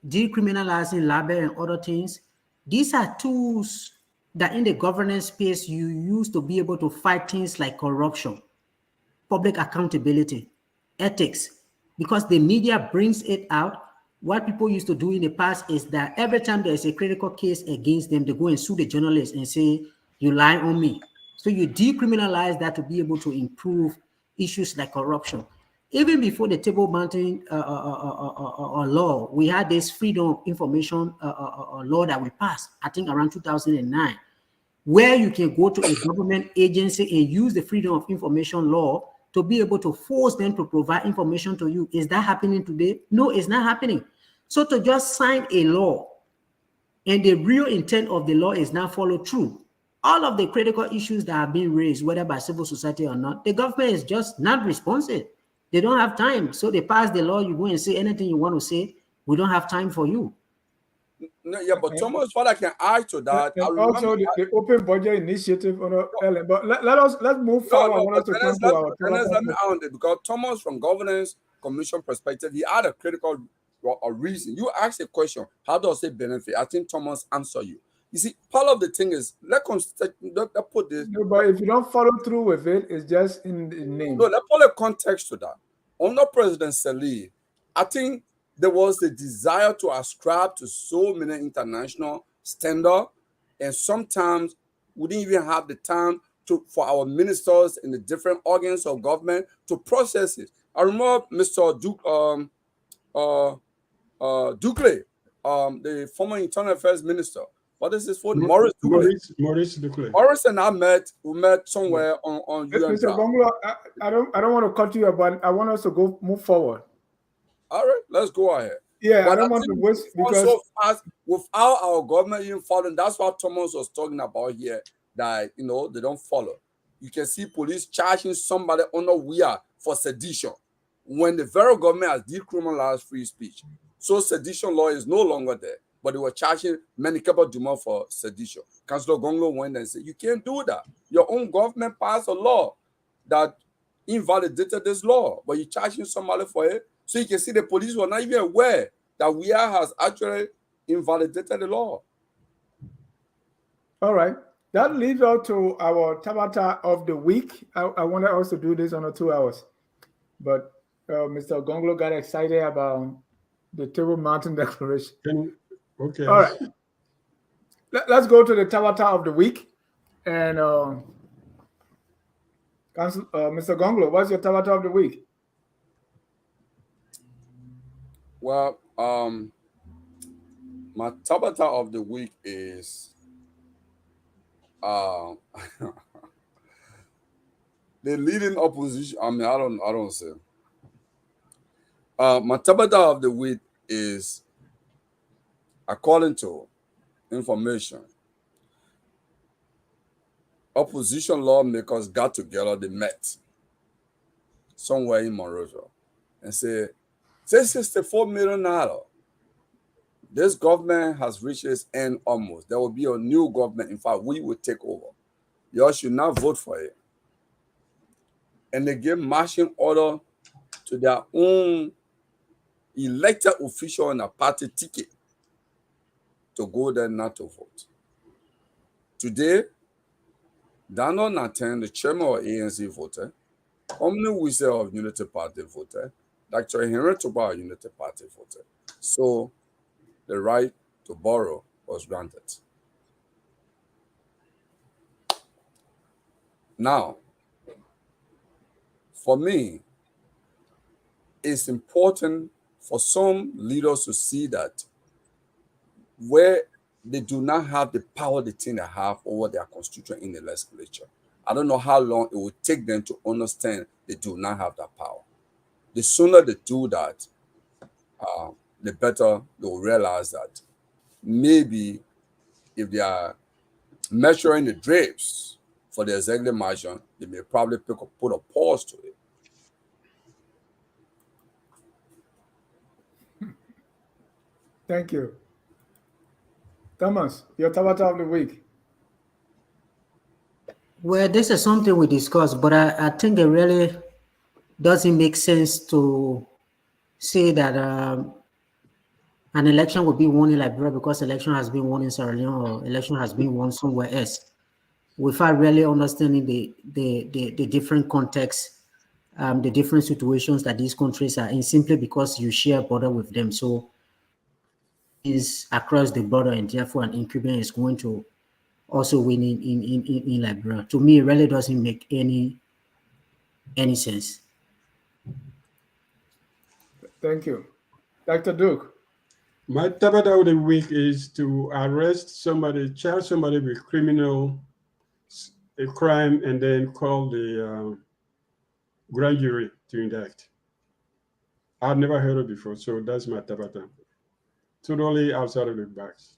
decriminalizing labor and other things, these are tools that in the governance space you use to be able to fight things like corruption, public accountability, ethics, because the media brings it out. What people used to do in the past is that every time there's a critical case against them, they go and sue the journalist and say, you lie on me. So you decriminalize that to be able to improve issues like corruption. Even before the Table Mountain law, we had this freedom of information law that we passed, I think around 2009, where you can go to a government agency and use the freedom of information law to be able to force them to provide information to you. Is that happening today? No, it's not happening. So to just sign a law and the real intent of the law is not followed through, all of the critical issues that have been raised, whether by civil society or not, the government is just not responsive. They don't have time. So they pass the law, you go and say anything you want to say. We don't have time for you. No, yeah, but Thomas, what I can add to that, and also the open budget initiative, Ellen. But let's move forward. Let me add it, because Thomas, from governance commission perspective, he had a critical reason. You asked a question, how does it benefit? I think Thomas answered you. You see, part of the thing is, let's put this. No, but if you don't follow through with it, it's just in the name. No, let's put a context to that. Under President Cllr, I think there was a desire to ascribe to so many international standards, and sometimes we didn't even have the time for our ministers in the different organs of government to process it. I remember Mr. Ducle, the former Internal Affairs Minister. What is this for? Maurice Ducle. Maurice and I met somewhere on Mr. Gongo, I don't want to cut you, but I want us to move forward. All right, let's go ahead. Yeah, I don't want to waste, because so fast without our government even following. That's what Thomas was talking about here, that they don't follow. You can see police charging somebody under WIA for sedition when the very government has decriminalized free speech. So sedition law is no longer there, but they were charging Manikaba Duma for sedition. Councillor Gongo went and said, you can't do that. Your own government passed a law that invalidated this law, but you're charging somebody for it. So you can see the police were not even aware that Weah has actually invalidated the law. All right. That leads us to our Tabata of the week. I wanted us to do this on 2 hours, but Mr. Gonglo got excited about the Table Mountain Declaration. Okay. All right. Let's go to the Tabata of the week. And Mr. Gonglo, what's your Tabata of the week? Well, my Tabata of the week is the leading opposition. I mean, I don't say. My Tabata of the week is, according to information, opposition lawmakers got together, they met somewhere in Monrovia and said, $64 million. This government has reached its end almost. There will be a new government. In fact, we will take over. Y'all should not vote for it. And they give marching order to their own elected official on a party ticket to go there not to vote. Today, Daniel Nathan, the chairman of ANC, voted. Omni Wise of Unity Party voted. Dr. Henry Toba of Unity Party voted. So the right to borrow was granted. Now, for me, it's important for some leaders to see that where they do not have the power they think they have over their constituent in the legislature, I don't know how long it will take them to understand they do not have that power. The sooner they do that, the better they will realize that maybe if they are measuring the drapes for the executive margin, they may probably put a pause to it. Thank you. Thomas, your Tabata of the week. Well, this is something we discussed, but I think it really doesn't make sense to say that an election will be won in Liberia because election has been won in Sierra Leone or election has been won somewhere else, without really understanding the different contexts, the different situations that these countries are in, simply because you share a border with them. So is across the border, and therefore an incumbent is going to also win in Liberia. To me, it really doesn't make any sense. Thank you. Dr. Duke. My Tabata of the week is to arrest somebody, charge somebody with a crime, and then call the grand jury to indict. I've never heard of it before, so that's my Tabata. Totally outside of the box.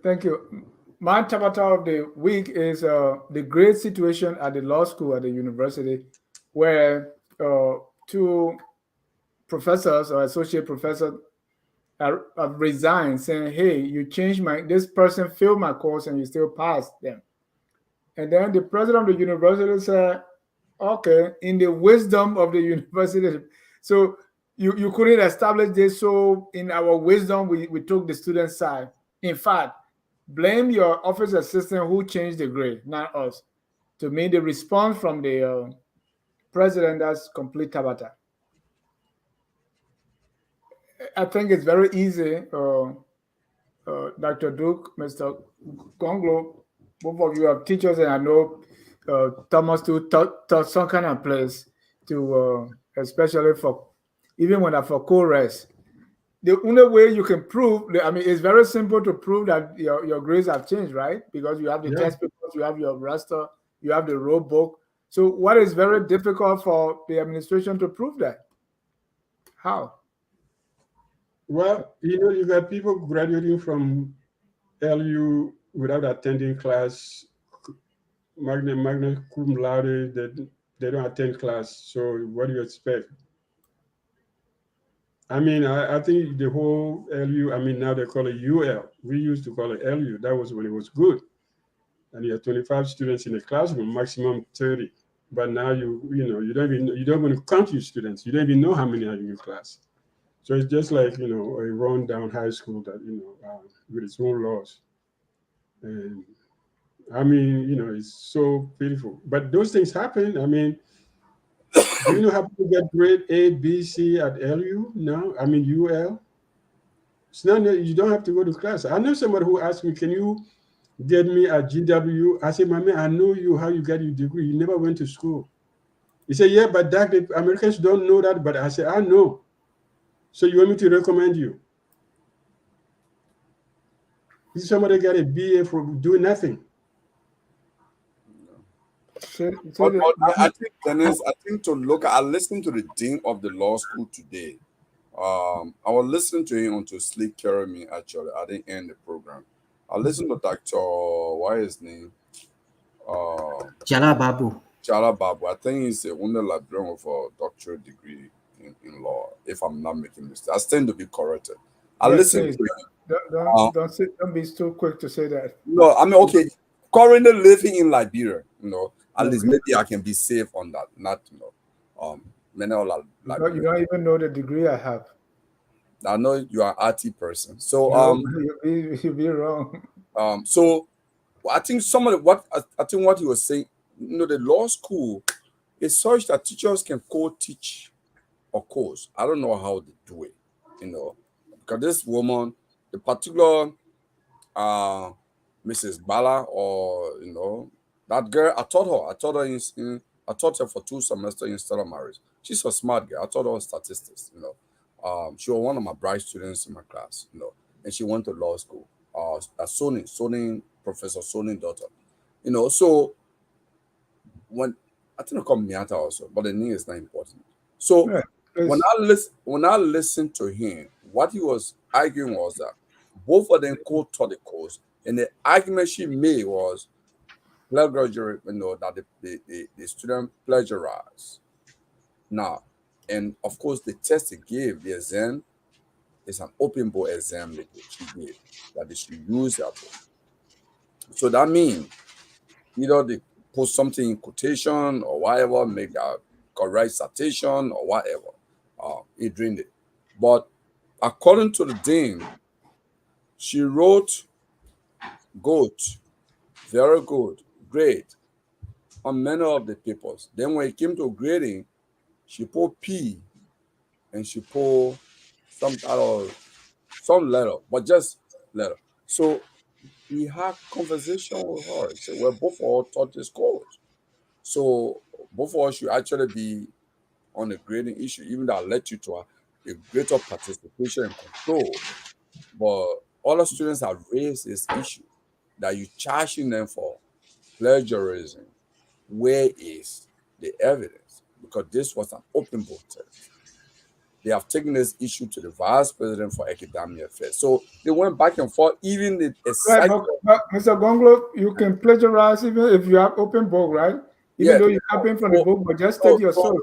Thank you. My Tabata of the week is the great situation at the law school at the university, where two professors or associate professors have resigned, saying, "Hey, you changed this person failed my course and you still passed them." And then the president of the university said, "Okay, in the wisdom of the university, so you couldn't establish this, so in our wisdom, we took the student's side. In fact, blame your office assistant who changed the grade, not us." To me, the response from the president, that's complete Tabata. I think it's very easy, Dr. Duke, Mr. Gonglo, both of you are teachers, and I know Thomas too taught some kind of place to, especially for, even when for Cllr. The only way you can prove, I mean, it's very simple to prove that your grades have changed, right? Because you have the test papers, you have your raster, you have the road book. So what is very difficult for the administration to prove that? How? Well, you got people graduating from LU without attending class, magna cum laude, they don't attend class. So what do you expect? I mean, I think the whole LU, I mean, now they call it UL. We used to call it LU. That was when it was good. And you had 25 students in a classroom, maximum 30. But now you don't even count your students. You don't even know how many are in your class. So it's just like a run-down high school that with its own laws. And I mean, it's so pitiful. But those things happen. I mean, do you know how people get grade A, B, C at LU now? I mean, UL. It's not that you don't have to go to class. I know somebody who asked me, "Can you get me a GW?" I said, "My man, I know you. How you got your degree? You never went to school." He said, "Yeah, but that the Americans don't know that." But I said, "I know. So you want me to recommend you?" This is somebody got a BA for doing nothing. But I think, Dennis, I listened to the dean of the law school today. I was listening to him until sleep carried me, actually. I didn't end the program. I listened to Dr. What is his name? Jala Babu. Chala Babu. I think he's a wonder librarian with a doctorate degree in law, if I'm not making mistakes. I stand to be corrected. I listened to him. Don't be too quick to say that. No, I mean, okay, currently living in Liberia, at least maybe I can be safe on that. Not, many of You don't even know the degree I have. I know you are an RT person. So, you'll be wrong. So I think what he was saying, the law school is such that teachers can co-teach a course. I don't know how they do it, because this woman, the particular Mrs. Bala, or that girl, I taught her for 2 semesters instead of marriage. She's a smart girl. I taught her statistics. She was one of my bright students in my class. And she went to law school. Sony, Professor Sony's daughter. So when I think I call Miata also, but the name is not important. So when I listened to him, what he was arguing was that both of them co-taught the course, and the argument she made was plagiarism, that the student plagiarized. Now, and of course, the test they gave, the exam, is an open book exam she gave that they should use that book. So that means either they put something in quotation or whatever, make a correct citation or whatever. He drained it. But according to the dean, she wrote good, very good, great on many of the papers. Then when it came to grading, she put P and she put some letter, but just letter. So he had conversation with her. He said, well, both of us taught this course. So both of us should actually be on the grading issue, even that led you to a greater participation and control. But all the students have raised this issue that you're charging them for plagiarism. Where is the evidence? Because this was an open book test. They have taken this issue to the vice president for academic affairs. So they went back and forth. Even the but Mr. Gonglo, you can plagiarize even if you have open book, right? Even though you copy from the book, but just take your source.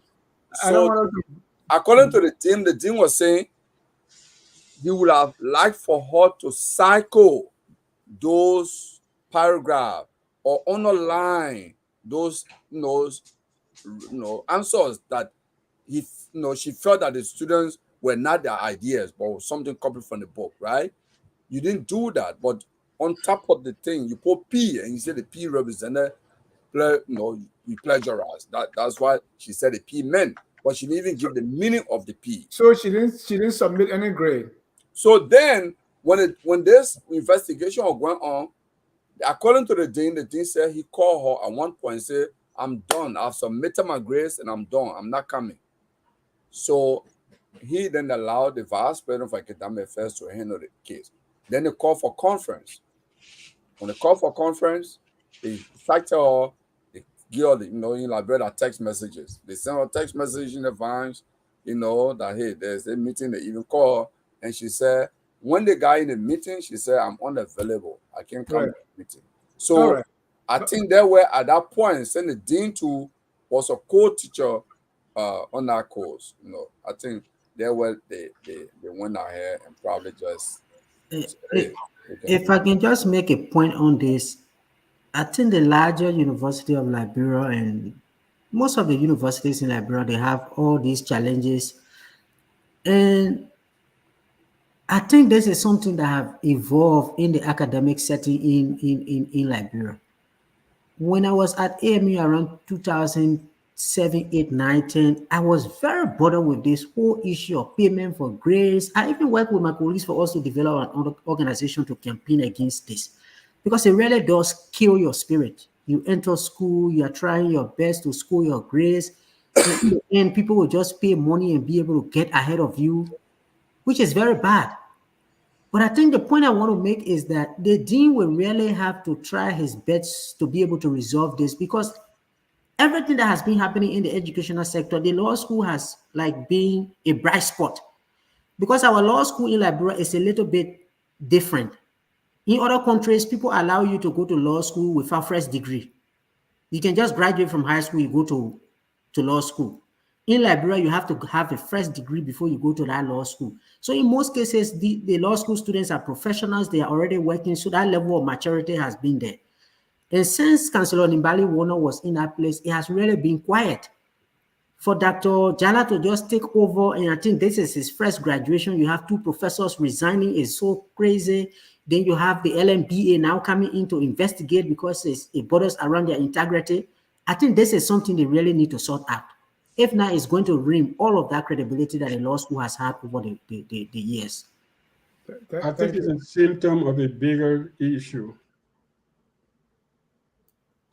According to the dean was saying he would have liked for her to cycle those paragraphs or underline those answers that she felt that the students were not their ideas but something copied from the book, right? You didn't do that, but on top of the thing you put P and you said the P represented you plagiarized. That's why she said the P meant, but she didn't even give the meaning of the P. So she didn't submit any grade. So then when this investigation was going on, according to the dean said he called her at one point and said, I'm done. I've submitted my grades and I'm done. I'm not coming. So he then allowed the vice president for academic affairs to handle the case. Then they called for conference. When they called for conference, they cited her, they give her in Liberia text messages. They sent her text message in advance, that hey, there's a meeting. They even call her, and she said, when they got in the meeting, she said, I'm unavailable. I can't come to the meeting. So I think they were at that point, sent the dean to was a co-teacher on that course. I think they went ahead and probably just if I can just make a point on this, I think the larger University of Liberia and most of the universities in Liberia, they have all these challenges. And I think this is something that have evolved in the academic setting in Liberia. When I was at AMU around 2007, 8, 9, 10, I was very bothered with this whole issue of payment for grades. I even worked with my colleagues for us to develop an organization to campaign against this because it really does kill your spirit. You enter school, you are trying your best to score your grades, and in the end, people will just pay money and be able to get ahead of you, which is very bad. But I think the point I want to make is that the dean will really have to try his best to be able to resolve this because everything that has been happening in the educational sector, the law school has like been a bright spot because our law school in Liberia is a little bit different. In other countries, people allow you to go to law school without first degree. You can just graduate from high school, you go to law school. In Liberia, you have to have a first degree before you go to that law school. So in most cases, the law school students are professionals, they are already working, so that level of maturity has been there. And since Chancellor Nimbali Warner was in that place, it has really been quiet. For Dr. Jala to just take over, and I think this is his first graduation, you have two professors resigning, is so crazy. Then you have the LMBA now coming in to investigate because it borders around their integrity. I think this is something they really need to sort out. If not, it's going to ruin all of that credibility that the law school has had over the years. I think it's a symptom of a bigger issue.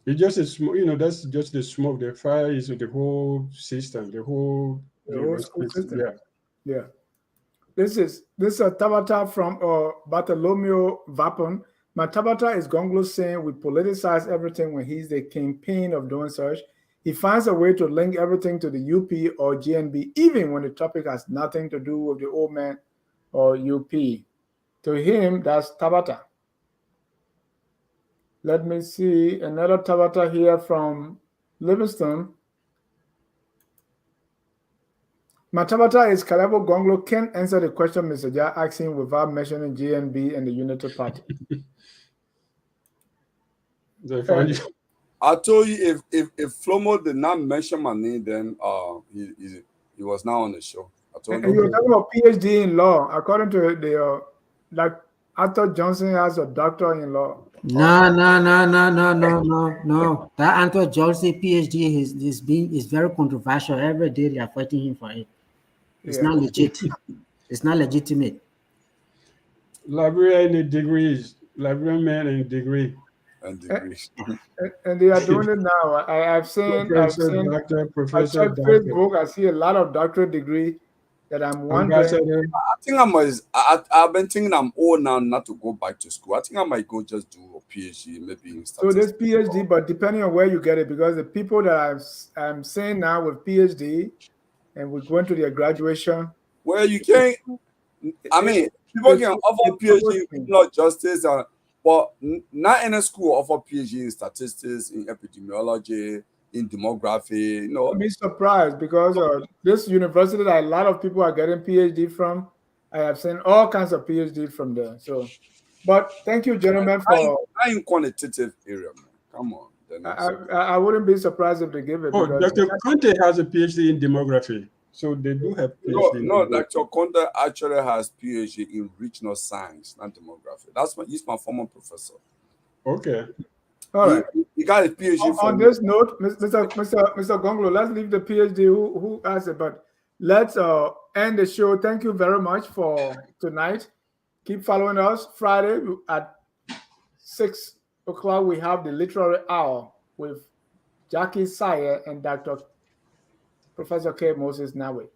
It's just a smoke, that's just the smoke. The fire is the whole system, the whole school system. Yeah. Yeah. This is Tabata from Bartholomew Vapon. My Tabata is Gonglo saying we politicize everything when he's the campaign of doing such. He finds a way to link everything to the UP or GNB, even when the topic has nothing to do with the old man or UP. To him, that's Tabata. Let me see another Tabata here from Livingston. My Tabata is Kalebo Gonglo can't answer the question Mr. Jha asking without mentioning GNB and the Unity Party. I told you if Flomo did not mention my name, then he was now on the show. I told and you were talking about PhD in law. According to the like Arthur Johnson has a doctor in law. No. That Arthur Johnson PhD is very controversial. Every day they are fighting him for it. It's not legit. It's not legitimate. Liberian in degrees, Liberian man in degree. And degrees. And they are doing it now. I've seen Professor, I check Facebook, I see a lot of doctorate degree that I'm wondering. I've been thinking I'm old now not to go back to school. I think I might go just do a PhD, maybe in statistics. So this PhD, but depending on where you get it, because the people that I'm seeing now with PhD and we're going to their graduation. Well, you can't. I mean, people can offer PhD in criminal justice, but not in a school offer PhD in statistics, in epidemiology, in demography. I'd be surprised because this university that a lot of people are getting PhD from, I have seen all kinds of PhD from there. So, but thank you, gentlemen, for not in quantitative area, man. Come on. I wouldn't be surprised if they give it. Oh, Dr. Conte has a PhD in demography. So they do have PhD. No, Dr. Conte actually has PhD in regional science, not demography. He's my former professor. Okay. All right. He got a PhD. On this note, Mr. Gonglo, let's leave the PhD who asked it, but let's end the show. Thank you very much for tonight. Keep following us. Friday at 6 o'clock, we have the Literary Hour with Jackie Sayer and Dr. Professor K. Moses Nawe.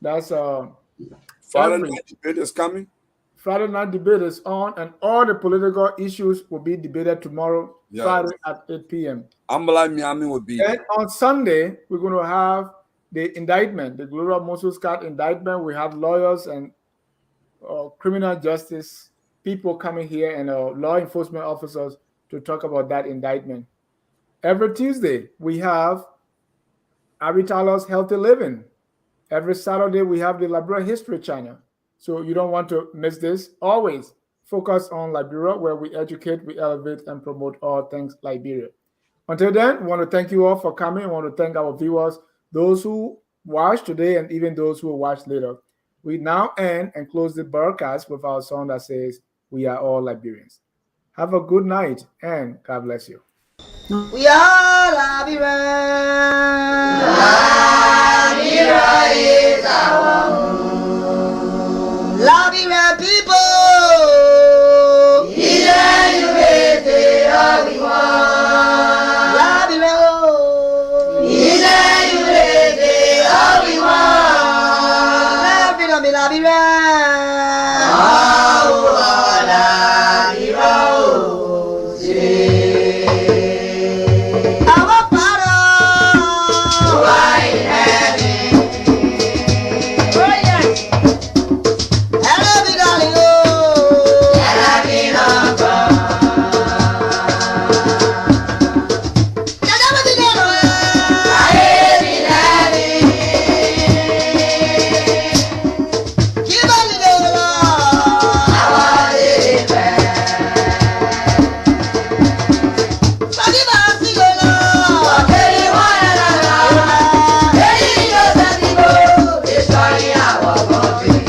That's Friday night debate is coming. Friday night debate is on, and all the political issues will be debated tomorrow, Friday at 8 p.m. Miami will be. And on Sunday, we're going to have the indictment, the Cllr Musu Scott indictment. We have lawyers and criminal justice people coming here and law enforcement officers to talk about that indictment. Every Tuesday, we have Abitalo's Healthy Living. Every Saturday, we have the Liberia History Channel. So you don't want to miss this. Always focus on Liberia, where we educate, we elevate, and promote all things Liberia. Until then, we want to thank you all for coming. We want to thank our viewers, those who watched today and even those who will watch later. We now end and close the broadcast with our song that says, "We are all Liberians." Have a good night and God bless you. We are Liberians. Liberia is our home. Liberian people.